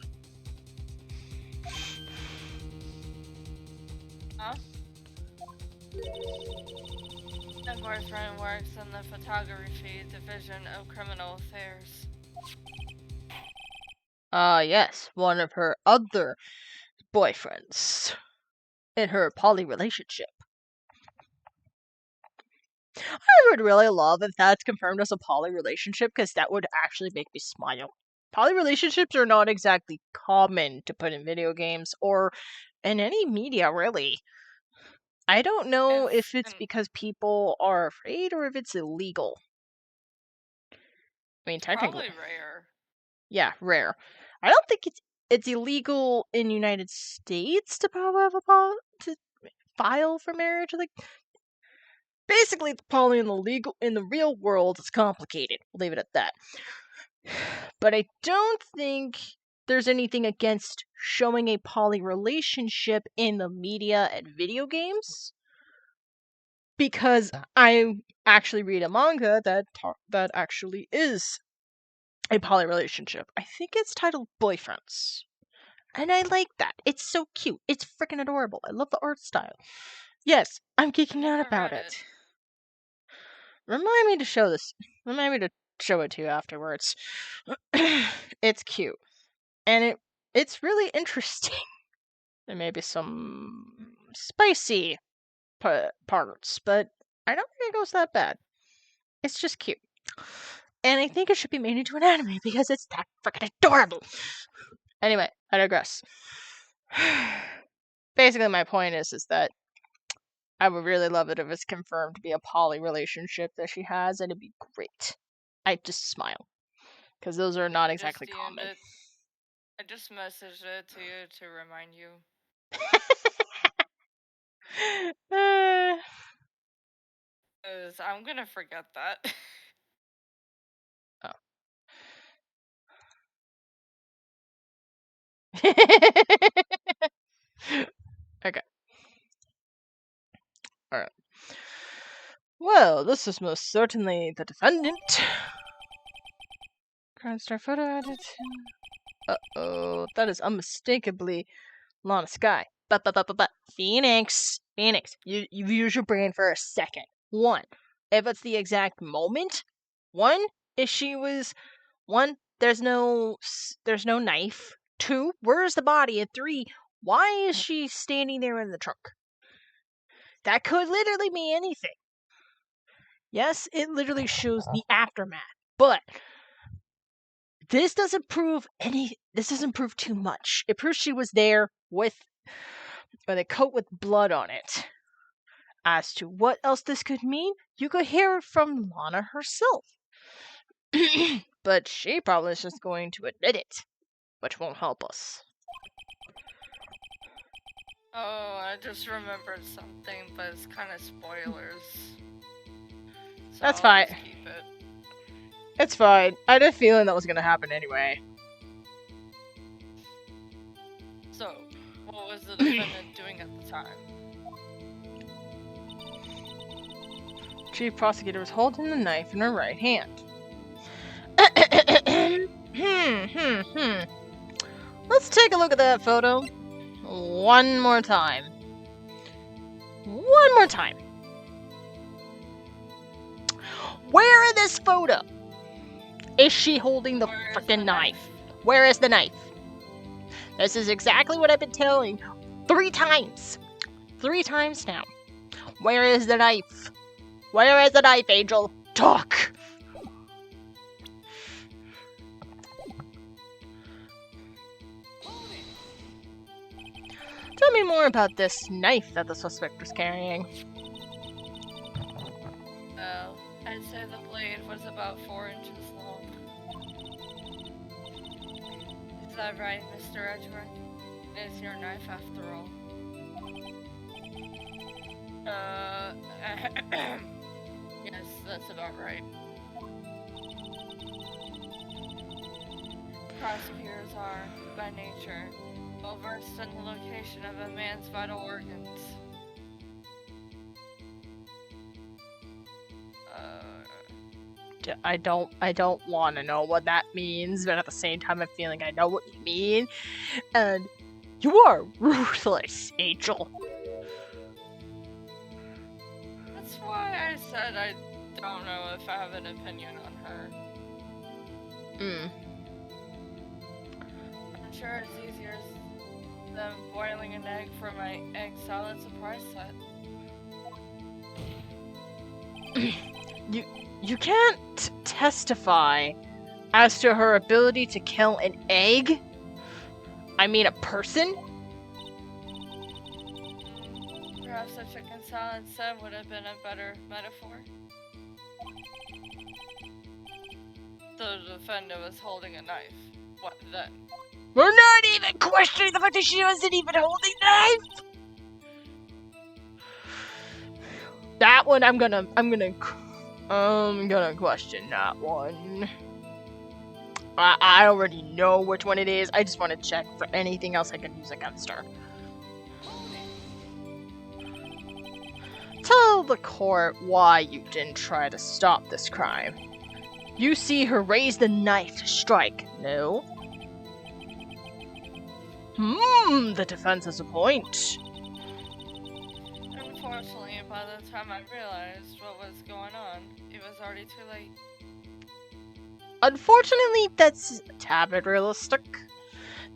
Speaker 1: Huh? My boyfriend works in the photography division of criminal affairs.
Speaker 2: Yes, one of her other boyfriends in her poly relationship. I would really love if that's confirmed as a poly relationship, because that would actually make me smile. Poly relationships are not exactly common to put in video games or in any media, really. I don't know if it's because people are afraid or if it's illegal. I mean, technically,
Speaker 1: probably rare.
Speaker 2: Yeah, rare. I don't think it's illegal in United States to to file for marriage. Like, basically, the poly in the real world is complicated. We'll leave it at that. But I don't think there's anything against showing a poly relationship in the media and video games, because I actually read a manga that actually is a poly relationship. I think it's titled Boyfriends. And I like that. It's so cute. It's freaking adorable. I love the art style. Yes, I'm geeking out about it. Remind me to show this. Remind me to show it to you afterwards. It's cute. And it's really interesting. There may be some spicy parts, but I don't think it goes that bad. It's just cute. And I think it should be made into an anime because it's that freaking adorable. Anyway, I digress. Basically, my point is that I would really love it if it's confirmed to be a poly relationship that she has, and it'd be great. I just smile. Because those are not exactly
Speaker 1: Just
Speaker 2: common.
Speaker 1: I just messaged it to you to remind you. Because I'm gonna forget that.
Speaker 2: Oh. Okay. Alright. Well, this is most certainly the defendant. Crime star photo added. Uh-oh, that is unmistakably Lana Skye. But, Phoenix, you use your brain for a second. 1, if it's the exact moment. 1, if she was... 1, there's no knife. 2, where's the body? And 3, why is she standing there in the trunk? That could literally mean anything. Yes, it literally shows the aftermath, but this doesn't prove too much. It proves she was there with a coat with blood on it. As to what else this could mean, you could hear it from Lana herself. But she probably is just going to admit it, which won't help us.
Speaker 1: Oh, I just remembered something, but it's kind of spoilers. So
Speaker 2: That's
Speaker 1: I'll
Speaker 2: fine.
Speaker 1: just keep it.
Speaker 2: It's fine. I had a feeling that was going to happen anyway.
Speaker 1: So, what was the defendant doing at the time?
Speaker 2: Chief prosecutor was holding the knife in her right hand. Let's take a look at that photo. One more time. Where in this photo is she holding the freaking knife? Where is the knife? This is exactly what I've been telling 3 times. 3 times now. Where is the knife? Where is the knife, Angel? Talk! Tell me more about this knife that the suspect was carrying.
Speaker 1: Well, I'd say the blade was about 4 inches long. Is that right, Mr. Edgeworth? It is your knife after all. Yes, that's about right. Prosecutors are, by nature, well versed in the location of a man's vital organs.
Speaker 2: I don't want to know what that means, but at the same time I'm feeling I know what you mean. And you are ruthless, Angel.
Speaker 1: That's why I said I don't know if I have an opinion on her. I'm sure it's easier than boiling an egg for my egg salad surprise set.
Speaker 2: You can't testify as to her ability to kill an egg? I mean a person?
Speaker 1: Perhaps a chicken salad set would have been a better metaphor. The defendant was holding a knife. What then?
Speaker 2: We're not even questioning the fact that she wasn't even holding the knife! That one I'm gonna question that one. I already know which one it is. I just want to check for anything else I can use against her. Tell the court why you didn't try to stop this crime. You see her raise the knife to strike, no? The defense has a point.
Speaker 1: Unfortunately, by the time I realized what was going on, it was already too late.
Speaker 2: Unfortunately, that's a tad bit realistic.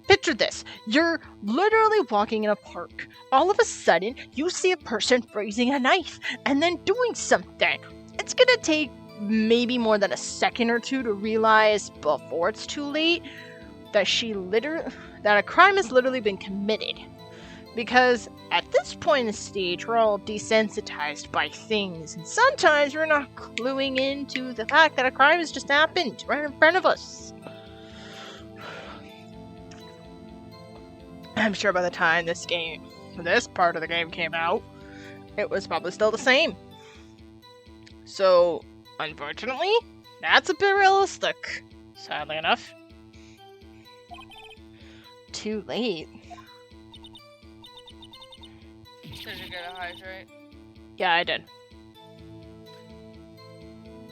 Speaker 2: Picture this. You're literally walking in a park. All of a sudden, you see a person raising a knife and then doing something. It's gonna take maybe more than a second or two to realize before it's too late that that a crime has literally been committed. Because at this point in the stage, we're all desensitized by things, and sometimes we're not cluing into the fact that a crime has just happened right in front of us. I'm sure by the time this part of the game came out, it was probably still the same. So, unfortunately, that's a bit realistic, sadly enough. Too late.
Speaker 1: Did you get a hydrate?
Speaker 2: Yeah, I did.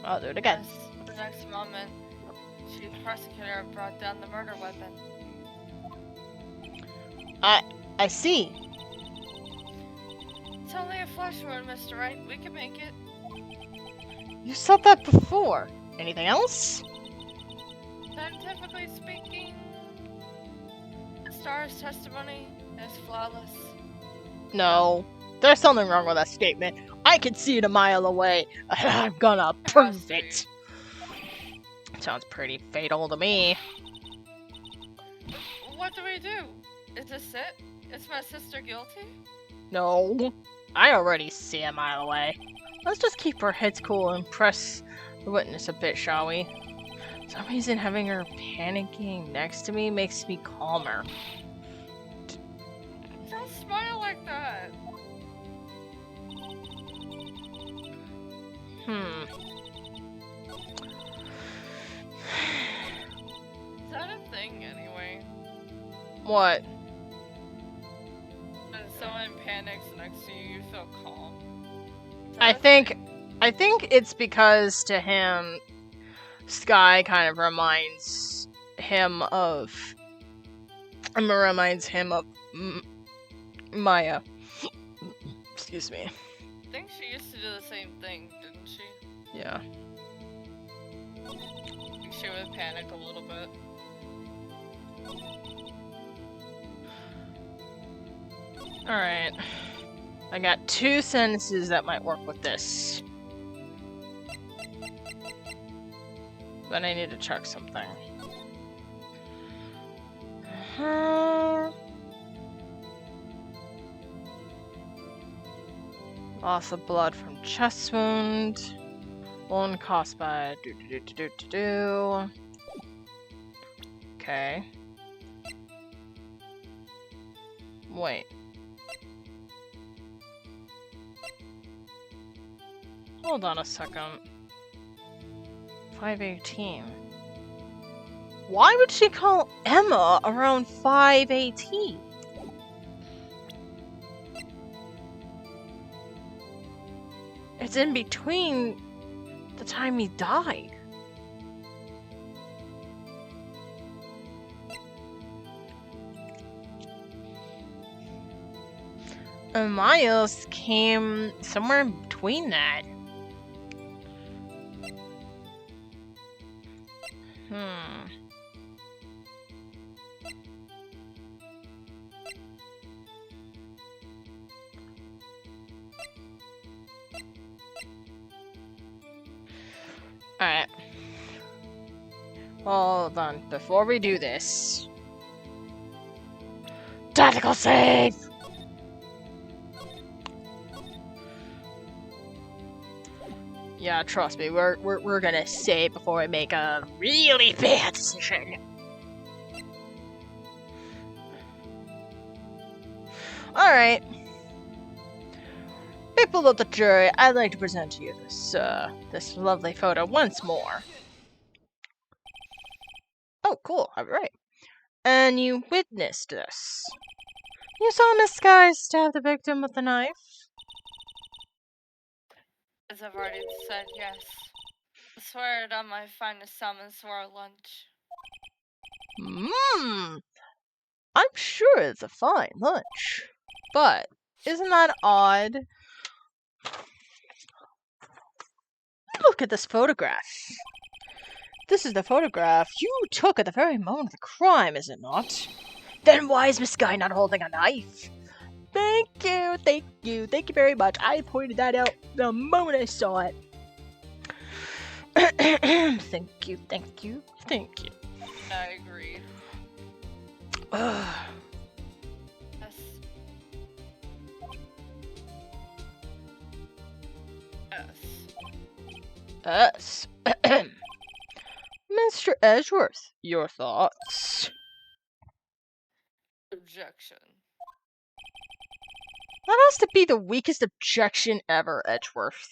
Speaker 2: I'll do it again.
Speaker 1: Yes, the next moment, the prosecutor brought down the murder weapon.
Speaker 2: I see.
Speaker 1: It's only a flesh wound, Mr. Wright. We can make it.
Speaker 2: You said that before. Anything else?
Speaker 1: Scientifically speaking, Star's testimony is flawless.
Speaker 2: No. There's something wrong with that statement. I can see it a mile away, and I'm gonna prove it. Sounds pretty fatal to me.
Speaker 1: What do we do? Is this it? Is my sister guilty?
Speaker 2: No. I already see a mile away. Let's just keep our heads cool and press the witness a bit, shall we? For some reason, having her panicking next to me makes me calmer.
Speaker 1: Don't smile like that. Is that a thing anyway?
Speaker 2: What?
Speaker 1: When someone panics next to you, you feel calm.
Speaker 2: I think it's because to him, Skye kind of reminds him of Maya. Excuse me.
Speaker 1: I think she used to do the same thing, didn't she?
Speaker 2: Yeah.
Speaker 1: I think she would panic a little bit.
Speaker 2: Alright. I got 2 sentences that might work with this. But I need to check something. Loss of blood from chest wound. One caused by Okay. Wait. Hold on a second. 5:18. Why would she call Emma around 5:18? It's in between the time he died. And Miles came somewhere in between that. Alright. Hold on. Before we do this. Tactical save! Yeah, trust me, we're gonna save before we make a really bad decision. Alright. People of the jury, I'd like to present to you this lovely photo once more. Oh, cool, alright. And you witnessed this. You saw Miss Skye stab the victim with a knife?
Speaker 1: As I've already said, yes. I swear it on my finest salmon swore lunch.
Speaker 2: I'm sure it's a fine lunch. But, isn't that odd? Look at this photograph. This is the photograph you took at the very moment of the crime, is it not? Then why is Miss Skye not holding a knife? Thank you very much. I pointed that out the moment I saw it. Thank you, thank you, thank you.
Speaker 1: I agreed.
Speaker 2: Ugh.
Speaker 1: Yes. Yes.
Speaker 2: Us. Mr. Edgeworth, your thoughts?
Speaker 1: Objection.
Speaker 2: That has to be the weakest objection ever, Edgeworth.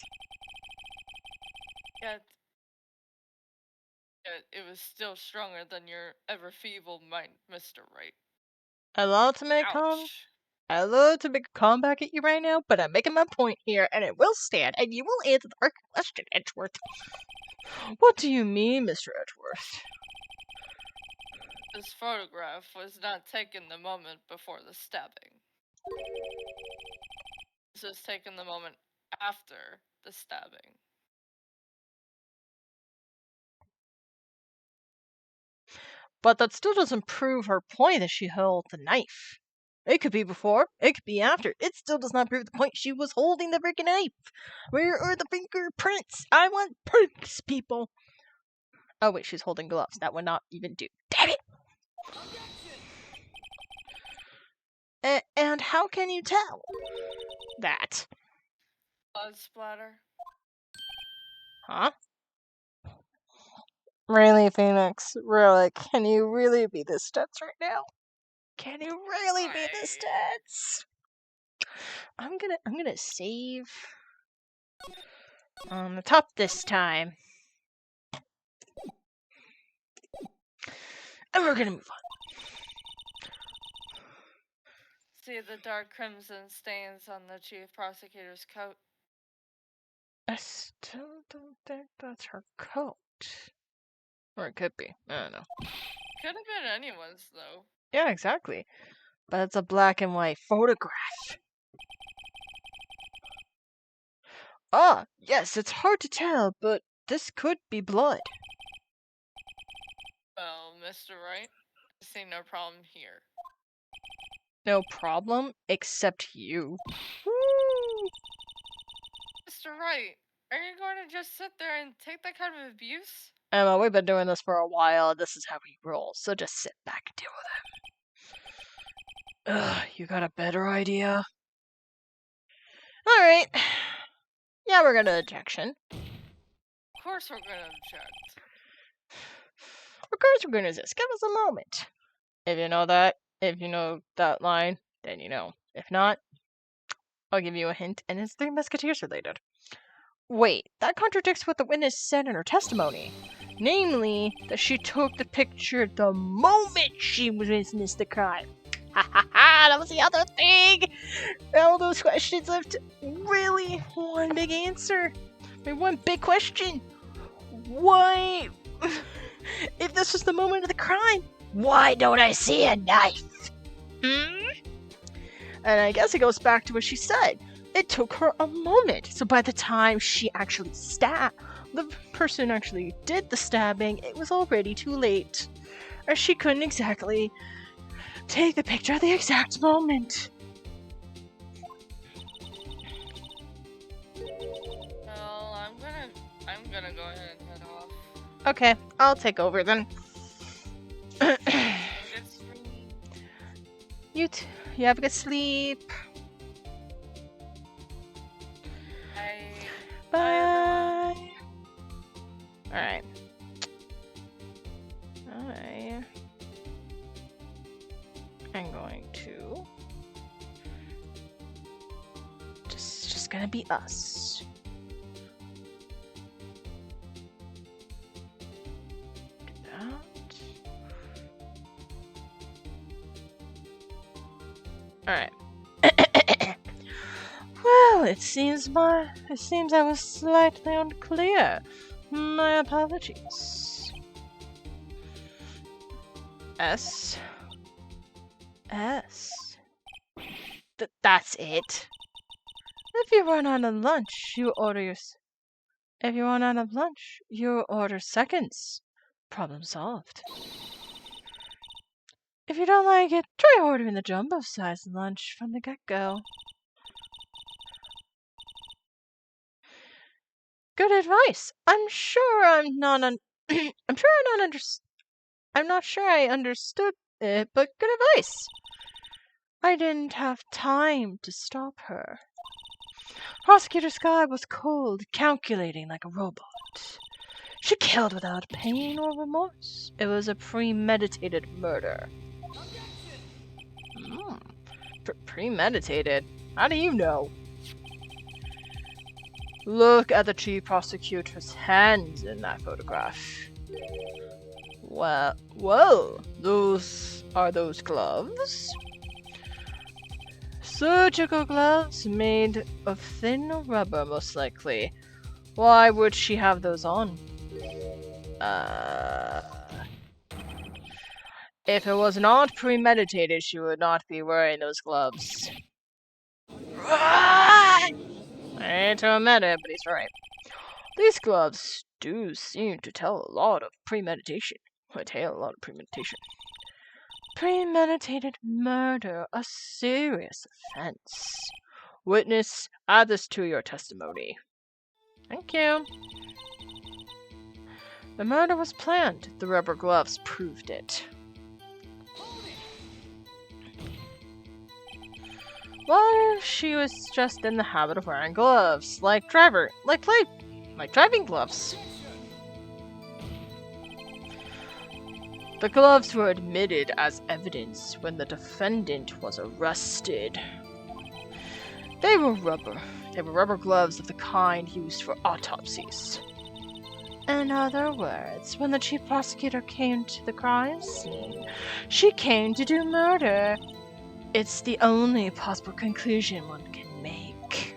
Speaker 1: Yet it was still stronger than your ever feeble mind, Mr. Wright.
Speaker 2: I love to make
Speaker 1: Ouch.
Speaker 2: a comeback at you right now, but I'm making my point here, and it will stand, and you will answer the right question, Edgeworth. What do you mean, Mr. Edgeworth?
Speaker 1: This photograph was not taken the moment before the stabbing. This was taken the moment after the stabbing.
Speaker 2: But that still doesn't prove her point that she held the knife. It could be before, it could be after. It still does not prove the point she was holding the freaking knife. Where are the fingerprints? I want prints, people. Oh wait, she's holding gloves. That would not even do. Damn it! And how can you tell that?
Speaker 1: Blood splatter.
Speaker 2: Huh? Really, Phoenix? Really? Can you really be this tense right now? Can you really be this tense? I'm gonna save on the top this time. And we're gonna move on.
Speaker 1: See the dark crimson stains on the chief prosecutor's coat?
Speaker 2: I still don't think that's her coat. Or it could be. I don't know.
Speaker 1: Could have been anyone's, though.
Speaker 2: Yeah, exactly. But it's a black and white photograph. Ah, yes, it's hard to tell, but this could be blood.
Speaker 1: Well, Mr. Wright, I see no problem here.
Speaker 2: No problem, except you. Woo!
Speaker 1: Mr. Wright, are you going to just sit there and take that kind of abuse?
Speaker 2: Emma, we've been doing this for a while. This is how we roll, so just sit back and deal with it. Ugh, you got a better idea? Alright. Yeah, we're gonna objection.
Speaker 1: Of course we're going to object.
Speaker 2: Of course we're gonna just give us a moment. If you know that line, then you know. If not, I'll give you a hint, and it's Three Musketeers related. Wait, that contradicts what the witness said in her testimony. Namely, that she took the picture the moment she witnessed the crime. Ha ha ha, that was the other thing! All those questions left really one big answer. I mean, one big question. Why? If this was the moment of the crime, why don't I see a knife? And I guess it goes back to what she said. It took her a moment. So by the time she actually the person actually did the stabbing, it was already too late. Or she couldn't exactly take the picture at the exact moment.
Speaker 1: Well, I'm gonna go ahead and head off.
Speaker 2: Okay, I'll take over then.
Speaker 1: Good sleep.
Speaker 2: You have a good sleep.
Speaker 1: Bye.
Speaker 2: Bye. Alright. I'm going to just gonna be us. Do that. Alright. Well, it seems I was slightly unclear. My apologies. S. That's it. If you run out of lunch, you order seconds. Problem solved. If you don't like it, try ordering the jumbo-sized lunch from the get-go. Good advice. I'm sure I'm not I'm not sure I understood it, but good advice. I didn't have time to stop her. Prosecutor Skye was cold, calculating like a robot. She killed without pain or remorse. It was a premeditated murder. Premeditated? How do you know? Look at the chief prosecutor's hands in that photograph. Well, whoa, those gloves? Surgical gloves made of thin rubber, most likely. Why would she have those on? If it was not premeditated, she would not be wearing those gloves. I hate to admit it, but he's right. These gloves do seem to tell a lot of premeditation. Premeditated murder, a serious offense. Witness, add this to your testimony. Thank you. The murder was planned. The rubber gloves proved it. What if she was just in the habit of wearing gloves, like driving gloves? The gloves were admitted as evidence when the defendant was arrested. They were rubber. They were rubber gloves of the kind used for autopsies. In other words, when the chief prosecutor came to the crime scene, she came to do murder. It's the only possible conclusion one can make.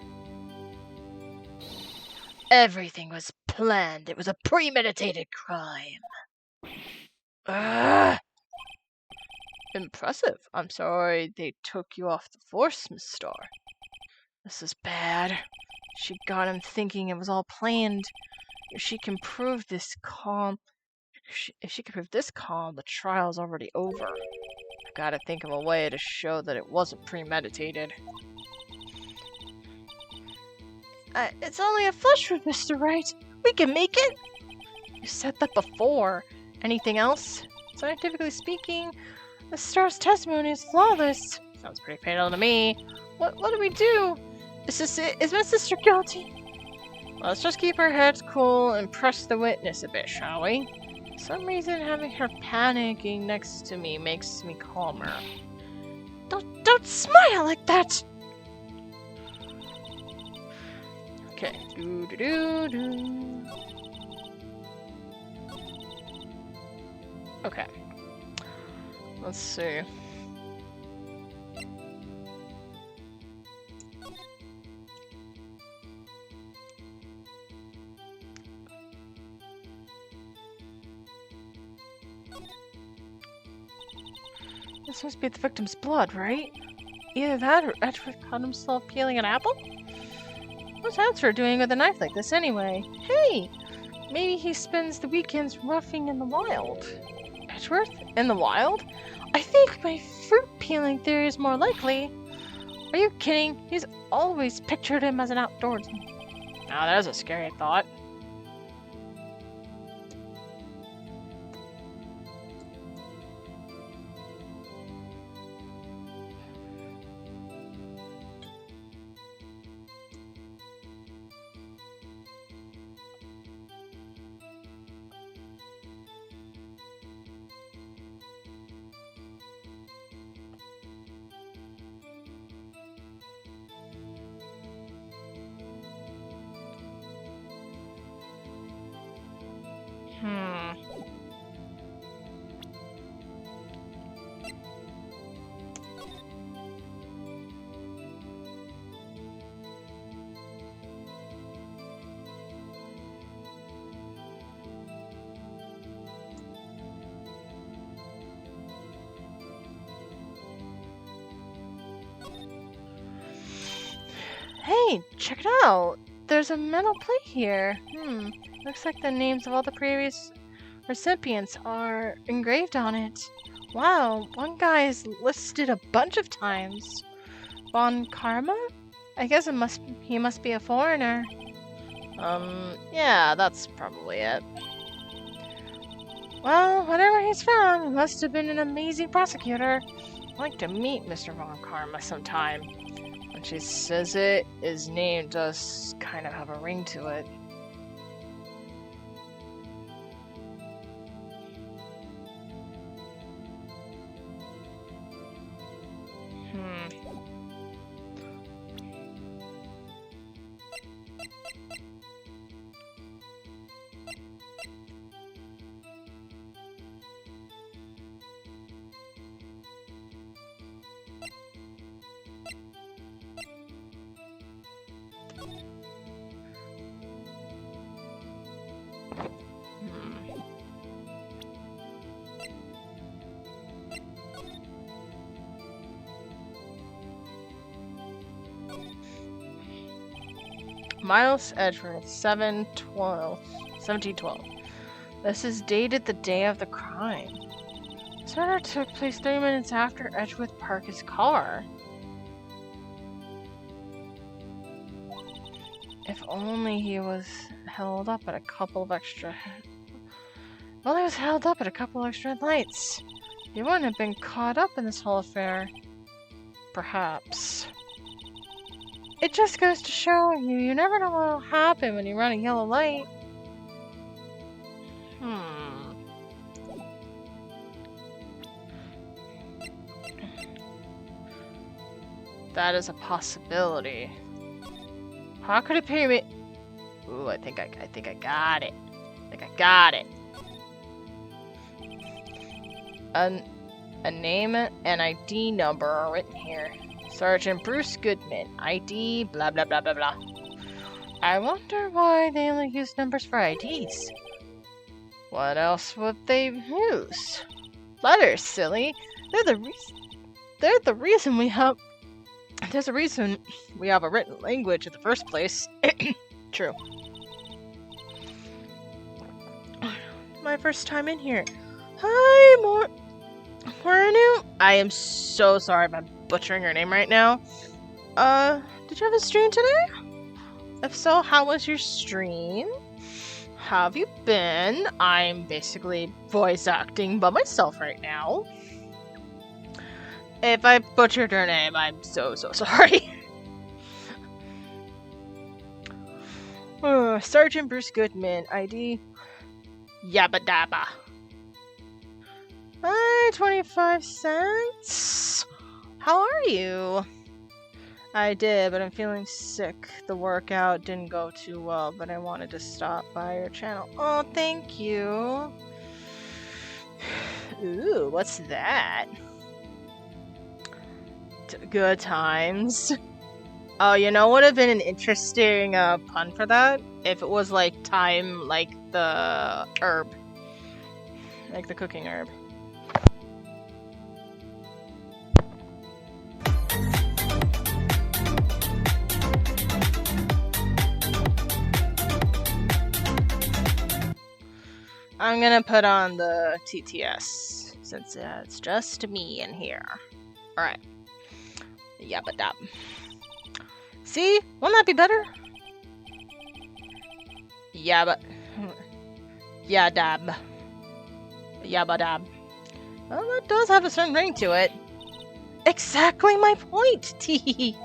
Speaker 2: Everything was planned. It was a premeditated crime. Impressive. I'm sorry they took you off the force, Miss Starr. This is bad. She got him thinking it was all planned. If she can prove this calm, the trial's already over. I've got to think of a way to show that it wasn't premeditated. It's only a flush with Mr. Wright. We can make it. You said that before. Anything else? Scientifically speaking, the Star's testimony is flawless. Sounds pretty fatal to me. What do we do? Is my sister guilty? Let's just keep our heads cool and press the witness a bit, shall we? For some reason, having her panicking next to me makes me calmer. Don't smile like that! Okay. Okay. Let's see. This must be the victim's blood, right? Either that or Edward caught himself peeling an apple? What's Edward doing with a knife like this anyway? Hey! Maybe he spends the weekends roughing in the wild. Edward? In the wild? I think my fruit peeling theory is more likely. Are you kidding? He's always pictured him as an outdoorsman. Now there's a scary thought. Hey, check it out! There's a metal plate here. Looks like the names of all the previous recipients are engraved on it. Wow, one guy is listed a bunch of times. Von Karma? I guess he must be a foreigner. Yeah, that's probably it. Well, whatever he's found, he must have been an amazing prosecutor. I'd like to meet Mr. Von Karma sometime. When she says it, his name does kind of have a ring to it. Miles Edgeworth, 1712. This is dated the day of the crime. This murder took place 3 minutes after Edgeworth parked his car. If only he was held up at a couple of extra... Well, he was held up at a couple extra lights. He wouldn't have been caught up in this whole affair. Perhaps. It just goes to show you never know what will happen when you run a yellow light. That is a possibility. How could it be me? Ooh, I think I got it. A name and ID number are written here. Sergeant Bruce Goodman, ID, blah blah blah blah blah. I wonder why they only use numbers for IDs. What else would they use? Letters, silly. They're the reason we have. There's a reason we have a written language in the first place. True. My first time in here. Hi, Moranu. I am so sorry if I'm butchering your name right now. Did you have a stream today? If so, how was your stream? How have you been? I'm basically voice acting by myself right now. If I butchered her name, I'm so sorry. Sergeant Bruce Goodman, ID Yabba Dabba. 25 cents? How are you? I did, but I'm feeling sick. The workout didn't go too well, but I wanted to stop by your channel. Oh, thank you. Ooh, what's that? Good times. Oh, you know what would have been an interesting pun for that? If it was like thyme, like the herb. Like the cooking herb. I'm gonna put on the TTS since it's just me in here. Alright. Yabba dab. See? Won't that be better? Yabba. Yadab. Yabba dab. Well, that does have a certain ring to it. Exactly my point, Tee.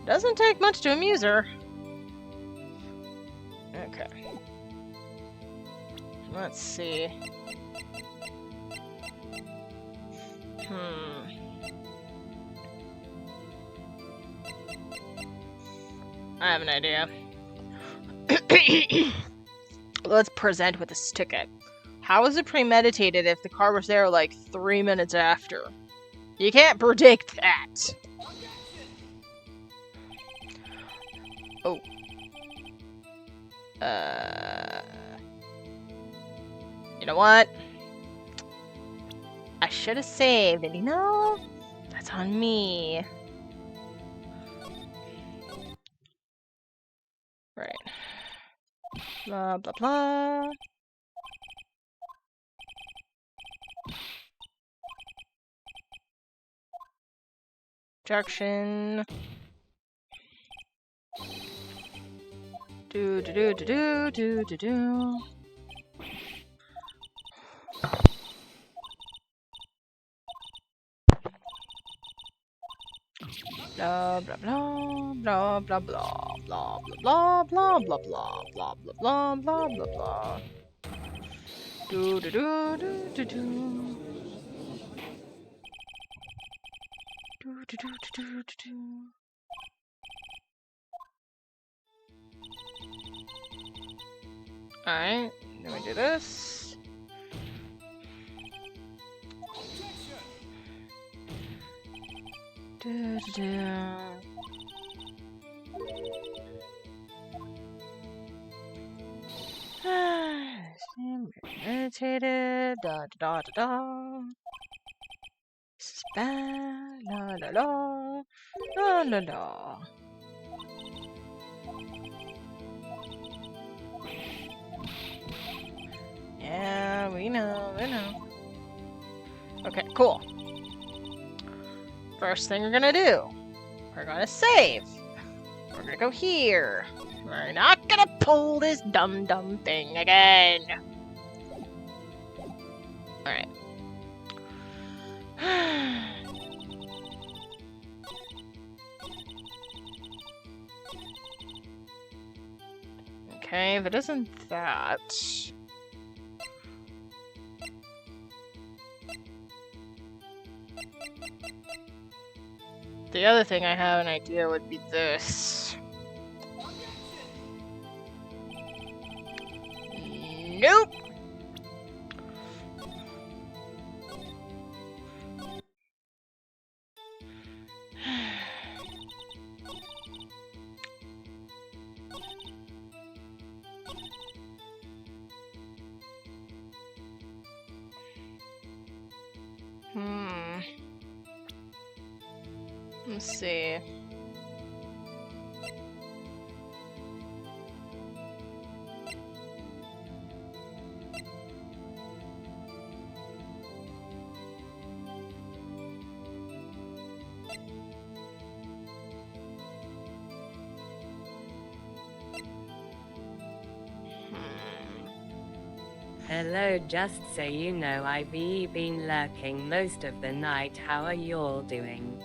Speaker 2: Doesn't take much to amuse her. Okay. Let's see. I have an idea. Let's present with this ticket. How is it premeditated if the car was there like 3 minutes after? You can't predict that. Oh. You know what? I should have saved it, you know? That's on me. Right. Blah, blah, blah. Objection. Do do do do do do do. Blah blah blah blah blah blah blah blah blah blah blah blah blah blah blah blah blah. Do do do do do do. Do do do do do do. Alright, then we do this. Do do do. Meditated, da da da da da. This is bad, la la la, la la la. Yeah, we know, we know. Okay, cool. First thing we're gonna do, we're gonna save. We're gonna go here. We're not gonna pull this dumb thing again. Alright. Okay, if it isn't that... The other thing I have an idea would be this. Nope! Let's see.
Speaker 4: Hello, just so you know, I've been lurking most of the night. How are you all doing?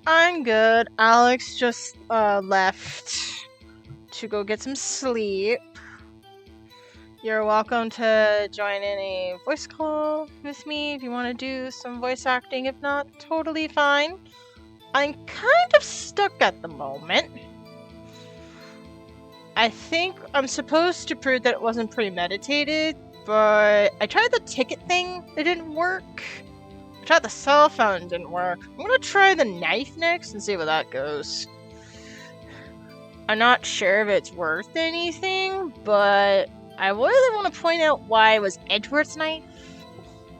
Speaker 2: I'm good. Alex just left to go get some sleep. You're welcome to join in a voice call with me if you want to do some voice acting. If not, totally fine. I'm kind of stuck at the moment. I think I'm supposed to prove that it wasn't premeditated, but I tried the ticket thing, it didn't work. I tried the cell phone, it didn't work. I'm gonna try the knife next and see where that goes. I'm not sure if it's worth anything, but I really want to point out why it was Edward's knife.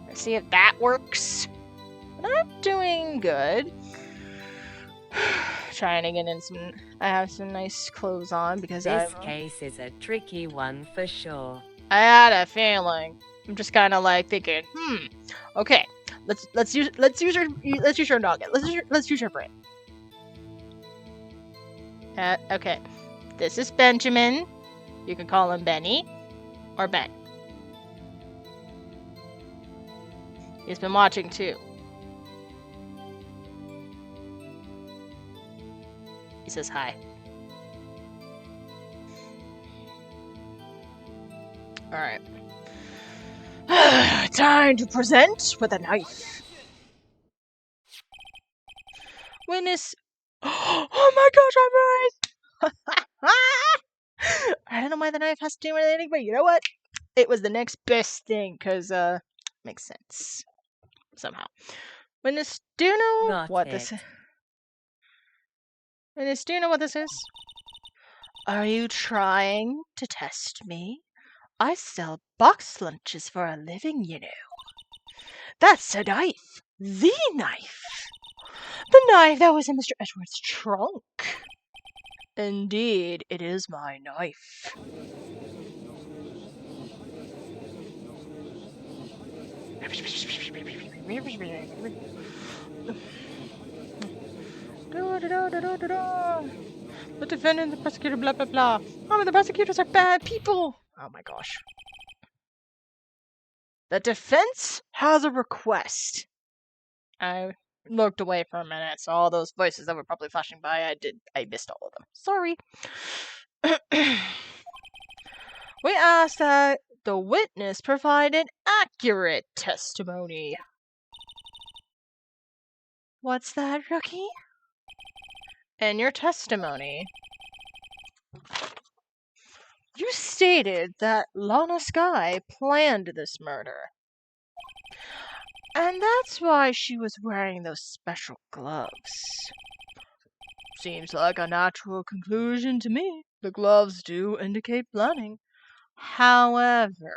Speaker 2: Let's see if that works. But I'm doing good. Trying to get in some... I have some nice clothes on because
Speaker 4: this case is a tricky one for sure.
Speaker 2: I had a feeling. I'm just kind of like thinking, okay, let's use your noggin. Let's use your brain. Okay, this is Benjamin. You can call him Benny or Ben. He's been watching too. He says hi. Alright. Time to present with a knife. Witness. Oh my gosh, I'm right! I don't know why the knife has to do with anything, but you know what? It was the next best thing, because, makes sense. Somehow. Witness, do you know what this is? Witness, do you know what this is? Are you trying to test me? I sell box lunches for a living, you know. That's a knife. The knife. The knife that was in Mr. Edwards' trunk. Indeed, it is my knife. The defendant, the prosecutor, blah blah blah. Oh, the prosecutors are bad people. Oh my gosh. The defense has a request. I looked away for a minute, so all those voices that were probably flashing by, I missed all of them. Sorry. We asked that the witness provide an accurate testimony. What's that, rookie? In your testimony, you stated that Lana Skye planned this murder. And that's why she was wearing those special gloves. Seems like a natural conclusion to me. The gloves do indicate planning. However,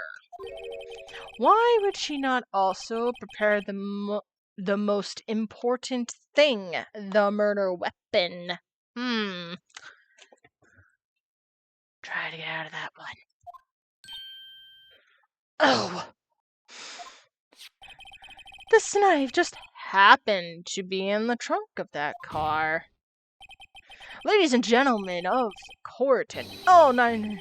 Speaker 2: why would she not also prepare the most important thing, the murder weapon? Try to get out of that one. Oh! This knife just happened to be in the trunk of that car. Ladies and gentlemen of court and oh, no,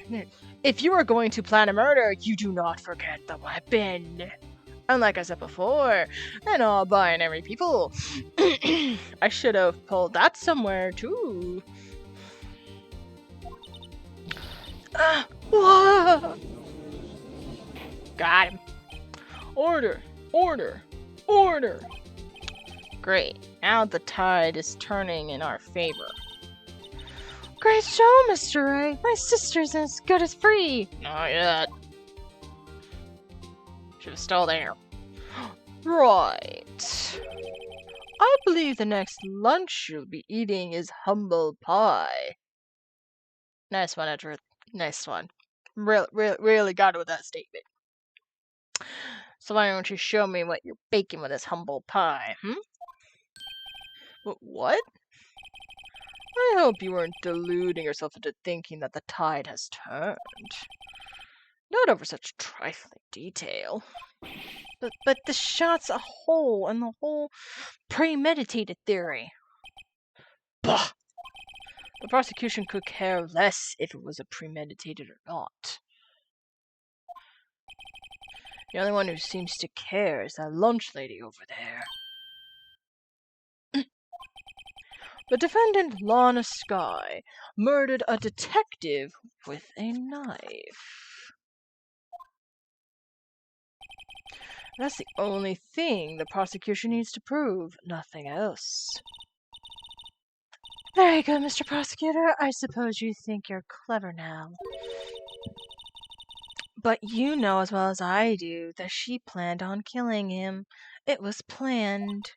Speaker 2: if you are going to plan a murder, you do not forget the weapon. And like I said before, and all binary people, I should have pulled that somewhere too. Whoa! Got him. Order, order, order. Great. Now the tide is turning in our favor. Great show, Mr. Ray. My sister's as good as free. Not yet. She was still there. Right. I believe the next lunch you'll be eating is humble pie. Nice one, Edward. Nice one. Really got it with that statement. So why don't you show me what you're baking with this humble pie, What? I hope you weren't deluding yourself into thinking that the tide has turned. Not over such trifling detail. But the shot's a hole in the whole premeditated theory. Bah! The prosecution could care less if it was a premeditated or not. The only one who seems to care is that lunch lady over there. The defendant, Lana Skye, murdered a detective with a knife. That's the only thing the prosecution needs to prove, nothing else. Very good, Mr. Prosecutor. I suppose you think you're clever now. But you know as well as I do that she planned on killing him. It was planned.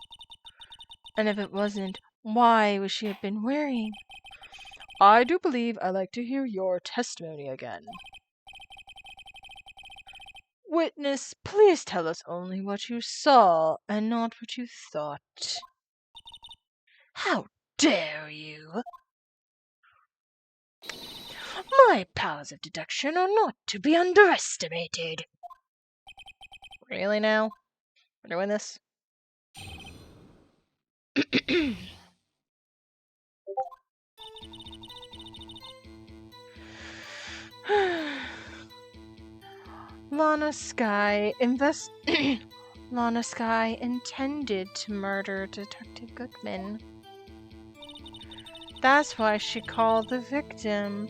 Speaker 2: And if it wasn't, why would she have been wearing? I do believe I'd like to hear your testimony again. Witness, please tell us only what you saw and not what you thought. How dare you? My powers of deduction are not to be underestimated. Really now? We're doing this? Lana Skye Lana Skye intended to murder Detective Goodman. That's why she called the victim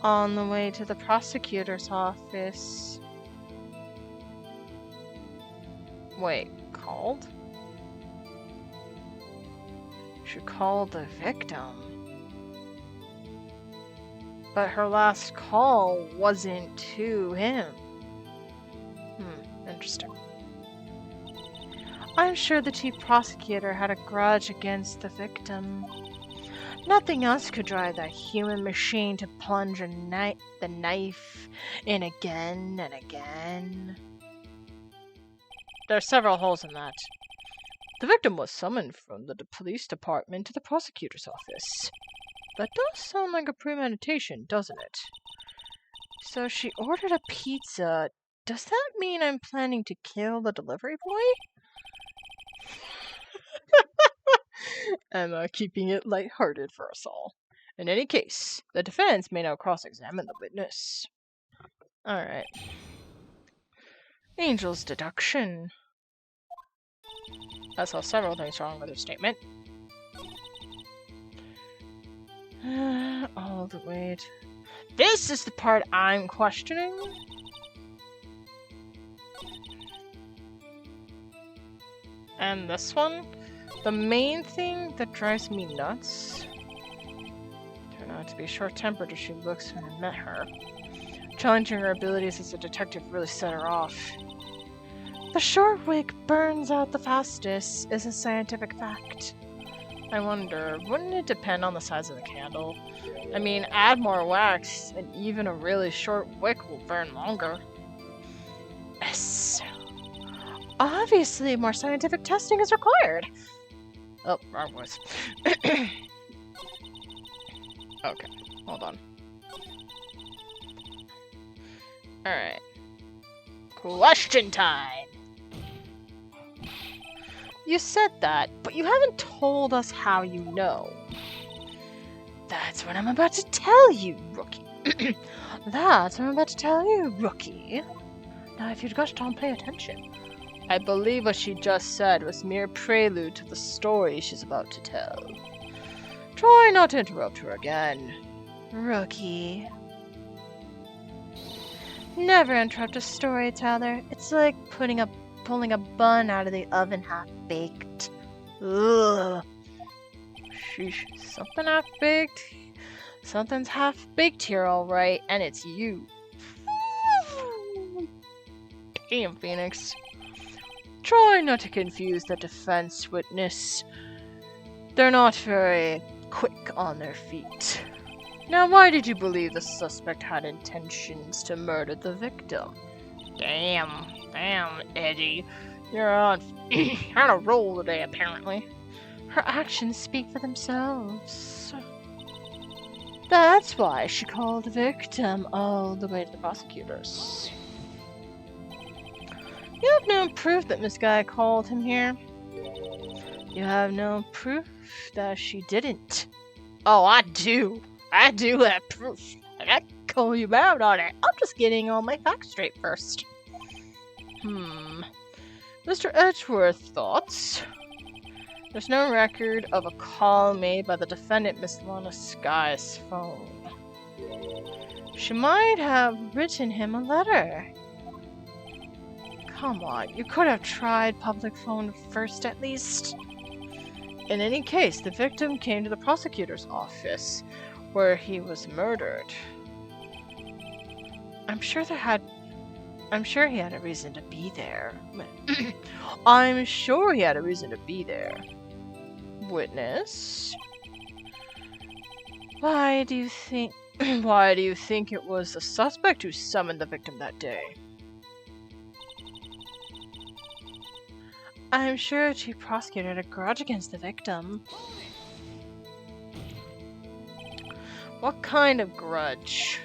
Speaker 2: on the way to the prosecutor's office. Wait, called? She called the victim. But her last call wasn't to him. Interesting. I'm sure the chief prosecutor had a grudge against the victim. Nothing else could drive that human machine to plunge the knife in again and again. There are several holes in that. The victim was summoned from the police department to the prosecutor's office. That does sound like a premeditation, doesn't it? So she ordered a pizza. Does that mean I'm planning to kill the delivery boy? I'm keeping it lighthearted for us all. In any case, the defense may now cross-examine the witness. Alright. Angel's deduction. I saw several things wrong with her statement. All the way to... This is the part I'm questioning. And this one? The main thing that drives me nuts... Turned out to be short-tempered as she looks when I met her. Challenging her abilities as a detective really set her off. The short wig burns out the fastest is a scientific fact. I wonder, wouldn't it depend on the size of the candle? I mean, add more wax, and even a really short wick will burn longer. Yes. Obviously, more scientific testing is required. Oh, wrong voice. Okay, hold on. Alright. Question time! You said that, but you haven't told us how you know. That's what I'm about to tell you, rookie. That's what I'm about to tell you, rookie. Now, if you'd got to pay attention. I believe what she just said was mere prelude to the story she's about to tell. Try not to interrupt her again, rookie. Never interrupt a storyteller. It's like pulling a bun out of the oven half-baked. Ugh. Sheesh. Something half-baked? Something's half-baked here, alright, and it's you. Damn, Phoenix. Try not to confuse the defense witness. They're not very quick on their feet. Now, why did you believe the suspect had intentions to murder the victim? Damn, Eddie. You're on a roll today, apparently. Her actions speak for themselves. That's why she called the victim all the way to the prosecutors. You have no proof that Miss Skye called him here. You have no proof that she didn't. Oh, I do. I do have proof. I gotta call you out on it. I'm just getting all my facts straight first. Mr. Edgeworth, thoughts? There's no record of a call made by the defendant, Miss Lana Skye's phone. She might have written him a letter. Come on, you could have tried public phone first at least. In any case, the victim came to the prosecutor's office, where he was murdered. I'm sure he had a reason to be there. I'm sure he had a reason to be there. Witness? Why do you think it was the suspect who summoned the victim that day? I'm sure the chief prosecutor had a grudge against the victim. What kind of grudge?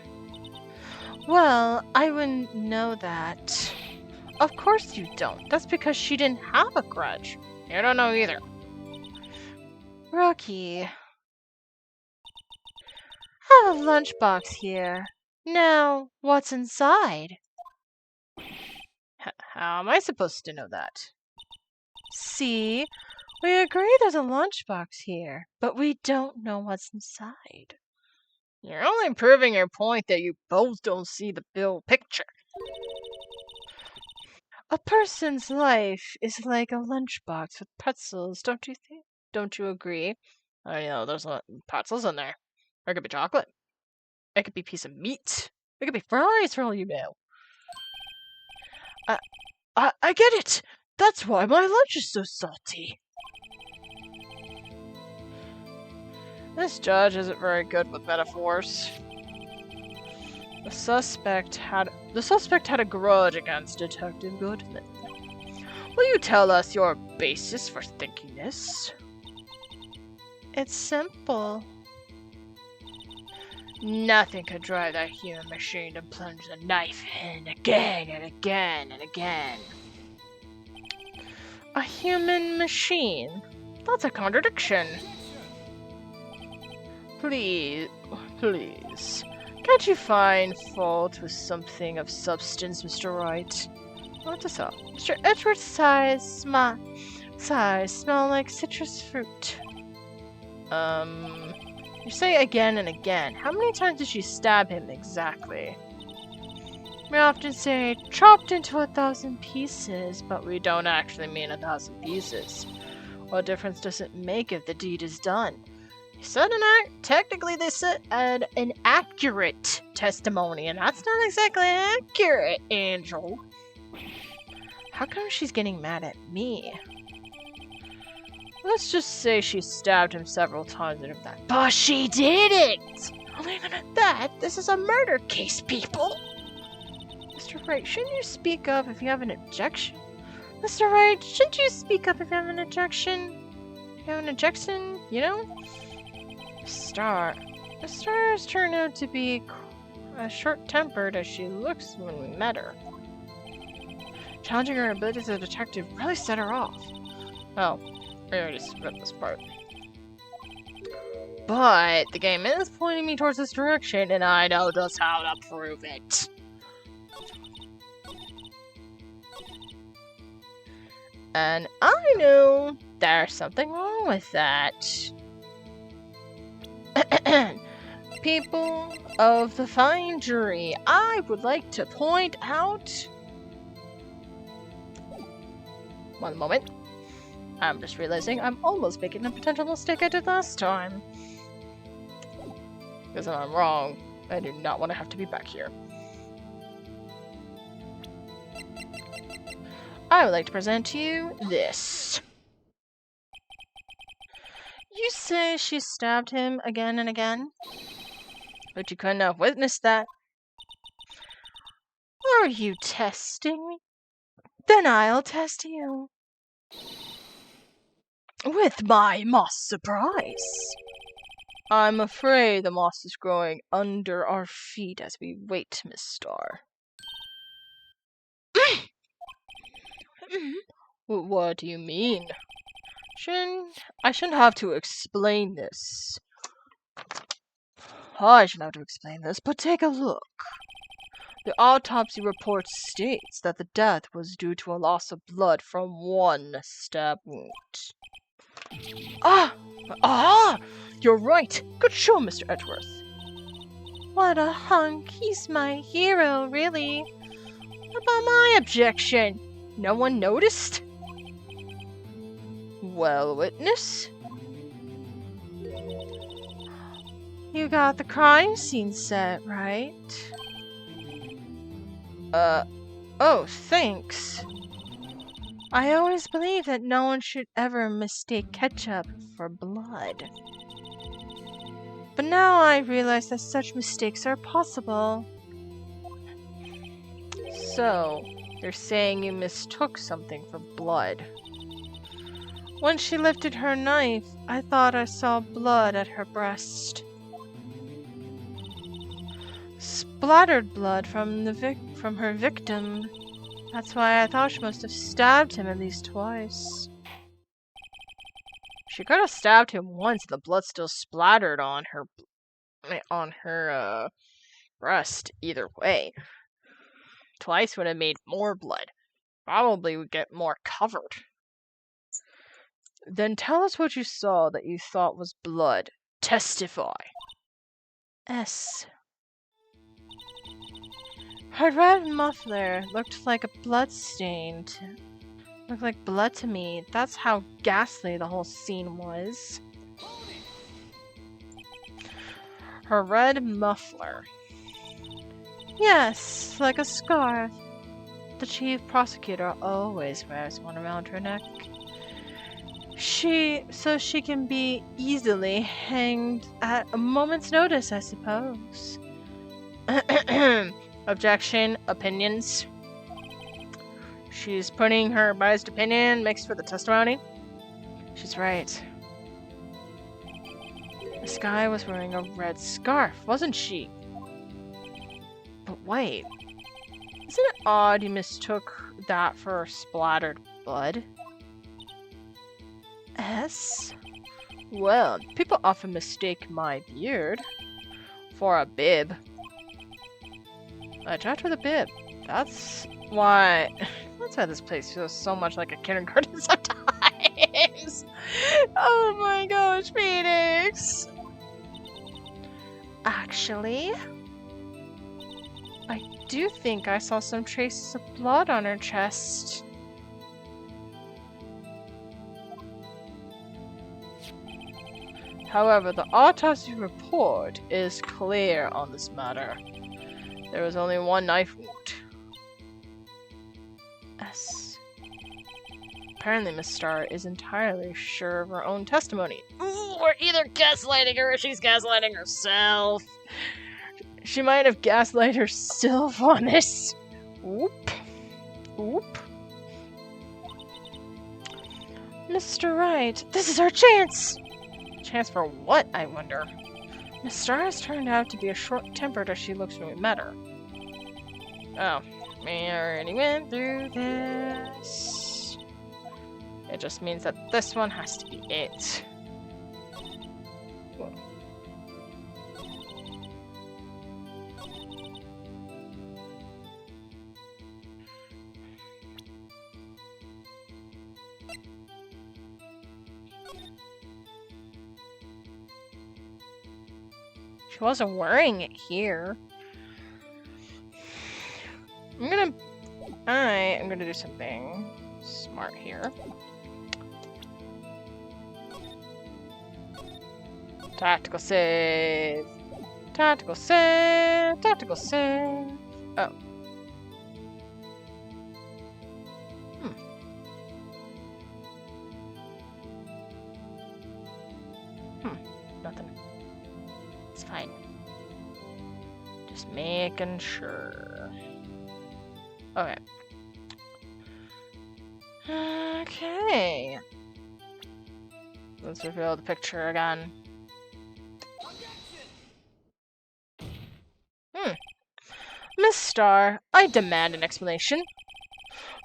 Speaker 2: Well, I wouldn't know that. Of course you don't. That's because she didn't have a grudge. You don't know either. Rookie. Have a lunchbox here. Now, what's inside? How am I supposed to know that? See? We agree there's a lunchbox here, but we don't know what's inside. You're only proving your point that you both don't see the bill picture. A person's life is like a lunchbox with pretzels, don't you think? Don't you agree? I know, there's pretzels in there. Or it could be chocolate. It could be a piece of meat. It could be fries for all you know. I get it! That's why my lunch is so salty. This judge isn't very good with metaphors. The suspect had a grudge against Detective Goodman. Will you tell us your basis for thinking this? It's simple. Nothing could drive that human machine to plunge the knife in again and again and again. A human machine? That's a contradiction. Please, please. Can't you find fault with something of substance, Mr. Wright? What is up? Mr. Edward's sighs smell like citrus fruit. You say again and again. How many times did she stab him exactly? We often say chopped into 1,000 pieces, but we don't actually mean 1,000 pieces. What difference does it make if the deed is done? You said technically they said an accurate testimony, and that's not exactly accurate, Angel. How come she's getting mad at me? Let's just say she stabbed him several times and that. But she didn't! Only even at that, this is a murder case, people! Mr. Wright, shouldn't you speak up if you have an objection? Mr. Wright, shouldn't you speak up if you have an objection? If you have an objection, you know? The star has turned out to be as short-tempered as she looks when we met her. Challenging her ability as a detective really set her off. Oh, I already read this part. But the game is pointing me towards this direction, and I know just how to prove it. And I know there's something wrong with that. People of the fine jury, I would like to point out... One moment. I'm just realizing I'm almost making a potential mistake I did last time. Because if I'm wrong, I do not want to have to be back here. I would like to present to you this. You say she stabbed him again and again? But you couldn't have witnessed that. Are you testing me? Then I'll test you. With my moss surprise. I'm afraid the moss is growing under our feet as we wait, Miss Star. What do you mean? I shouldn't have to explain this. I shouldn't have to explain this, but take a look. The autopsy report states that the death was due to a loss of blood from one stab wound. Ah! You're right! Good show, Mr. Edgeworth. What a hunk. He's my hero, really. What about my objection? No one noticed? Well, witness? You got the crime scene set, right? Oh, thanks. I always believe that no one should ever mistake ketchup for blood. But now I realize that such mistakes are possible. So, you're saying you mistook something for blood. When she lifted her knife, I thought I saw blood at her breast. Splattered blood from her victim. That's why I thought she must have stabbed him at least twice. She could have stabbed him once and the blood still splattered on her breast either way. Twice would have made more blood. Probably would get more covered. Then tell us what you saw that you thought was blood. Testify. S. Her red muffler looked like a blood stain. Looked like blood to me. That's how ghastly the whole scene was. Her red muffler. Yes, like a scarf. The chief prosecutor always wears one around her neck. So she can be easily hanged at a moment's notice, I suppose. Objection, opinions. She's putting her biased opinion mixed with the testimony. She's right. Skye was wearing a red scarf, wasn't she? But wait. Isn't it odd you mistook that for splattered blood? S? Well, people often mistake my beard for a bib. I talked with a bib. That's why. That's why this place feels so much like a kindergarten sometimes. Oh my gosh, Phoenix! Actually, I do think I saw some traces of blood on her chest. However, the autopsy report is clear on this matter. There was only one knife wound. Yes. Apparently, Miss Starr is entirely sure of her own testimony. Ooh, we're either gaslighting her or she's gaslighting herself. She might have gaslighted herself on this. Oop. Oop. Mr. Wright, this is our chance! Chance for what, I wonder? Miss Starr has turned out to be as short-tempered as she looks when we met her. Oh, we already went through this. It just means that this one has to be it. Whoa. She wasn't wearing it here. I am gonna do something smart here. Tactical save. Tactical save. Tactical save. Oh. Nothing. It's fine. Just making sure. Okay. Okay. Let's reveal the picture again. Miss Starr, I demand an explanation.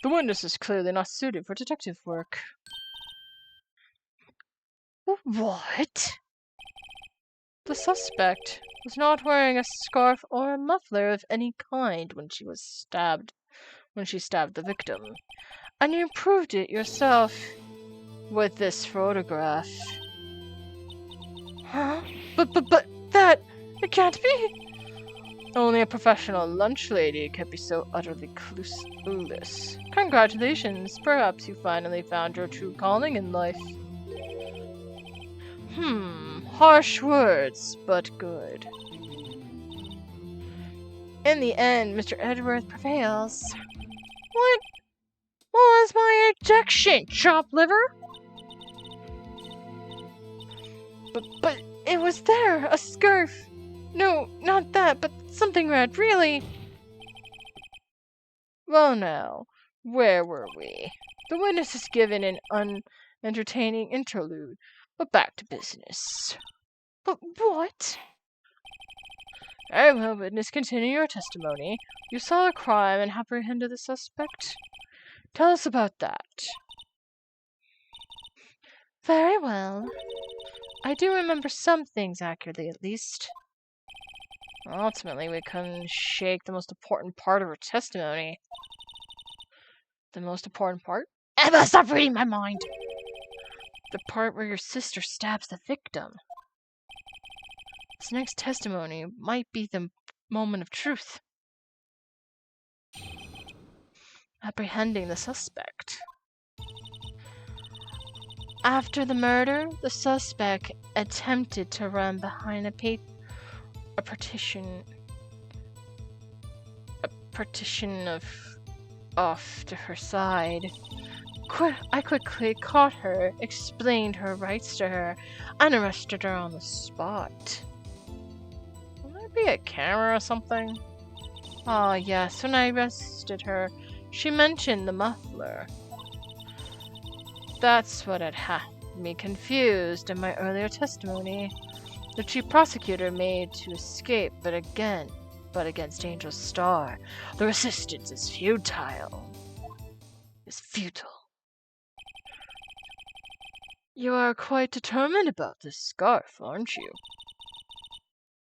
Speaker 2: The witness is clearly not suited for detective work. What? The suspect was not wearing a scarf or a muffler of any kind when she stabbed the victim. And you proved it yourself with this photograph. Huh? But that... It can't be! Only a professional lunch lady could be so utterly clueless. Congratulations, perhaps you finally found your true calling in life. Harsh words, but good. In the end, Mr. Edgeworth prevails. What was my objection, chopped liver? But it was there, a scarf. No, not that, but something red, really. Well now, where were we? The witness is given an unentertaining interlude, but back to business. But what? Very well, witness, continue your testimony. You saw a crime and apprehended the suspect? Tell us about that. Very well. I do remember some things accurately, at least. Ultimately, we couldn't shake the most important part of her testimony. The most important part? Emma, stop reading my mind! The part where your sister stabs the victim. This next testimony might be the moment of truth. Apprehending the suspect. After the murder, the suspect attempted to run behind a partition off to her side. I quickly caught her, explained her rights to her, and arrested her on the spot. Will there be a camera or something? Ah, yes, when I arrested her, she mentioned the muffler. That's what had me confused in my earlier testimony. The chief prosecutor made to escape, but against Angel Starr, the resistance is futile. You are quite determined about this scarf, aren't you?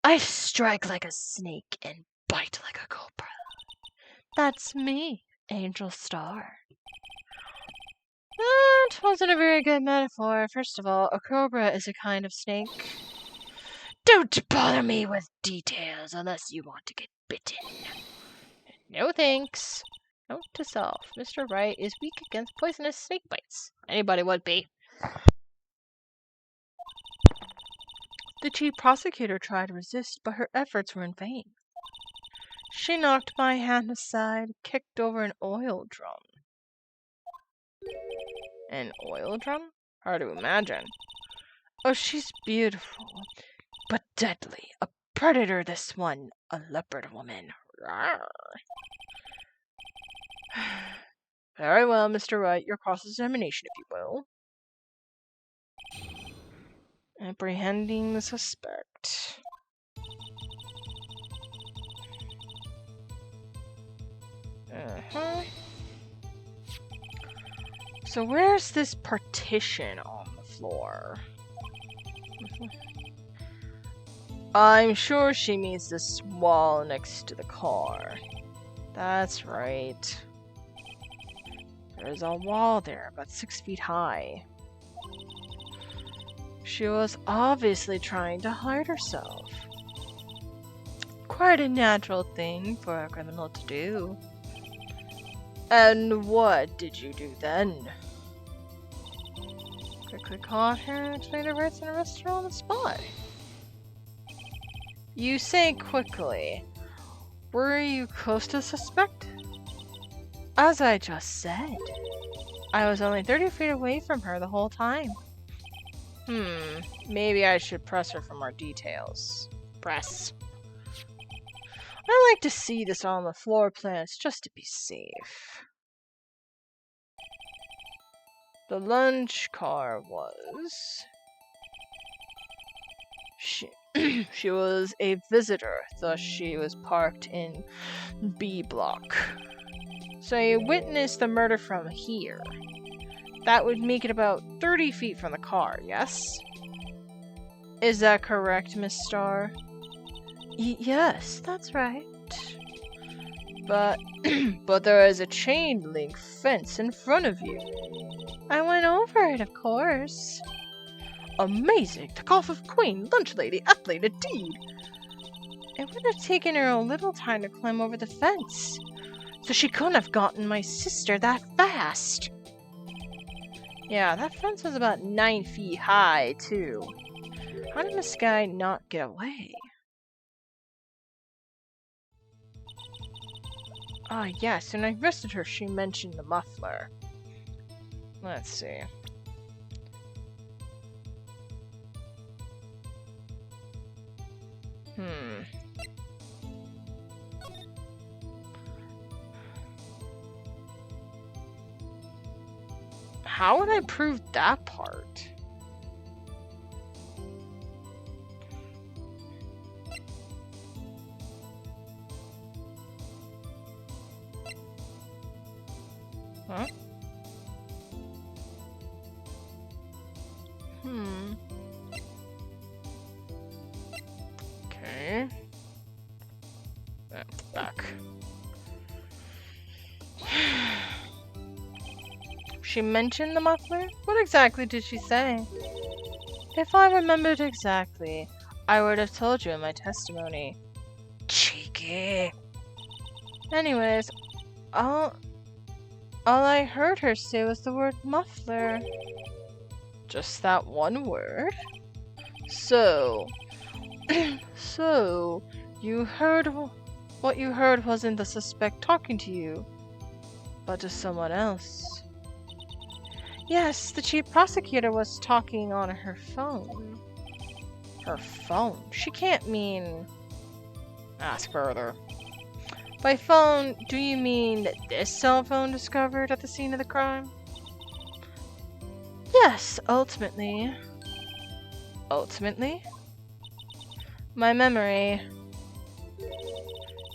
Speaker 2: I strike like a snake and bite like a cobra. That's me, Angel Star. That wasn't a very good metaphor. First of all, a cobra is a kind of snake. Don't bother me with details unless you want to get bitten. No thanks. Note to self, Mr. Wright is weak against poisonous snake bites. Anybody would be. The chief prosecutor tried to resist, but her efforts were in vain. She knocked my hand aside, kicked over an oil drum. An oil drum? Hard to imagine. Oh, she's beautiful, but deadly. A predator, this one. A leopard woman. Rawr. Very well, Mr. Wright. Your cross-examination, if you will. Apprehending the suspect. So where's this partition on the floor? I'm sure she means this wall next to the car. That's right. There's a wall there, about 6 feet high. She was obviously trying to hide herself. Quite a natural thing for a criminal to do. And what did you do then? Quickly caught her, explained her rights, and arrested her on the spot. You say quickly. Were you close to the suspect? As I just said, I was only 30 feet away from her the whole time. Maybe I should press her for more details. Press. I like to see this on the floor plans just to be safe. The lunch car was... She was a visitor, thus she was parked in B block. So you witnessed the murder from here. That would make it about 30 feet from the car, yes? Is that correct, Miss Starr? Yes, that's right. But there is a chain link fence in front of you. I went over it, of course. Amazing! The cough of queen, lunch lady, athlete, indeed. It would have taken her a little time to climb over the fence. So she couldn't have gotten my sister that fast. Yeah, that fence was about 9 feet high, too. How did Miss Skye not get away? Ah, yes, when I arrested her, she mentioned the muffler. Let's see. How would I prove that part? Huh? Okay. Back. She mentioned the muffler? What exactly did she say? If I remembered exactly, I would have told you in my testimony. Cheeky. Anyways, all I heard her say was the word muffler. Just that one word? So, you heard what you heard wasn't the suspect talking to you, but to someone else. Yes, the chief prosecutor was talking on her phone. Her phone? She can't mean... Ask further. By phone, do you mean this cell phone discovered at the scene of the crime? Yes, ultimately. Ultimately? My memory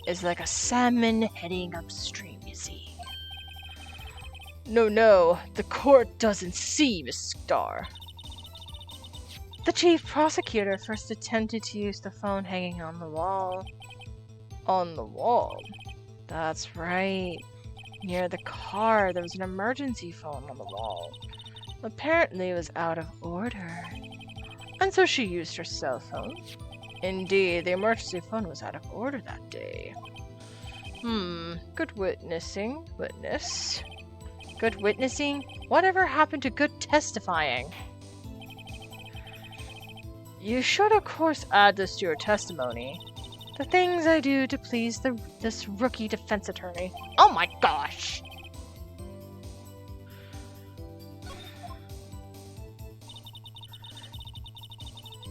Speaker 2: is like a salmon heading upstream, you see. No, the court doesn't see, Miss Starr. The chief prosecutor first attempted to use the phone hanging on the wall. On the wall? That's right. Near the car, there was an emergency phone on the wall. Apparently, it was out of order. And so she used her cell phone. Indeed, the emergency phone was out of order that day. Good witnessing. Witness. Good witnessing? Whatever happened to good testifying? You should, of course, add this to your testimony. The things I do to please this rookie defense attorney. Oh my gosh!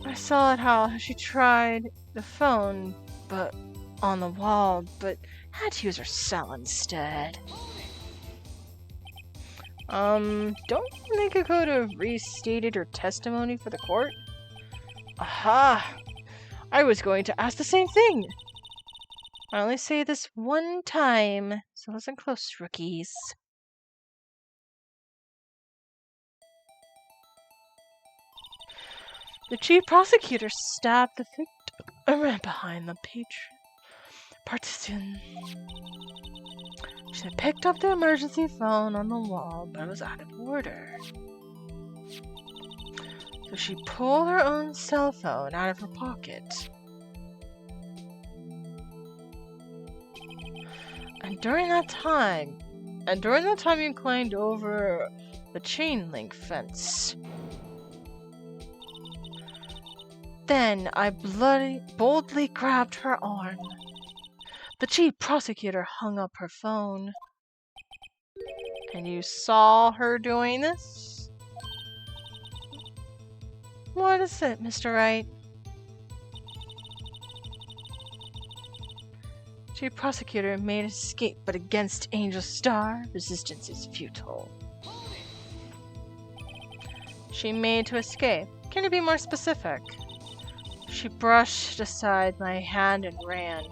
Speaker 2: I saw it how she tried the phone, but on the wall, but had to use her cell instead. Don't you think I could have restated her testimony for the court? Aha! I was going to ask the same thing! I only say this one time, so listen close, rookies. The chief prosecutor stabbed the victim and ran behind the partisan. She had picked up the emergency phone on the wall, but it was out of order. So she pulled her own cell phone out of her pocket. And during that time you climbed over the chain link fence. Then I boldly grabbed her arm. The chief prosecutor hung up her phone. And you saw her doing this? What is it, Mr. Wright? Chief prosecutor made an escape, but against Angel Star, resistance is futile. She made to escape. Can you be more specific? She brushed aside my hand and ran.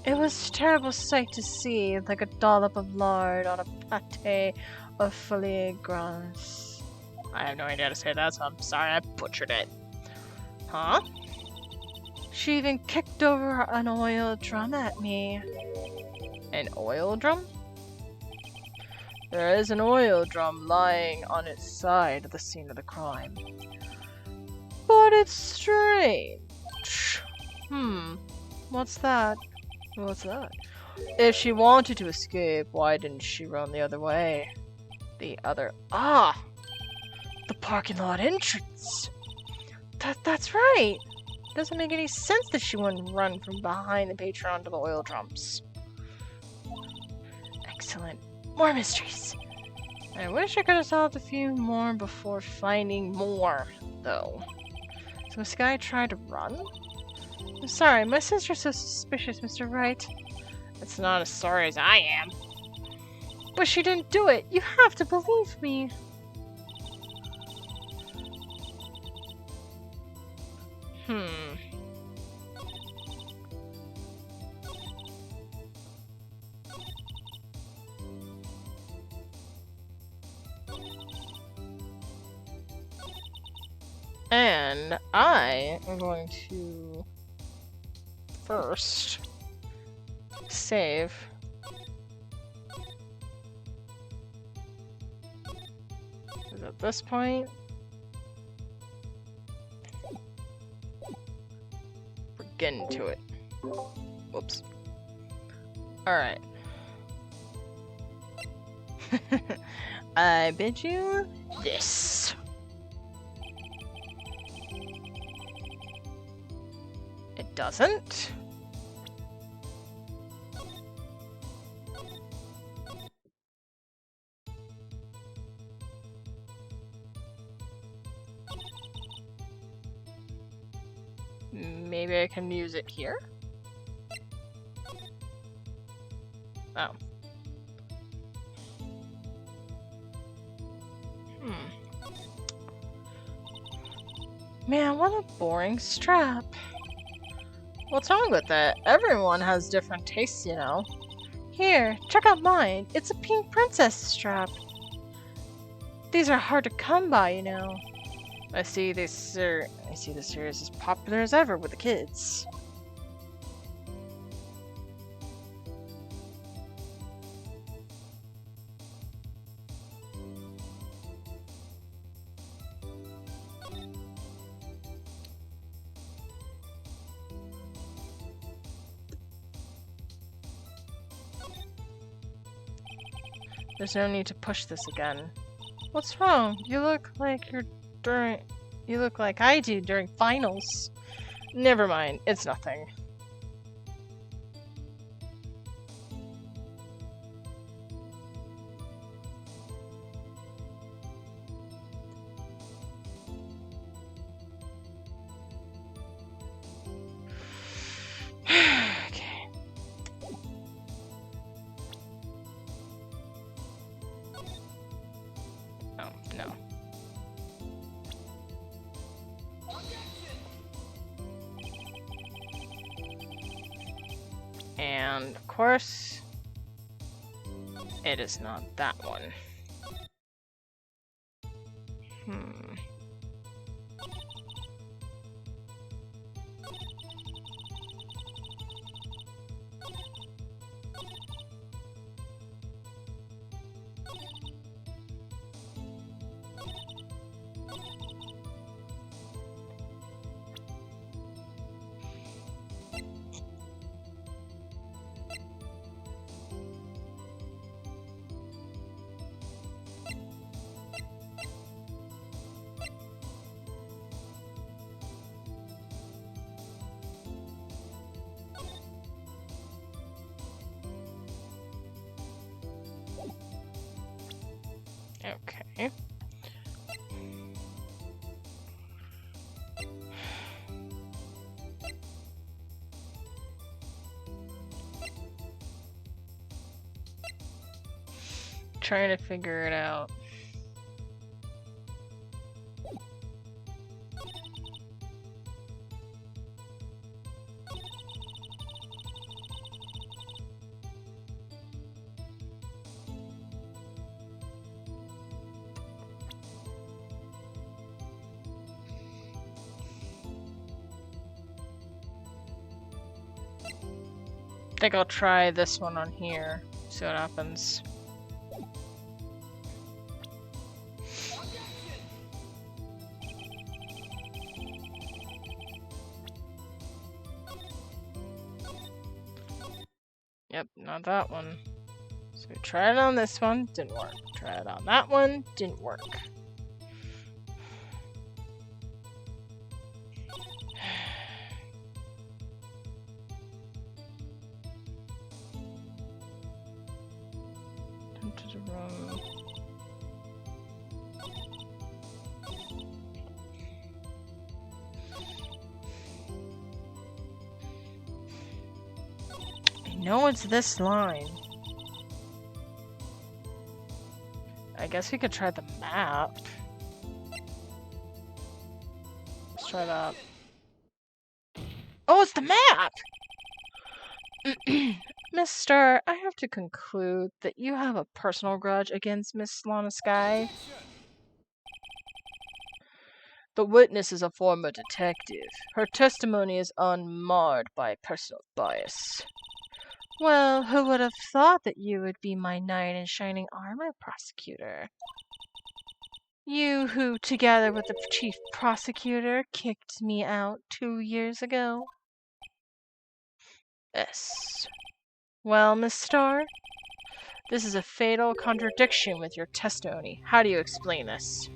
Speaker 2: It was a terrible sight to see, like a dollop of lard on a pate of folie gras. I have no idea how to say that, so I'm sorry I butchered it. Huh? She even kicked over an oil drum at me. An oil drum? There is an oil drum lying on its side at the scene of the crime. But it's strange. What's that? What's that? If she wanted to escape, why didn't she run the other way? The parking lot entrance. That's right. Doesn't make any sense that she wouldn't run from behind the patron to the oil drums. Excellent. More mysteries. I wish I could have solved a few more before finding more, though. So Skye tried to run? I'm sorry, my sister's so suspicious, Mr. Wright. It's not as sorry as I am. But she didn't do it. You have to believe me. And I am going to first save. Is at this point. We're getting to it. Whoops. Alright. I bid you this. It doesn't. Maybe I can use it here? Oh. Man, what a boring strap. What's wrong with it? Everyone has different tastes, you know. Here, check out mine. It's a pink princess strap. These are hard to come by, you know. I see this series is popular as ever with the kids. There's no need to push this again. What's wrong? You look like I do during finals. Never mind, it's nothing. Okay. Oh, no. And of course, it is not that one. Okay. Trying to figure it out. I think I'll try this one on here. See what happens. Yep, not that one. So we tried it on this one, didn't work. Try it on that one, didn't work. Into the room. I know it's this line. I guess we could try the map. Let's try that. Oh, it's the map! Mister, I have to conclude that you have a personal grudge against Miss Skye. The witness is a former detective. Her testimony is unmarred by personal bias. Well, who would have thought that you would be my knight in shining armor, prosecutor? You who, together with the chief prosecutor, kicked me out 2 years ago. Yes. Well, Miss Starr, this is a fatal contradiction with your testimony. How do you explain this?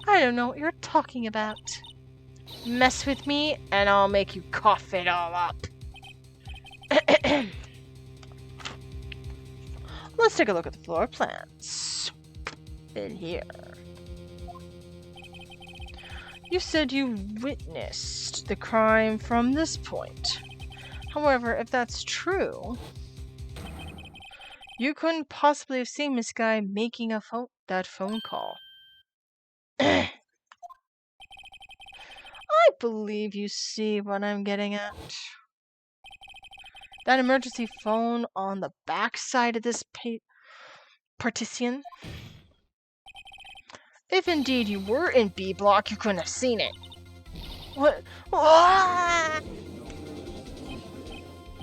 Speaker 2: I don't know what you're talking about. Mess with me, and I'll make you cough it all up. Let's take a look at the floor plans. In here. You said you witnessed the crime from this point. However, if that's true, you couldn't possibly have seen Miss Skye making that phone call. I believe you see what I'm getting at. That emergency phone on the back side of this partition. If indeed you were in B block, you couldn't have seen it. What? Ah!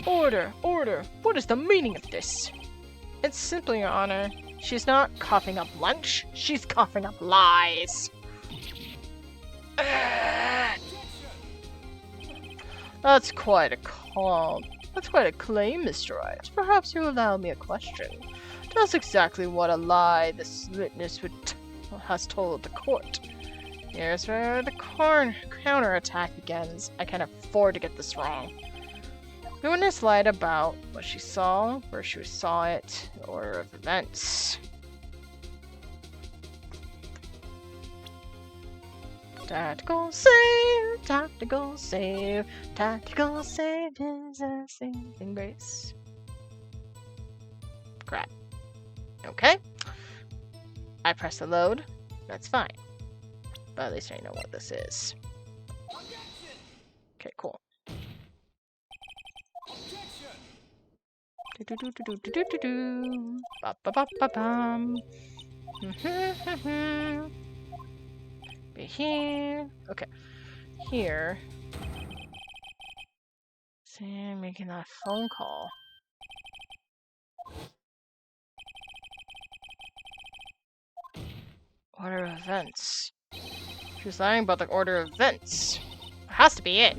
Speaker 2: Order, order. What is the meaning of this? It's simply, Your Honor. She's not coughing up lunch. She's coughing up lies. That's quite a calm. That's quite a claim, Mr. Wright. Perhaps you allow me a question. That's exactly what a lie this witness has told the court. Here's where the counterattack begins. I can't afford to get this wrong. The witness lied about what she saw, where she saw it, the order of events. Tactical save, tactical save, tactical save is a saving grace. Crap. Okay. I press the load. That's fine. But at least I know what this is. Okay, cool. Do do do do do do do do. Ba ba ba ba bum. Be here. Okay. Here. See, making that phone call. Order of events. She was lying about the order of events. It has to be it.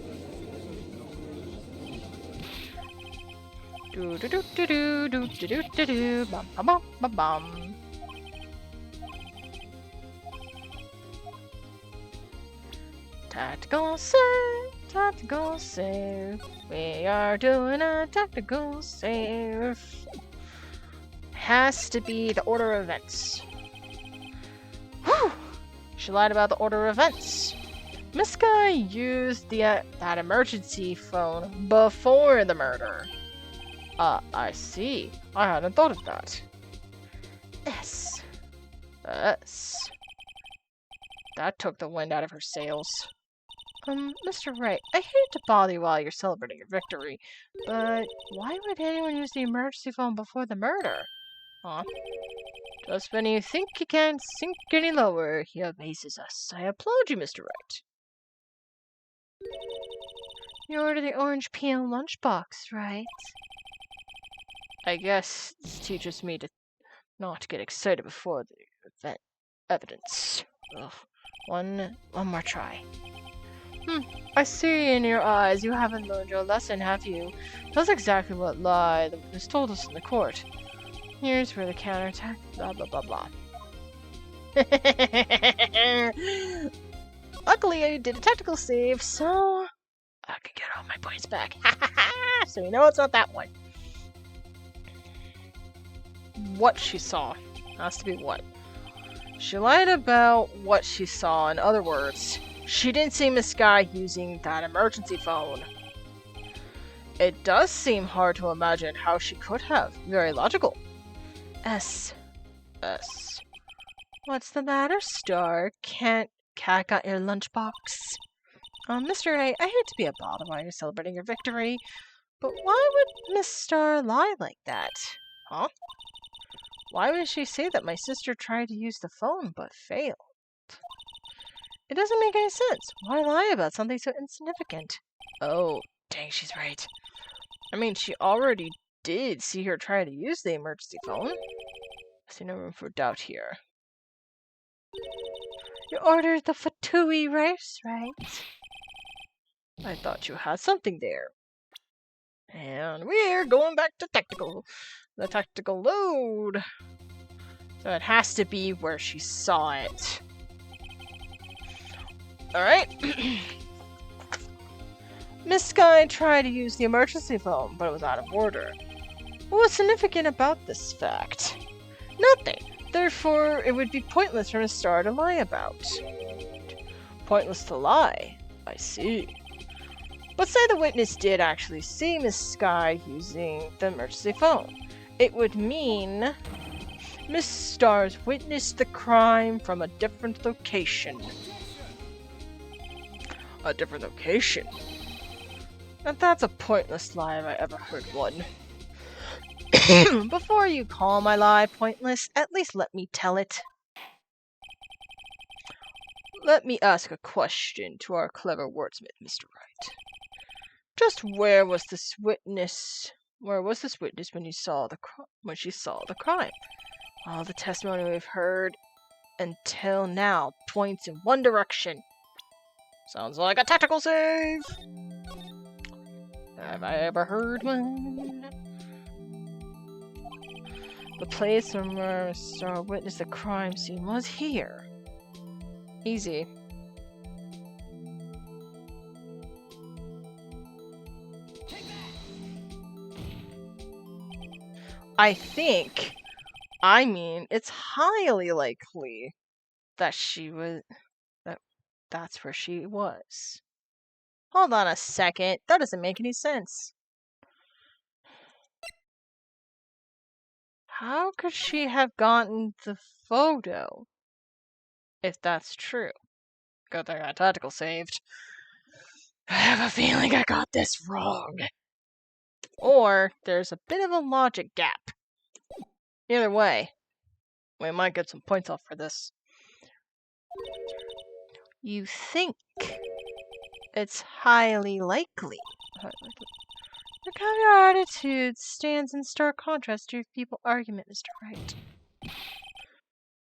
Speaker 2: Do do do do do do do do do do bum bum bum bum bum. Tactical save, tactical save. We are doing a tactical save. Has to be the order of events. Whew! She lied about the order of events. Miss Skye used that emergency phone before the murder. I see. I hadn't thought of that. Yes. Yes. That took the wind out of her sails. Mr. Wright, I hate to bother you while you're celebrating your victory, but why would anyone use the emergency phone before the murder? Huh? Just when you think you can't sink any lower, he amazes us. I applaud you, Mr. Wright. You ordered the orange peel lunchbox, right? I guess this teaches me to not get excited before the evidence. Ugh. One more try. I see in your eyes you haven't learned your lesson, have you? That's exactly what lie the witness told us in the court. Here's where the counterattack, blah blah blah blah. Luckily I did a tactical save, so I can get all my points back. So you know it's not that one. What she saw. Has to be what? She lied about what she saw. In other words, she didn't see Miss Skye using that emergency phone. It does seem hard to imagine how she could have. Very logical. S. What's the matter, Star? Cat got your lunchbox? Mr. A, I hate to be a bother while you're celebrating your victory, but why would Miss Star lie like that? Huh? Why would she say that my sister tried to use the phone but failed? It doesn't make any sense. Why lie about something so insignificant? Oh, dang, she's right. I mean, she already did see her try to use the emergency phone. I see no room for doubt here. You ordered the fatui rice, right? I thought you had something there. And we're going back to the tactical load. So it has to be where she saw it. Alright. Miss Skye tried to use the emergency phone, but it was out of order. What was significant about this fact? Nothing. Therefore, it would be pointless for Miss Star to lie about. Pointless to lie. I see. But say the witness did actually see Miss Skye using the emergency phone. It would mean Miss Star's witnessed the crime from a different location. A different location? And that's a pointless lie if I ever heard one. Before you call my lie pointless, at least let me tell it. Let me ask a question to our clever wordsmith, Mr. Wright. Just where was this witness? Where was this witness when she saw the crime? All the testimony we've heard until now points in one direction. Sounds like a tactical save. Have I ever heard one? The place where Star witnessed the crime scene was here. Easy. I mean, it's highly likely that that's where she was. Hold on a second. That doesn't make any sense. How could she have gotten the photo? If that's true. Good thing I tactical saved. I have a feeling I got this wrong. Or there's a bit of a logic gap. Either way, we might get some points off for this. You think it's highly likely. Look how your attitude stands in stark contrast to your feeble argument, Mr. Wright.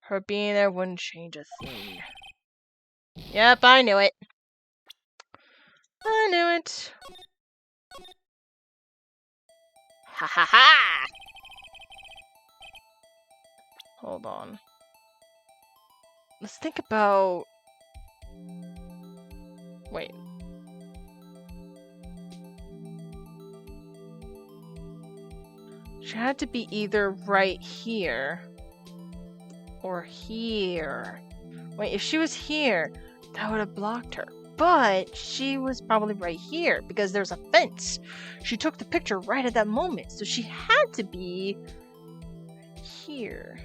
Speaker 2: Her being there wouldn't change a thing. Yep, I knew it. I knew it. Ha ha ha! Hold on. Let's think about... Wait. She had to be either right here or here. Wait, if she was here, that would have blocked her. But she was probably right here because there's a fence. She took the picture right at that moment, so she had to be here.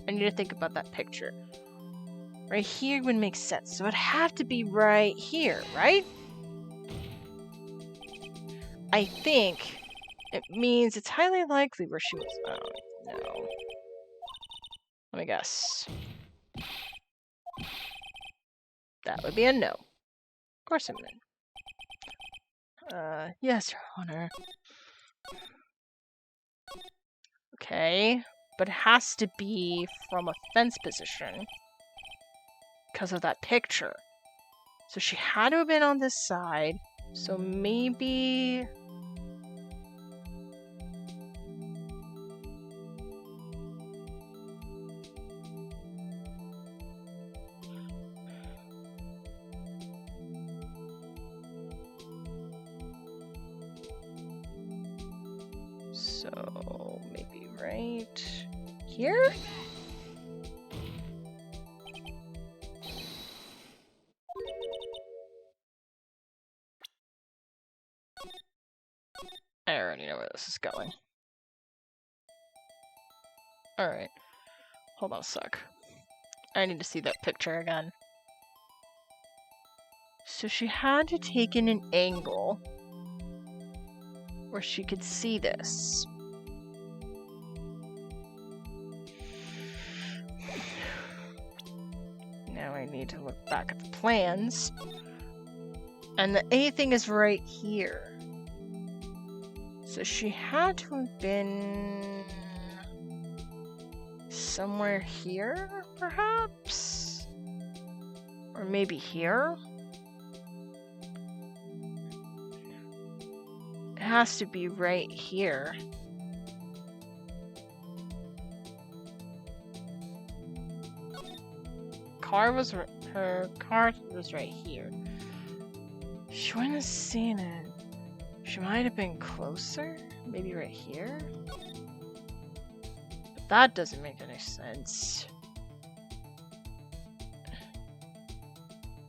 Speaker 2: I need to think about that picture. Right here would make sense, so it'd have to be right here, right? I think it means it's highly likely where she was. Oh, no. Let me guess. That would be a no. Of course I'm in. Yes, Your Honor. Okay, but it has to be from a fence position because of that picture. So she had to have been on this side, so maybe... So, maybe right here? I already know where this is going. Alright. Hold on a sec. I need to see that picture again. So she had to take in an angle where she could see this. Now I need to look back at the plans. And the A thing is right here. So she had to have been somewhere here, perhaps? Or maybe here? It has to be right here. Her car was right here. She wouldn't have seen it. She might have been closer? Maybe right here? But that doesn't make any sense.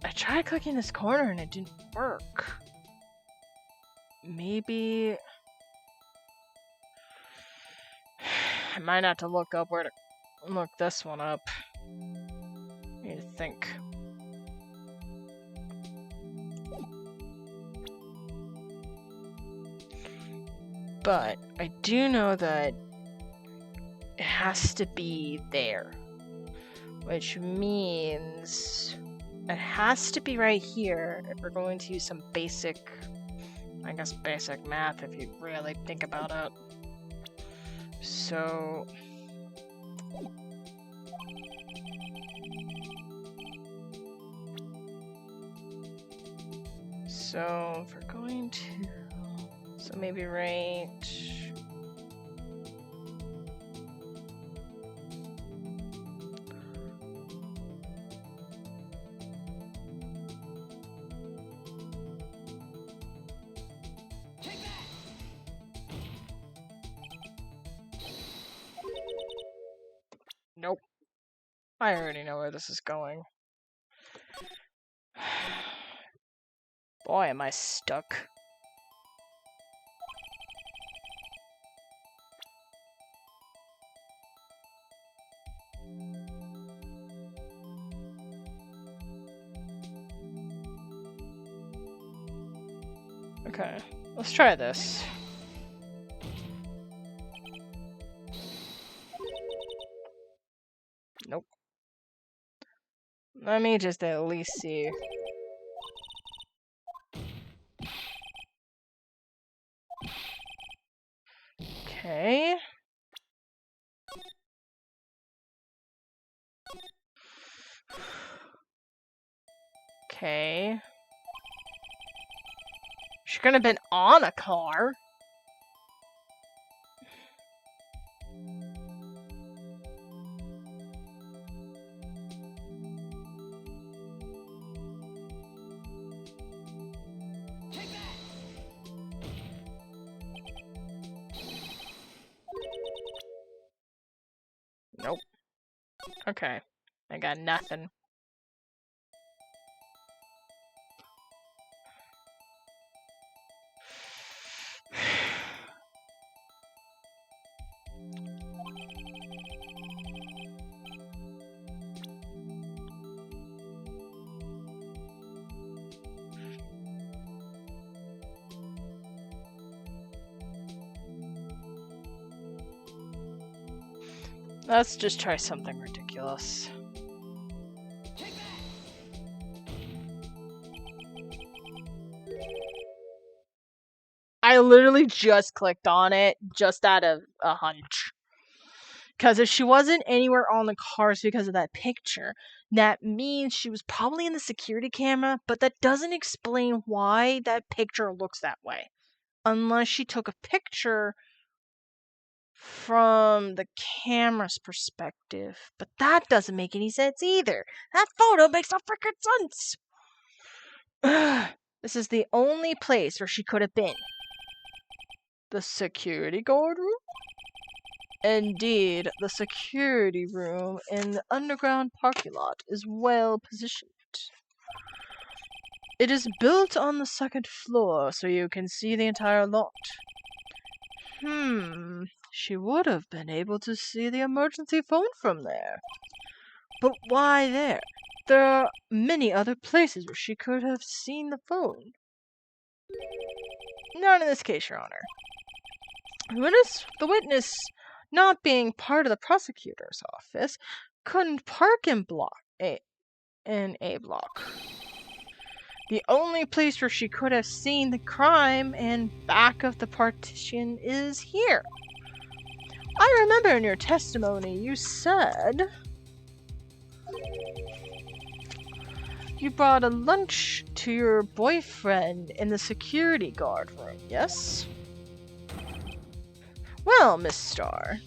Speaker 2: I tried clicking this corner and it didn't work. Maybe... I might have to look up where to look this one up. I need to think. But I do know that it has to be there. Which means It has to be right here if we're going to use some basic, I guess basic math if you really think about it. So... So, if we're going to... So maybe right... Nope. I already know where this is going. Boy, am I stuck. Okay, let's try this. Nope. Let me just at least see. Okay. Okay. She couldn't have been on a car. Nope. Okay. I got nothing. Let's just try something ridiculous. I literally just clicked on it just out of a hunch. Because if she wasn't anywhere on the cars because of that picture, that means she was probably in the security camera, but that doesn't explain why that picture looks that way. Unless she took a picture from the camera's perspective. But that doesn't make any sense either. That photo makes no freaking sense! This is the only place where she could have been. The security guard room? Indeed, the security room in the underground parking lot is well positioned. It is built on the second floor, so you can see the entire lot. She would have been able to see the emergency phone from there. But why there? There are many other places where she could have seen the phone. Not in this case, Your Honor. The witness, not being part of the prosecutor's office, couldn't park in A block. The only place where she could have seen the crime and back of the partition is here. I remember in your testimony you said you brought a lunch to your boyfriend in the security guard room, yes? Well, Miss Starr.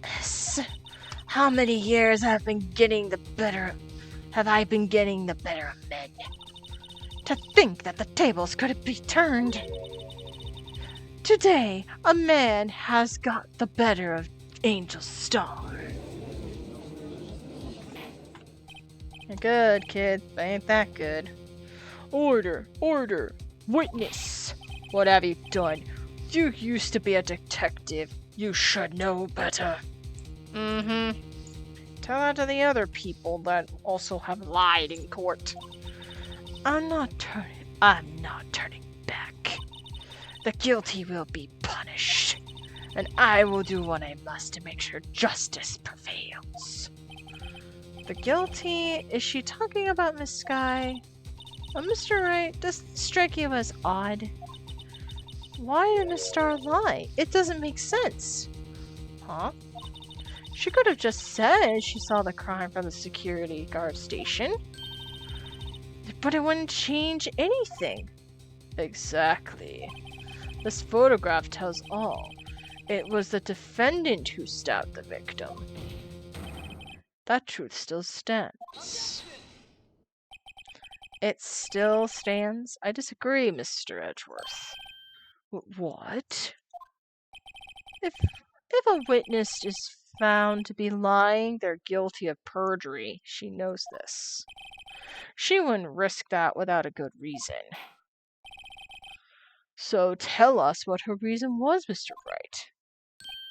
Speaker 2: Yes. How many years have I been getting the better of men? To think that the tables could be turned. Today, a man has got the better of Angel Star. Good, kid. They ain't that good. Order! Witness! What have you done? You used to be a detective. You should know better. Tell that to the other people that also have lied in court. I'm not turning back. The guilty will be punished, and I will do what I must to make sure justice prevails. The guilty? Is she talking about Miss Skye? Mr. Wright, does this strike you as odd? Why did Miss Star lie? It doesn't make sense. Huh? She could have just said she saw the crime from the security guard station. But it wouldn't change anything. Exactly. This photograph tells all. It was the defendant who stabbed the victim. That truth still stands. It still stands? I disagree, Mr. Edgeworth. What? If a witness is found to be lying, they're guilty of perjury. She knows this. She wouldn't risk that without a good reason. So tell us what her reason was, Mr. Wright.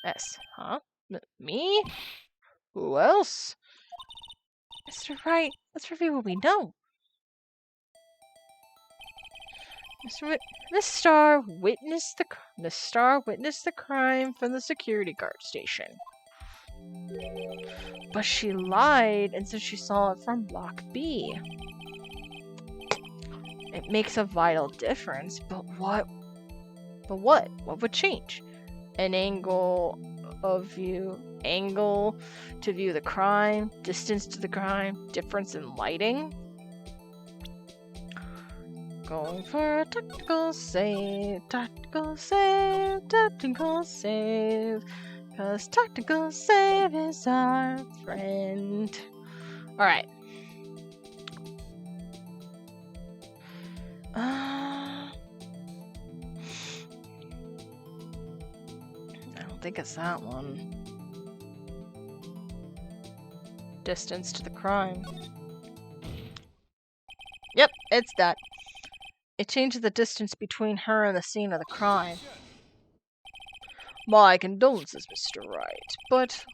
Speaker 2: S, huh? Me? Who else? Mr. Wright, let's review what we know. Miss Star witnessed the crime from the security guard station. But she lied and said she saw it from Block B. It makes a vital difference, but what? What would change? An angle to view the crime, distance to the crime, difference in lighting? Going for a tactical save, cause tactical save is our friend. Alright. I don't think it's that one. Distance to the crime. Yep, it's that. It changes the distance between her and the scene of the crime. My condolences, Mr. Wright, but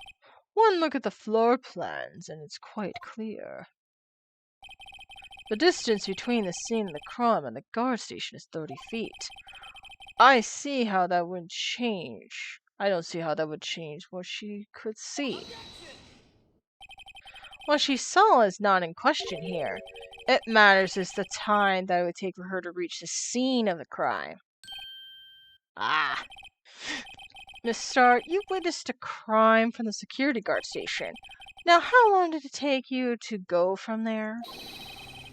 Speaker 2: one look at the floor plans and it's quite clear. The distance between the scene of the crime and the guard station is 30 feet. I see how that would change. I don't see how that would change what she could see. What she saw is not in question here. It matters is the time that it would take for her to reach the scene of the crime. Ah. Miss Starr, you witnessed a crime from the security guard station. Now, how long did it take you to go from there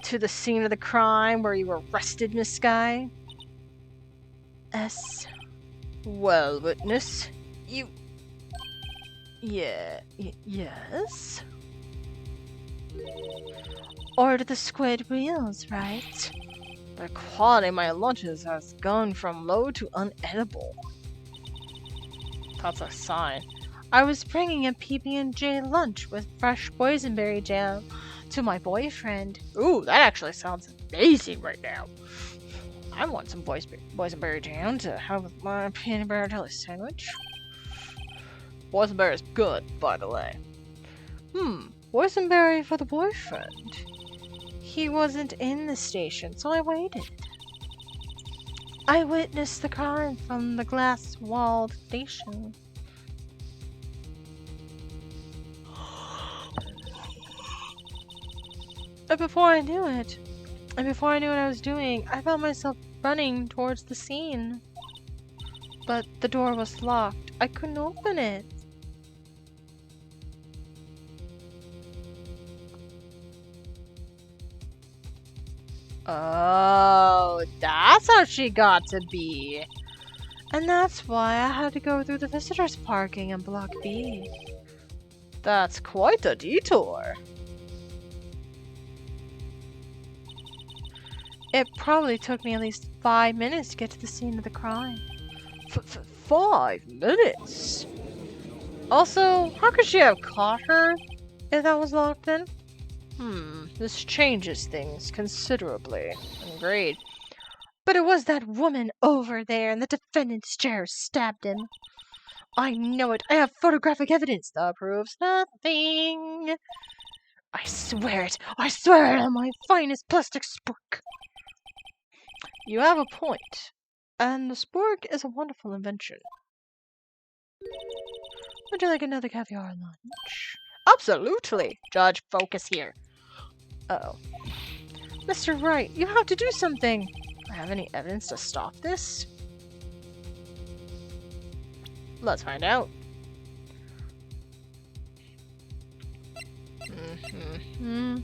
Speaker 2: to the scene of the crime where you were arrested, Miss Skye? S. Well, witness, you... yes? Order the squid wheels, right? The quality of my lunches has gone from low to unedible. That's a sign. I was bringing a PB&J lunch with fresh boysenberry jam to my boyfriend. Ooh, that actually sounds amazing right now. I want some boysenberry jam to have with my peanut butter jelly sandwich. Boysenberry is good, by the way. Boysenberry for the boyfriend. He wasn't in the station, so I waited. I witnessed the crime from the glass-walled station. And before I knew what I was doing, I found myself running towards the scene. But the door was locked. I couldn't open it. Oh, that's how she got to be. And that's why I had to go through the visitors parking in Block B. That's quite a detour. It probably took me at least 5 minutes to get to the scene of the crime. 5 minutes? Also, how could she have caught her if that was locked in? This changes things considerably. Agreed. But it was that woman over there in the defendant's chair who stabbed him. I know it. I have photographic evidence that proves nothing. I swear it. I swear it on my finest plastic spork. You have a point. And the spork is a wonderful invention. Would you like another caviar lunch? Absolutely. Judge, focus here. Uh-oh. Mr. Wright, you have to do something. Do I have any evidence to stop this? Let's find out. Mm-hmm.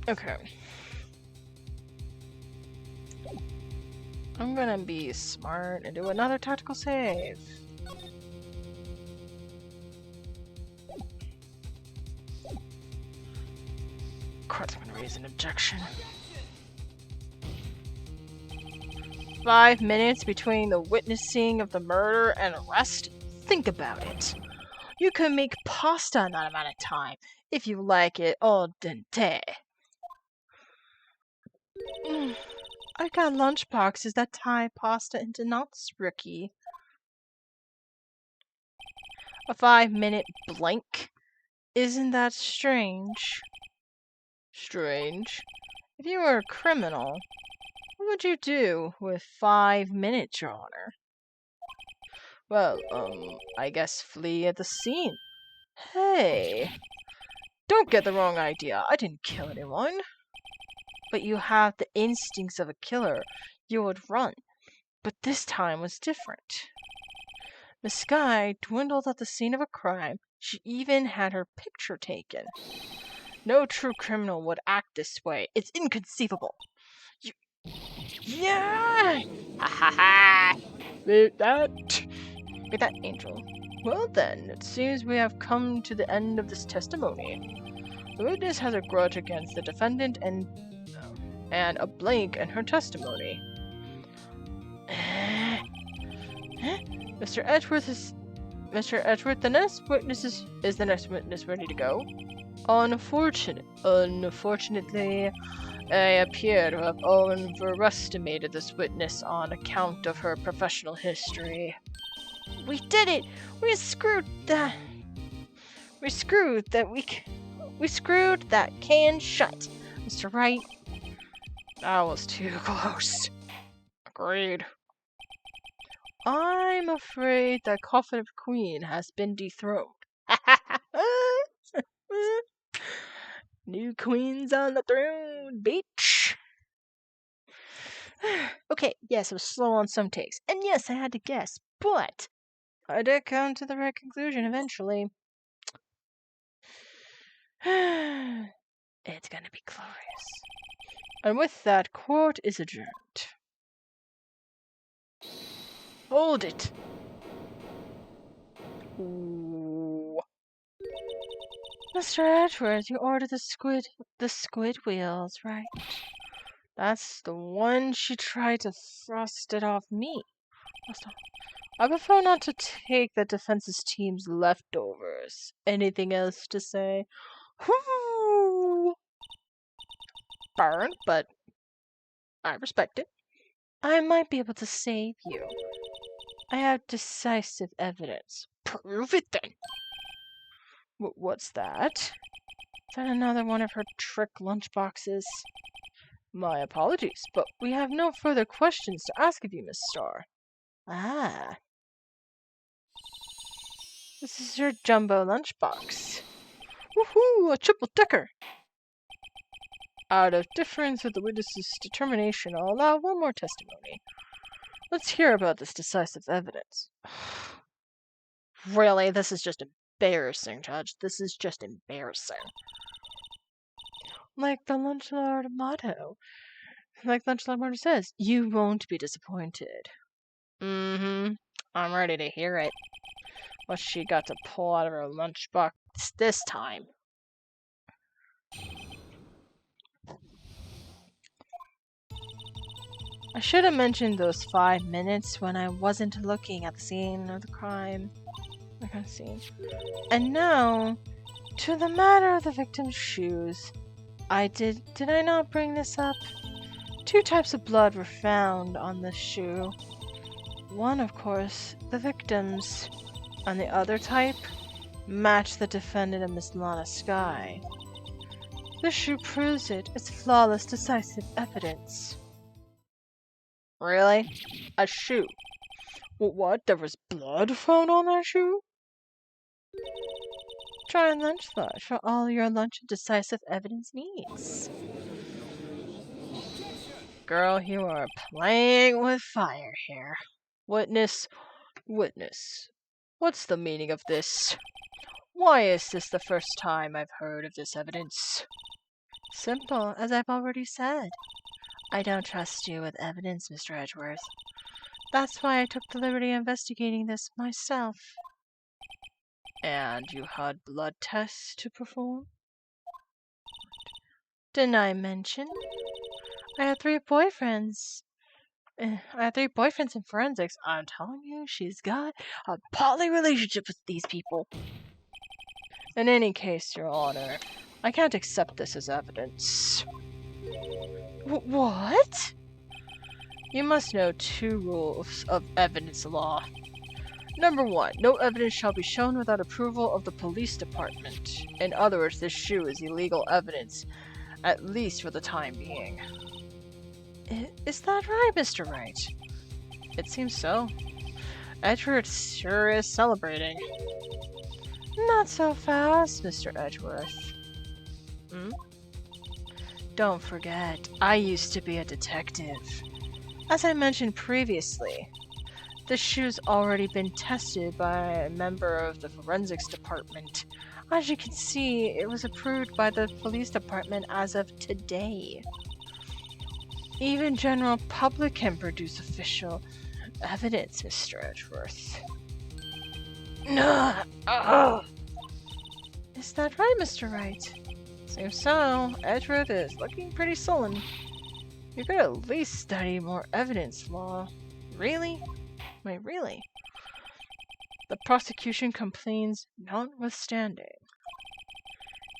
Speaker 2: Okay. I'm gonna be smart and do another tactical save. Of course I'm gonna raise an objection. 5 minutes between the witnessing of the murder and arrest? Think about it. You can make pasta in that amount of time, if you like it al dente. I got lunchboxes that tie pasta into knots, Ricky. A 5-minute blank? Isn't that strange? Strange? If you were a criminal, what would you do with 5 minutes, Your Honor? Well, I guess flee at the scene. Hey, don't get the wrong idea. I didn't kill anyone. But you have the instincts of a killer. You would run. But this time was different. Miss Skye dwindled at the scene of a crime. She even had her picture taken. No true criminal would act this way. It's inconceivable. You... Yeah! Ha ha ha! Beat that. Beat that, Angel. Well then, it seems we have come to the end of this testimony. The witness has a grudge against the defendant and a blank in her testimony. Mr. Edgeworth, the next witness is the next witness ready to go? Unfortunately, I appear to have overestimated this witness on account of her professional history. We did it! We screwed that can shut. Mr. Wright. That was too close. Agreed. I'm afraid the coffin of Queen has been dethroned. New queen's on the throne, bitch. Okay, yes, I was slow on some takes. And yes, I had to guess, but I did come to the right conclusion eventually. It's gonna be glorious. And with that, court is adjourned. Hold it! Ooh. Mr. Edgeworth, you ordered the squid wheels, right? That's the one she tried to thrust it off me. I prefer not to take the defense's team's leftovers. Anything else to say? Whoo! Burn, but I respect it. I might be able to save you. I have decisive evidence. Prove it then. What's that? Is that another one of her trick lunchboxes? My apologies, but we have no further questions to ask of you, Miss Starr. Ah. This is your jumbo lunchbox. Woohoo! A triple-decker! Out of deference with the witness's determination, I'll allow one more testimony. Let's hear about this decisive evidence. Really, this is just embarrassing, Judge. This is just embarrassing. Like the Lunch Lord motto. Like Lunch Lord motto says, you won't be disappointed. Mm-hmm. I'm ready to hear it. What she got to pull out of her lunchbox this time? I should have mentioned those 5 minutes when I wasn't looking at the scene of the crime. And now, to the matter of the victim's shoes. Did I not bring this up? 2 types of blood were found on the shoe. One, of course, the victim's, and the other type matched the defendant and Miss Lana Skye. This shoe proves it. It's flawless, decisive evidence. Really? A shoe? What? There was blood found on that shoe? Try and lunch flush for all your lunch and decisive evidence needs. Girl, you are playing with fire here. Witness, witness. What's the meaning of this? Why is this the first time I've heard of this evidence? Simple, as I've already said. I don't trust you with evidence, Mr. Edgeworth. That's why I took the liberty of investigating this myself. And you had blood tests to perform? Didn't I mention? I had 3 boyfriends. I had 3 boyfriends in forensics. I'm telling you, she's got a poly relationship with these people. In any case, Your Honor, I can't accept this as evidence. What? You must know 2 rules of evidence law. Number 1, no evidence shall be shown without approval of the police department. In other words, this shoe is illegal evidence, at least for the time being. Is that right, Mr. Wright? It seems so. Edgeworth sure is celebrating. Not so fast, Mr. Edgeworth. Don't forget, I used to be a detective. As I mentioned previously, the shoe's already been tested by a member of the forensics department. As you can see, it was approved by the police department as of today. Even general public can produce official evidence, Mr. Edgeworth. Is that right, Mr. Wright? Seems so. Edgeworth is looking pretty sullen. You could at least study more evidence law. Really? Wait, really? The prosecution complains notwithstanding.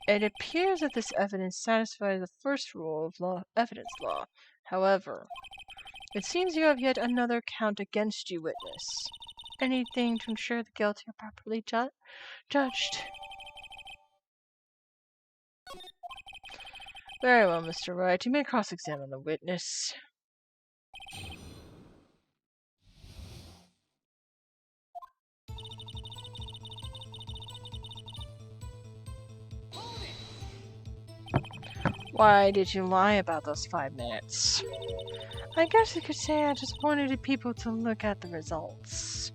Speaker 2: It appears that this evidence satisfies the first rule of evidence law. However, it seems you have yet another count against you, witness. Anything to ensure the guilty are properly judged. Very well, Mr. Wright. You may cross-examine the witness. Why did you lie about those 5 minutes? I guess you could say I just wanted people to look at the results.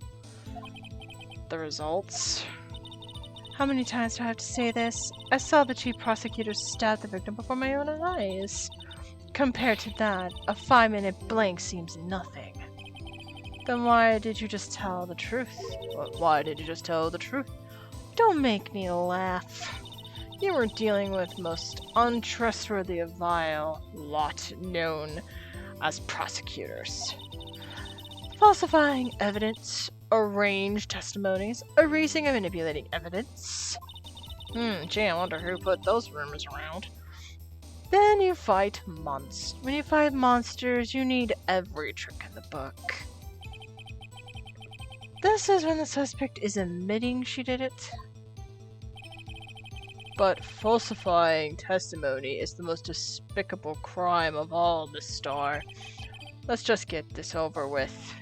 Speaker 2: The results? How many times do I have to say this? I saw the chief prosecutor stab the victim before my own eyes. Compared to that, a 5-minute blank seems nothing. Then why did you just tell the truth? Why did you just tell the truth? Don't make me laugh. You were dealing with most untrustworthy of vile lot known as prosecutors. Falsifying evidence, arranged testimonies, erasing and manipulating evidence. Gee, I wonder who put those rumors around. Then you fight monsters. When you fight monsters, you need every trick in the book. This is when the suspect is admitting she did it. But falsifying testimony is the most despicable crime of all, Miss Starr. Let's just get this over with.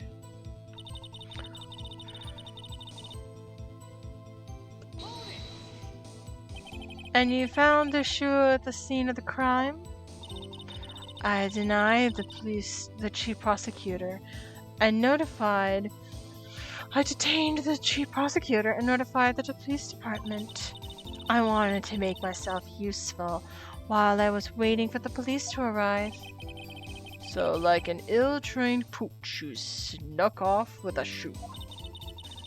Speaker 2: And you found the shoe at the scene of the crime? I denied the chief prosecutor and I detained the chief prosecutor and notified the police department. I wanted to make myself useful while I was waiting for the police to arrive. So, like an ill-trained pooch, you snuck off with a shoe.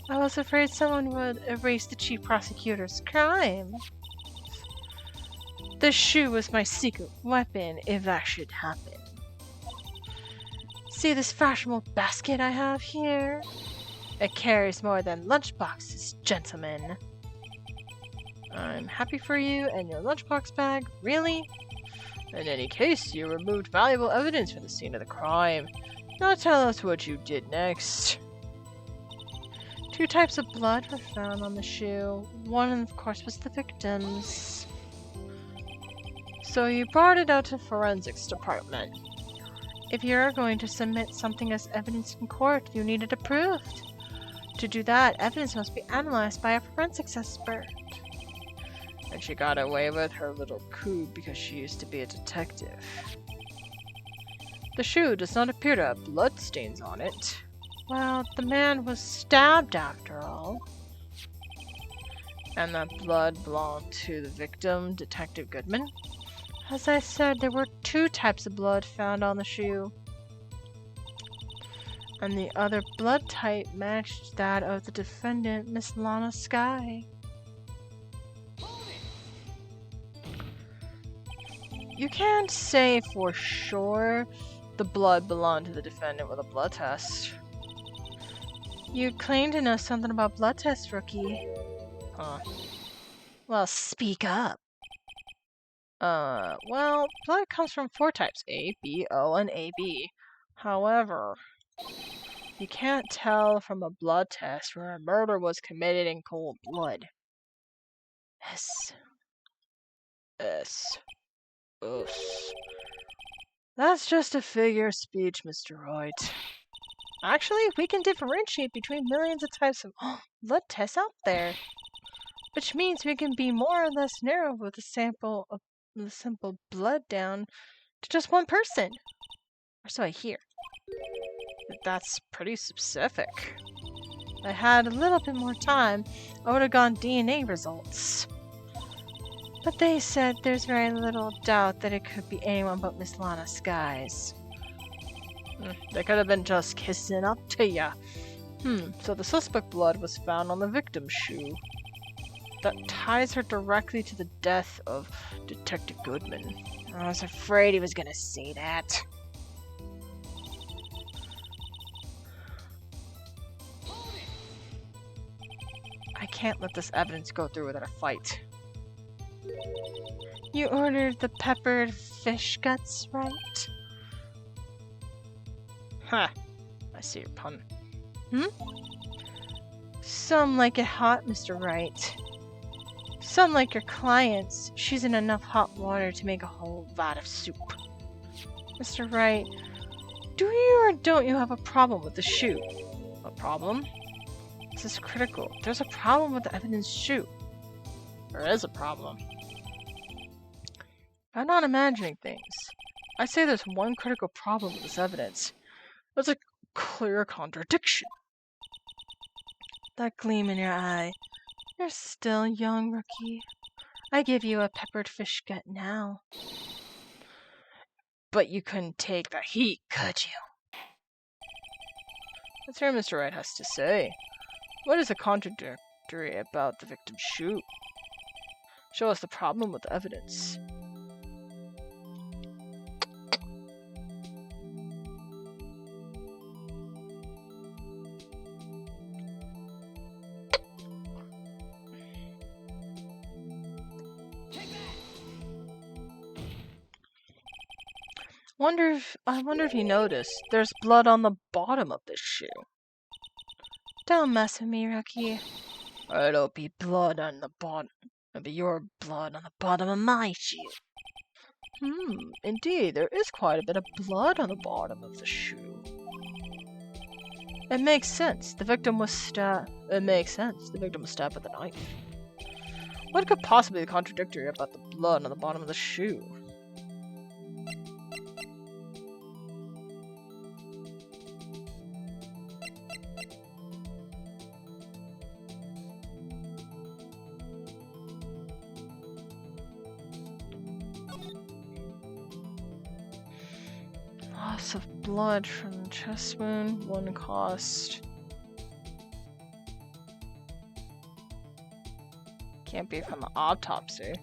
Speaker 2: I was afraid someone would erase the chief prosecutor's crime. The shoe was my secret weapon if that should happen. See this fashionable basket I have here? It carries more than lunchboxes, gentlemen. I'm happy for you and your lunchbox bag. Really? In any case, you removed valuable evidence from the scene of the crime. Now tell us what you did next. 2 types of blood were found on the shoe. One, of course, was the victim's. So you brought it out to forensics department. If you're going to submit something as evidence in court, you need it approved. To do that, evidence must be analyzed by a forensics expert. And she got away with her little coup because she used to be a detective. The shoe does not appear to have bloodstains on it. Well, the man was stabbed after all. And that blood belonged to the victim, Detective Goodman. As I said, there were 2 types of blood found on the shoe. And the other blood type matched that of the defendant, Miss Lana Skye. You can't say for sure the blood belonged to the defendant with a blood test. You claim to know something about blood tests, rookie. Huh. Well, speak up. Well, blood comes from 4 types, A, B, O, and AB. However, you can't tell from a blood test where a murder was committed in cold blood. S. Us. That's just a figure of speech, Mr. Wright. Actually, we can differentiate between millions of types of blood tests out there. Which means we can be more or less narrow with the sample of the simple blood down to just one person. Or so I hear. But that's pretty specific. If I had a little bit more time, I would have gone DNA results. But they said there's very little doubt that it could be anyone but Miss Lana Skye's. They could have been just kissing up to ya. So the suspect blood was found on the victim's shoe. That ties her directly to the death of Detective Goodman. I was afraid he was gonna say that. I can't let this evidence go through without a fight. You ordered the peppered fish guts, right? Ha! I see your pun. Some like it hot, Mr. Wright. Some like your clients. She's in enough hot water to make a whole vat of soup. Mr. Wright, do you or don't you have a problem with the shoe? A problem? This is critical. There's a problem with the evidence shoe. There is a problem. I'm not imagining things. I say there's one critical problem with this evidence. There's a clear contradiction. That gleam in your eye. You're still young, rookie. I give you a peppered fish gut now. But you couldn't take the heat, could you? Let's hear what Mr. Wright has to say. What is the contradictory about the victim's shoe? Show us the problem with the evidence. I wonder if you noticed, there's blood on the bottom of this shoe. Don't mess with me, rookie. It'll be blood on the bottom. It'll be your blood on the bottom of my shoe. Indeed, there is quite a bit of blood on the bottom of the shoe. It makes sense. The victim was stabbed. It makes sense. The victim was stabbed with a knife. What could possibly be contradictory about the blood on the bottom of the shoe? Loss of blood from chest wound, 1 cost. Can't be from the autopsy.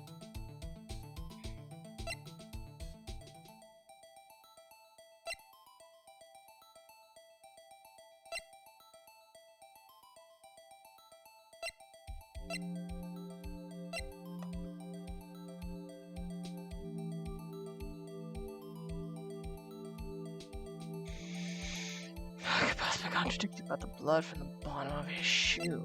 Speaker 2: contradicted about the blood from the bottom of his shoe.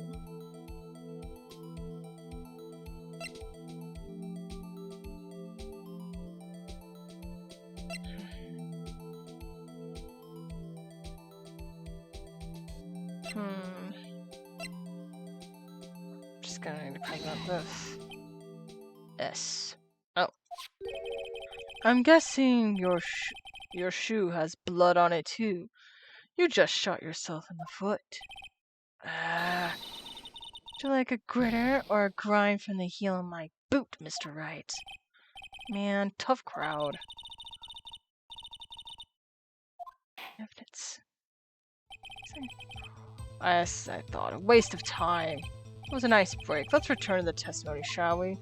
Speaker 2: Just gonna need to print out this. S. Oh. I'm guessing your shoe has blood on it too. You just shot yourself in the foot. Would you like a gritter or a grind from the heel of my boot, Mr. Wright? Man, tough crowd. Evidence. As I thought, a waste of time. It was a nice break. Let's return to the testimony, shall we?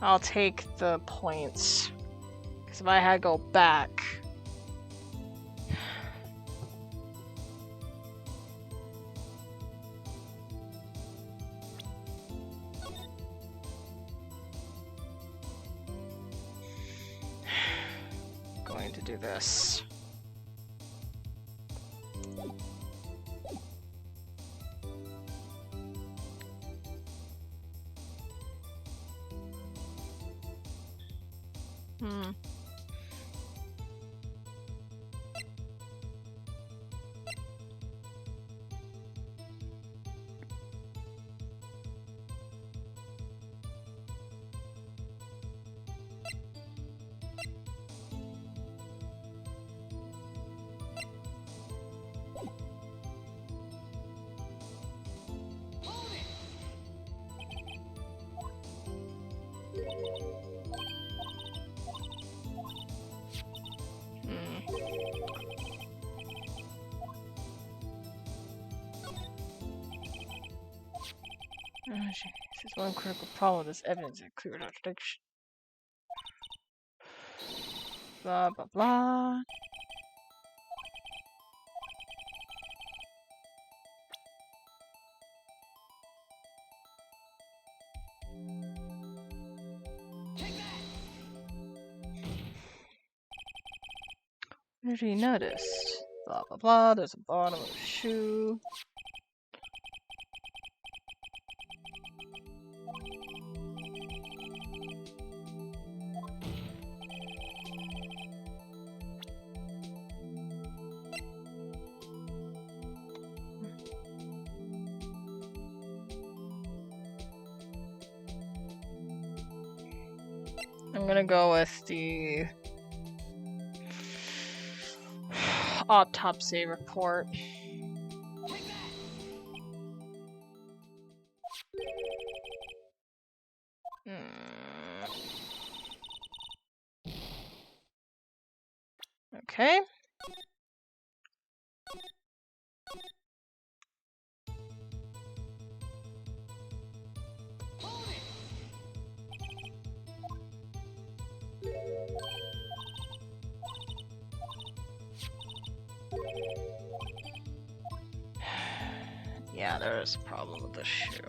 Speaker 2: I'll take the points. Because if I had to go back... going to do this. This is one critical problem with this evidence and clear contradiction. Blah blah blah. Did you notice? Blah blah blah. There's a bottom of a shoe. I'm gonna go with the autopsy report. Okay. Yeah, there is a problem with this shoe.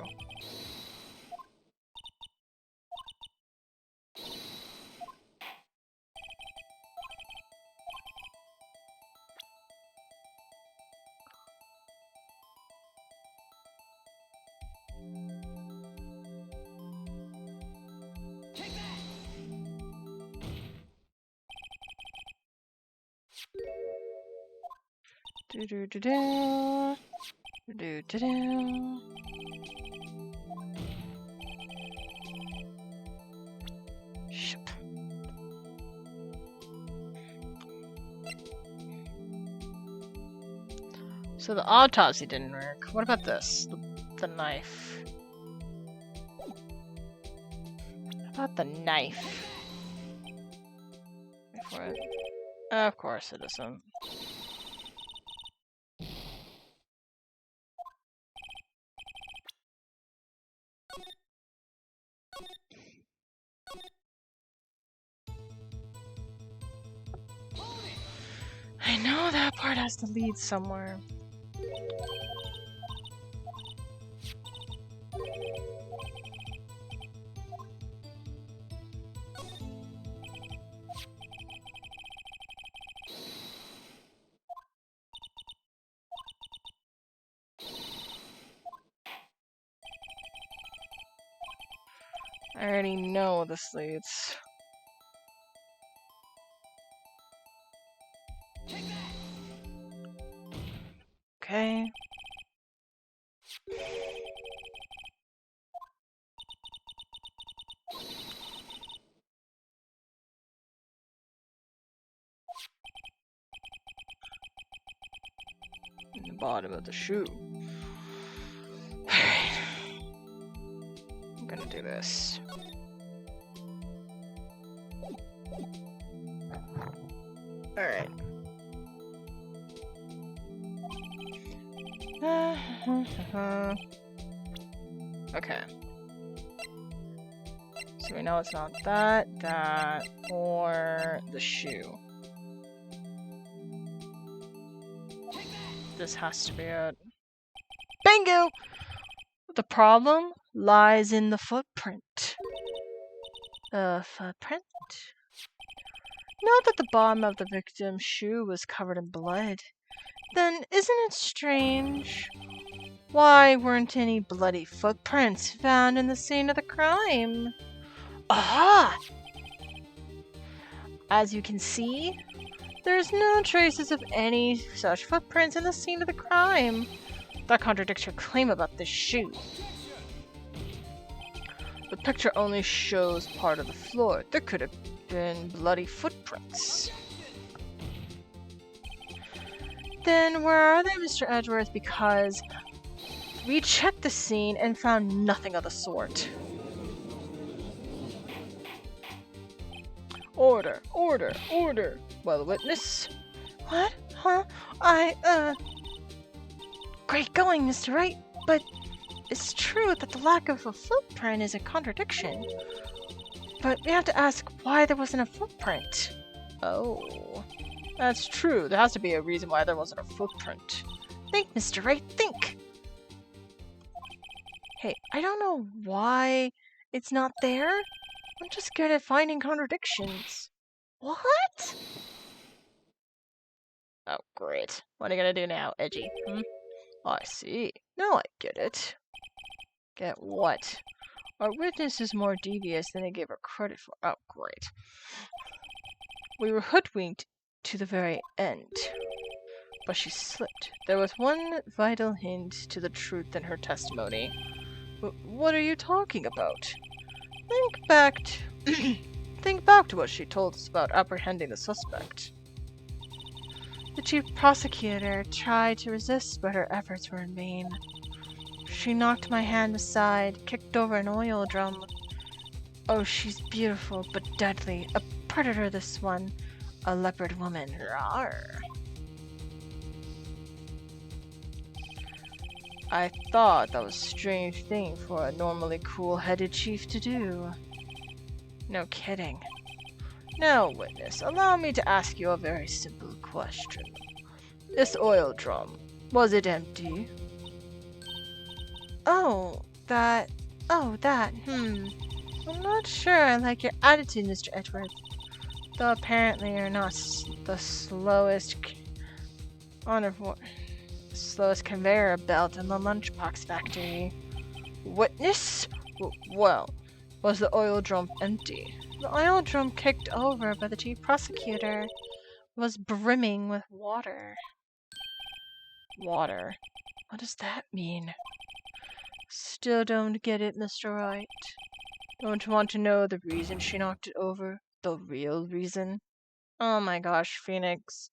Speaker 2: Do do do do do do do. Shit. So the autopsy didn't work. What about this? The knife. What about the knife? Before it... Of course it isn't. I know that part card has to lead somewhere. I already know this leads. Okay. In the bottom of the shoe. Alright. I'm gonna do this. Alright. Okay. So we know it's not that, or the shoe. This has to be it. Bingo! The problem lies in the footprint. Footprint? Note that the bottom of the victim's shoe was covered in blood. Then isn't it strange? Why weren't any bloody footprints found in the scene of the crime? Aha! As you can see, there's no traces of any such footprints in the scene of the crime. That contradicts your claim about this shoe. The picture only shows part of the floor. There could have been bloody footprints. Then where are they, Mr. Edgeworth? Because we checked the scene and found nothing of the sort. Order, order, order. Well, witness. What? Huh? Great going, Mr. Wright, but it's true that the lack of a footprint is a contradiction. But we have to ask why there wasn't a footprint. Oh. That's true. There has to be a reason why there wasn't a footprint. Think, Mr. Wright, think! Hey, I don't know why it's not there. I'm just good at finding contradictions. What? Oh, great. What are you gonna do now, Edgy? Oh, I see. Now I get it. Get what? Our witness is more devious than I gave her credit for. Oh, great. We were hoodwinked to the very end. But she slipped. There was one vital hint to the truth in her testimony. What are you talking about? Think back to what she told us about apprehending the suspect. The chief prosecutor tried to resist, but her efforts were in vain. She knocked my hand aside, kicked over an oil drum. Oh, she's beautiful, but deadly. A predator, this one. A leopard woman. Rawr. I thought that was a strange thing for a normally cool-headed chief to do. No kidding. Now, witness, allow me to ask you a very simple question. This oil drum, was it empty? That. I'm not sure I like your attitude, Mr. Edgeworth. Though apparently you're not the slowest conveyor belt in the lunchbox factory. Witness? Well, was the oil drum empty? The oil drum kicked over by the chief prosecutor was brimming with water. Water? What does that mean? Still don't get it, Mr. Wright. Don't want to know the reason she knocked it over? The real reason? Oh my gosh, Phoenix.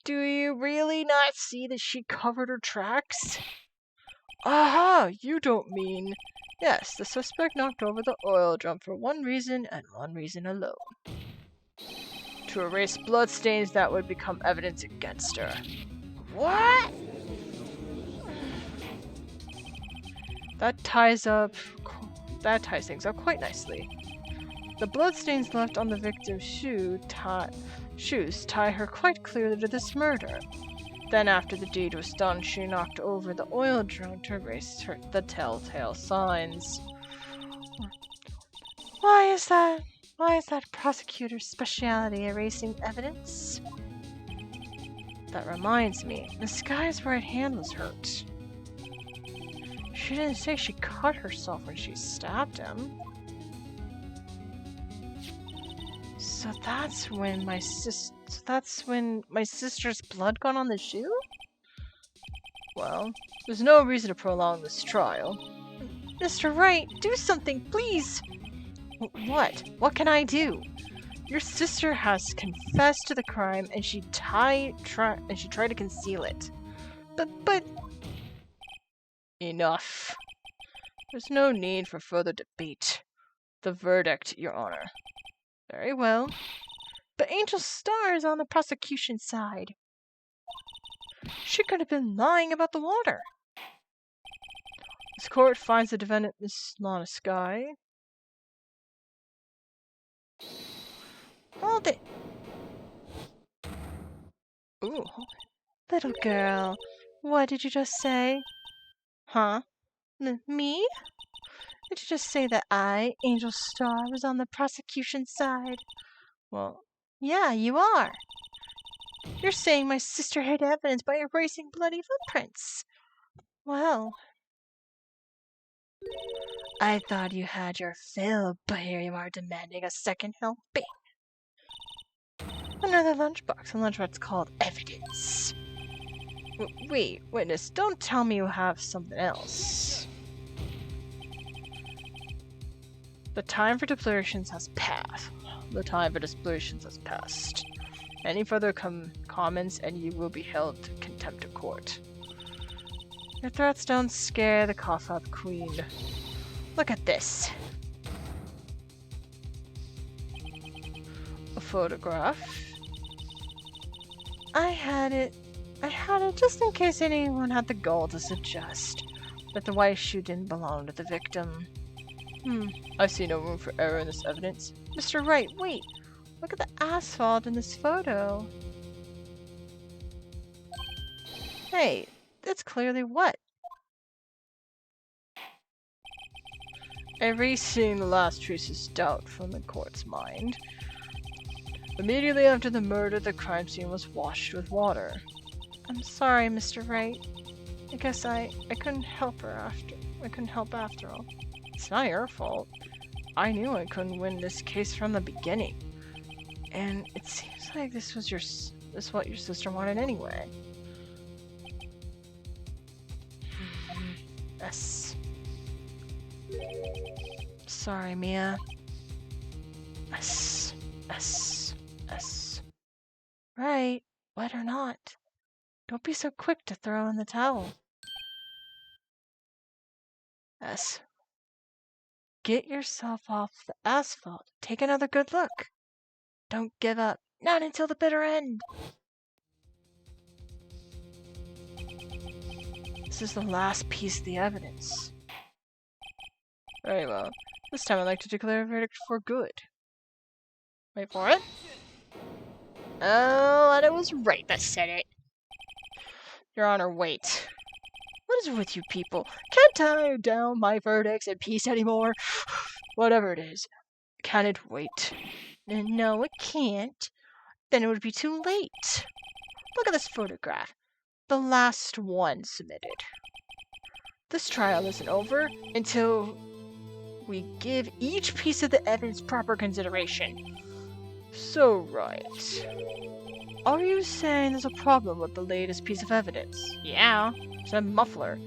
Speaker 2: Do you really not see that she covered her tracks? Aha! You don't mean... Yes, the suspect knocked over the oil drum for one reason and one reason alone. To erase bloodstains that would become evidence against her. What? That ties things up quite nicely. The bloodstains left on the victim's shoe shoes tie her quite clearly to this murder. Then after the deed was done, she knocked over the oil drum to erase the telltale signs. Why is that? Why is that prosecutor's specialty, erasing evidence? That reminds me, Miss Skye's right hand was hurt. She didn't say she cut herself when she stabbed him. So that's when my sister's blood got on the shoe? Well, there's no reason to prolong this trial. Mr. Wright, do something, please! What? What can I do? Your sister has confessed to the crime and she tried to conceal it. But... Enough. There's no need for further debate. The verdict, Your Honor. Very well. But Angel Star is on the prosecution's side. She could have been lying about the water. This court finds the defendant, Miss Lana Skye. Hold it. Ooh. Little girl, what did you just say? Huh? Me? Did you just say that I, Angel Star, was on the prosecution's side? Well, yeah, you are. You're saying my sister hid evidence by erasing bloody footprints. Well, I thought you had your fill, but here you are demanding a second helping. Another lunchbox, a lunchbox called evidence. Wait, witness, don't tell me you have something else. The time for deliberations has passed. The time for deliberations has passed. Any further comments and you will be held to contempt of court. Your threats don't scare the cough out queen. Look at this. A photograph. I had it just in case anyone had the gall to suggest that the white shoe didn't belong to the victim. I see no room for error in this evidence. Mr. Wright, wait! Look at the asphalt in this photo. Hey, that's clearly what? Erasing the last traces of doubt from the court's mind. Immediately after the murder, the crime scene was washed with water. I'm sorry, Mr. Wright. I guess I couldn't help after all. It's not your fault. I knew I couldn't win this case from the beginning. And it seems like this was what your sister wanted anyway. S. Sorry, Mia. S. Right, wet or not. Don't be so quick to throw in the towel. S. Get yourself off the asphalt. Take another good look. Don't give up. Not until the bitter end. This is the last piece of the evidence. Very well. This time I'd like to declare a verdict for good. Wait for it. Oh, and it was right that said it. Your Honor, wait. What is with you people? Can't I down my verdicts in peace anymore? Whatever it is. Can it wait? No, it can't. Then it would be too late. Look at this photograph. The last one submitted. This trial isn't over until we give each piece of the evidence proper consideration. So, right. Are you saying there's a problem with the latest piece of evidence? Yeah, it's a muffler.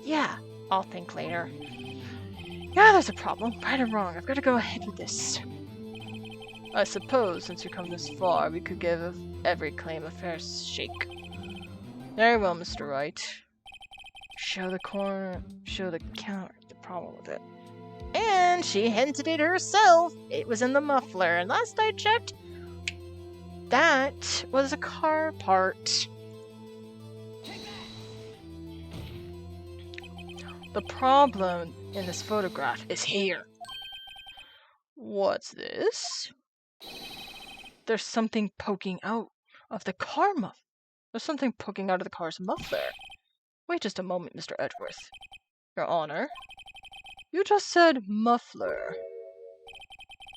Speaker 2: Yeah, I'll think later. Yeah, there's a problem. Right or wrong, I've got to go ahead with this. I suppose, since we've come this far, we could give every claim a fair shake. Very well, Mr. Wright. Show the counter the problem with it. And she hinted it herself. It was in the muffler, and last I checked, that was a car part. The problem in this photograph is here. What's this? There's something poking out of the car muffler. There's something poking out of the car's muffler. Wait just a moment, Mr. Edgeworth. Your Honor, you just said muffler.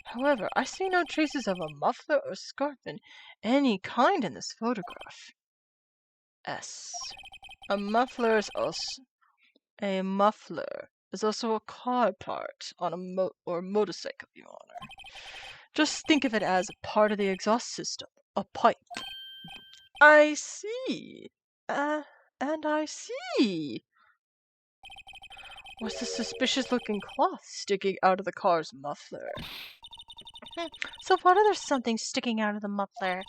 Speaker 2: However, I see no traces of a muffler or scarf in any kind in this photograph. S. A muffler is also a car part on a motorcycle, Your Honor. Just think of it as part of the exhaust system, a pipe. I see. And I see. What's the suspicious-looking cloth sticking out of the car's muffler? So what if there's something sticking out of the muffler?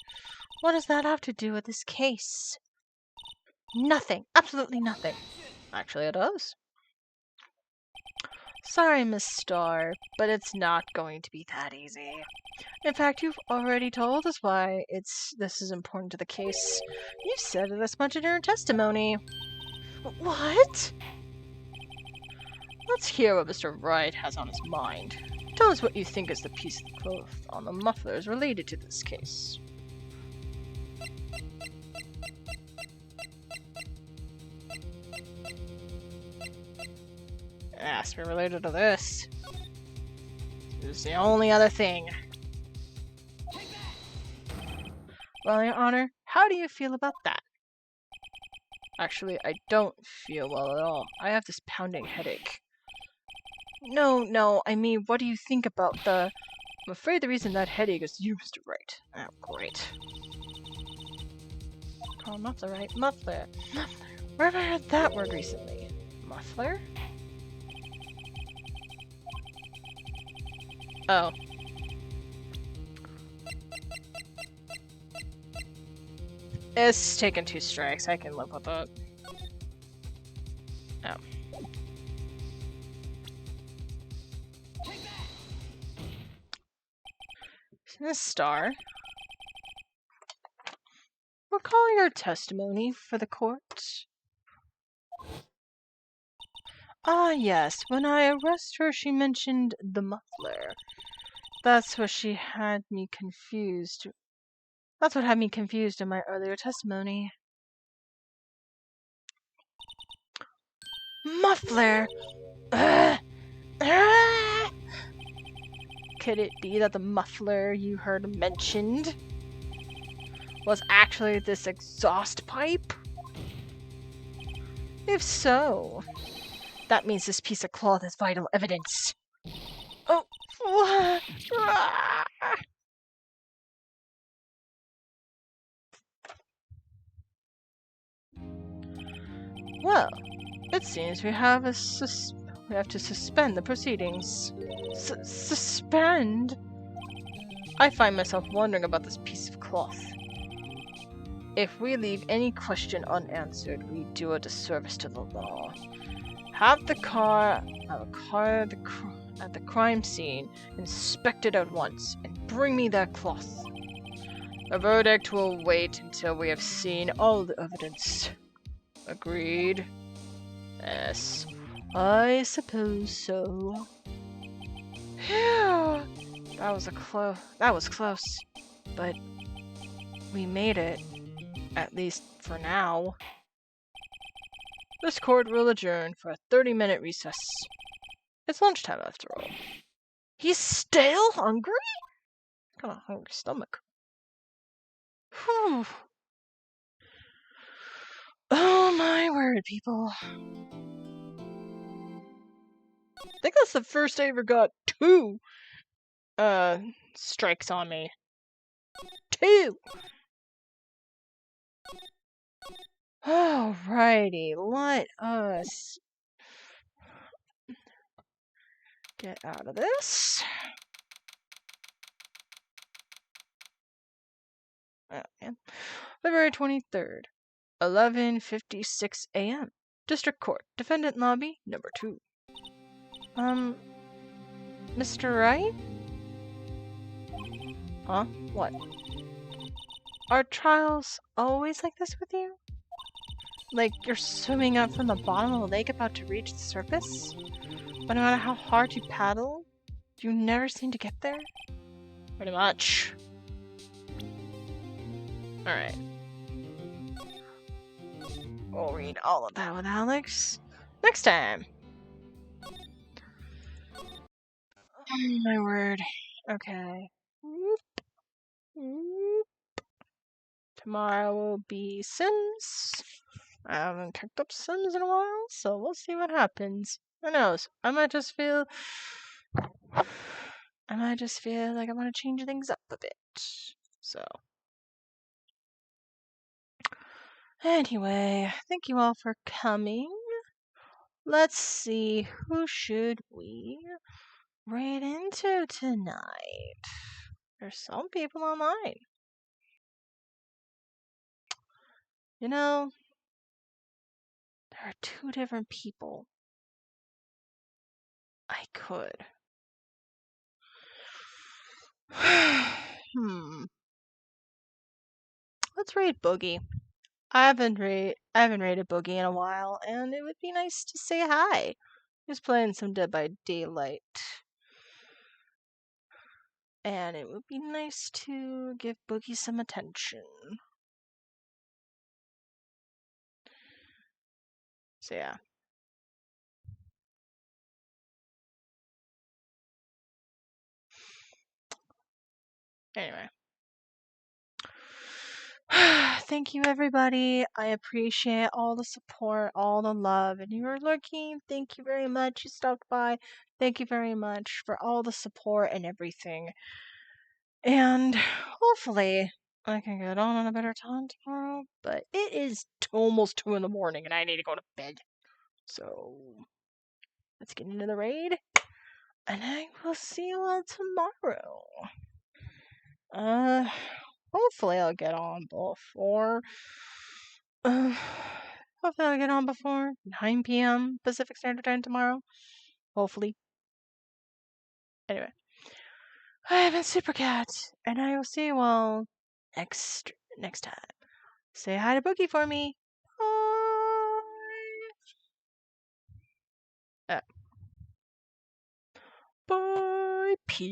Speaker 2: What does that have to do with this case? Nothing. Absolutely nothing. Actually, it does. Sorry, Miss Starr, but it's not going to be that easy. In fact, you've already told us why this is important to the case. You said it as much in your testimony. What? Let's hear what Mr. Wright has on his mind. Tell us what you think is the piece of cloth on the muffler is related to this case. It has to be related to this. This is the only other thing. Well, Your Honor, how do you feel about that? Actually, I don't feel well at all. I have this pounding headache. No, I mean, what do you think about the... I'm afraid the reason that headache is you, Mr. Wright. Oh, great. Oh, muffler, right? Muffler. Where have I heard that word recently? Muffler? Oh. It's taken 2 strikes. I can live with it. Oh. Miss Starr, recall your testimony for the court. Ah, yes. When I arrested her, she mentioned the muffler. That's what had me confused. That's what had me confused in my earlier testimony. Muffler! Could it be that the muffler you heard mentioned was actually this exhaust pipe? If so, that means this piece of cloth is vital evidence. Oh! Well, it seems we have to suspend the proceedings. Suspend? I find myself wondering about this piece of cloth. If we leave any question unanswered, we do a disservice to the law. Have the car at the crime scene inspected at once, and bring me that cloth. A verdict will wait until we have seen all the evidence. Agreed? Yes, I suppose so. Phew! That was close. But we made it. At least for now. This court will adjourn for a 30-minute recess. It's lunchtime after all. He's still hungry? Got a hungry stomach. Whew. Oh my word, people. I think that's the first I ever got 2 strikes on me. 2! Alrighty, let us get out of this. Okay. February 23rd, 11:56 a.m. District Court, Defendant Lobby, number 2. Mr. Wright? Huh? What? Are trials always like this with you? Like you're swimming up from the bottom of a lake about to reach the surface? But no matter how hard you paddle, you never seem to get there? Pretty much. Alright. We'll read all of that with Alex next time. Oh my word. Okay. Tomorrow will be Sims. I haven't picked up Sims in a while, so we'll see what happens. Who knows? I might just feel like I want to change things up a bit. So anyway, thank you all for coming. Let's see, who should we raid into tonight? There's some people online. You know, there are 2 different people. I could. Let's raid Boogie. I haven't raided Boogie in a while, and it would be nice to say hi. He's playing some Dead by Daylight. And it would be nice to give Boogie some attention. So yeah. Anyway. Thank you, everybody. I appreciate all the support, all the love. And you were looking, thank you very much. You stopped by. Thank you very much for all the support and everything. And hopefully I can get on a better time tomorrow. But it is almost 2 in the morning and I need to go to bed. So let's get into the raid. And I will see you all tomorrow. Hopefully I'll get on before. Hopefully I'll get on before 9 p.m. Pacific Standard Time tomorrow. Hopefully. Anyway. I have been Supercat, and I will see you all next time. Say hi to Boogie for me. Bye. Bye.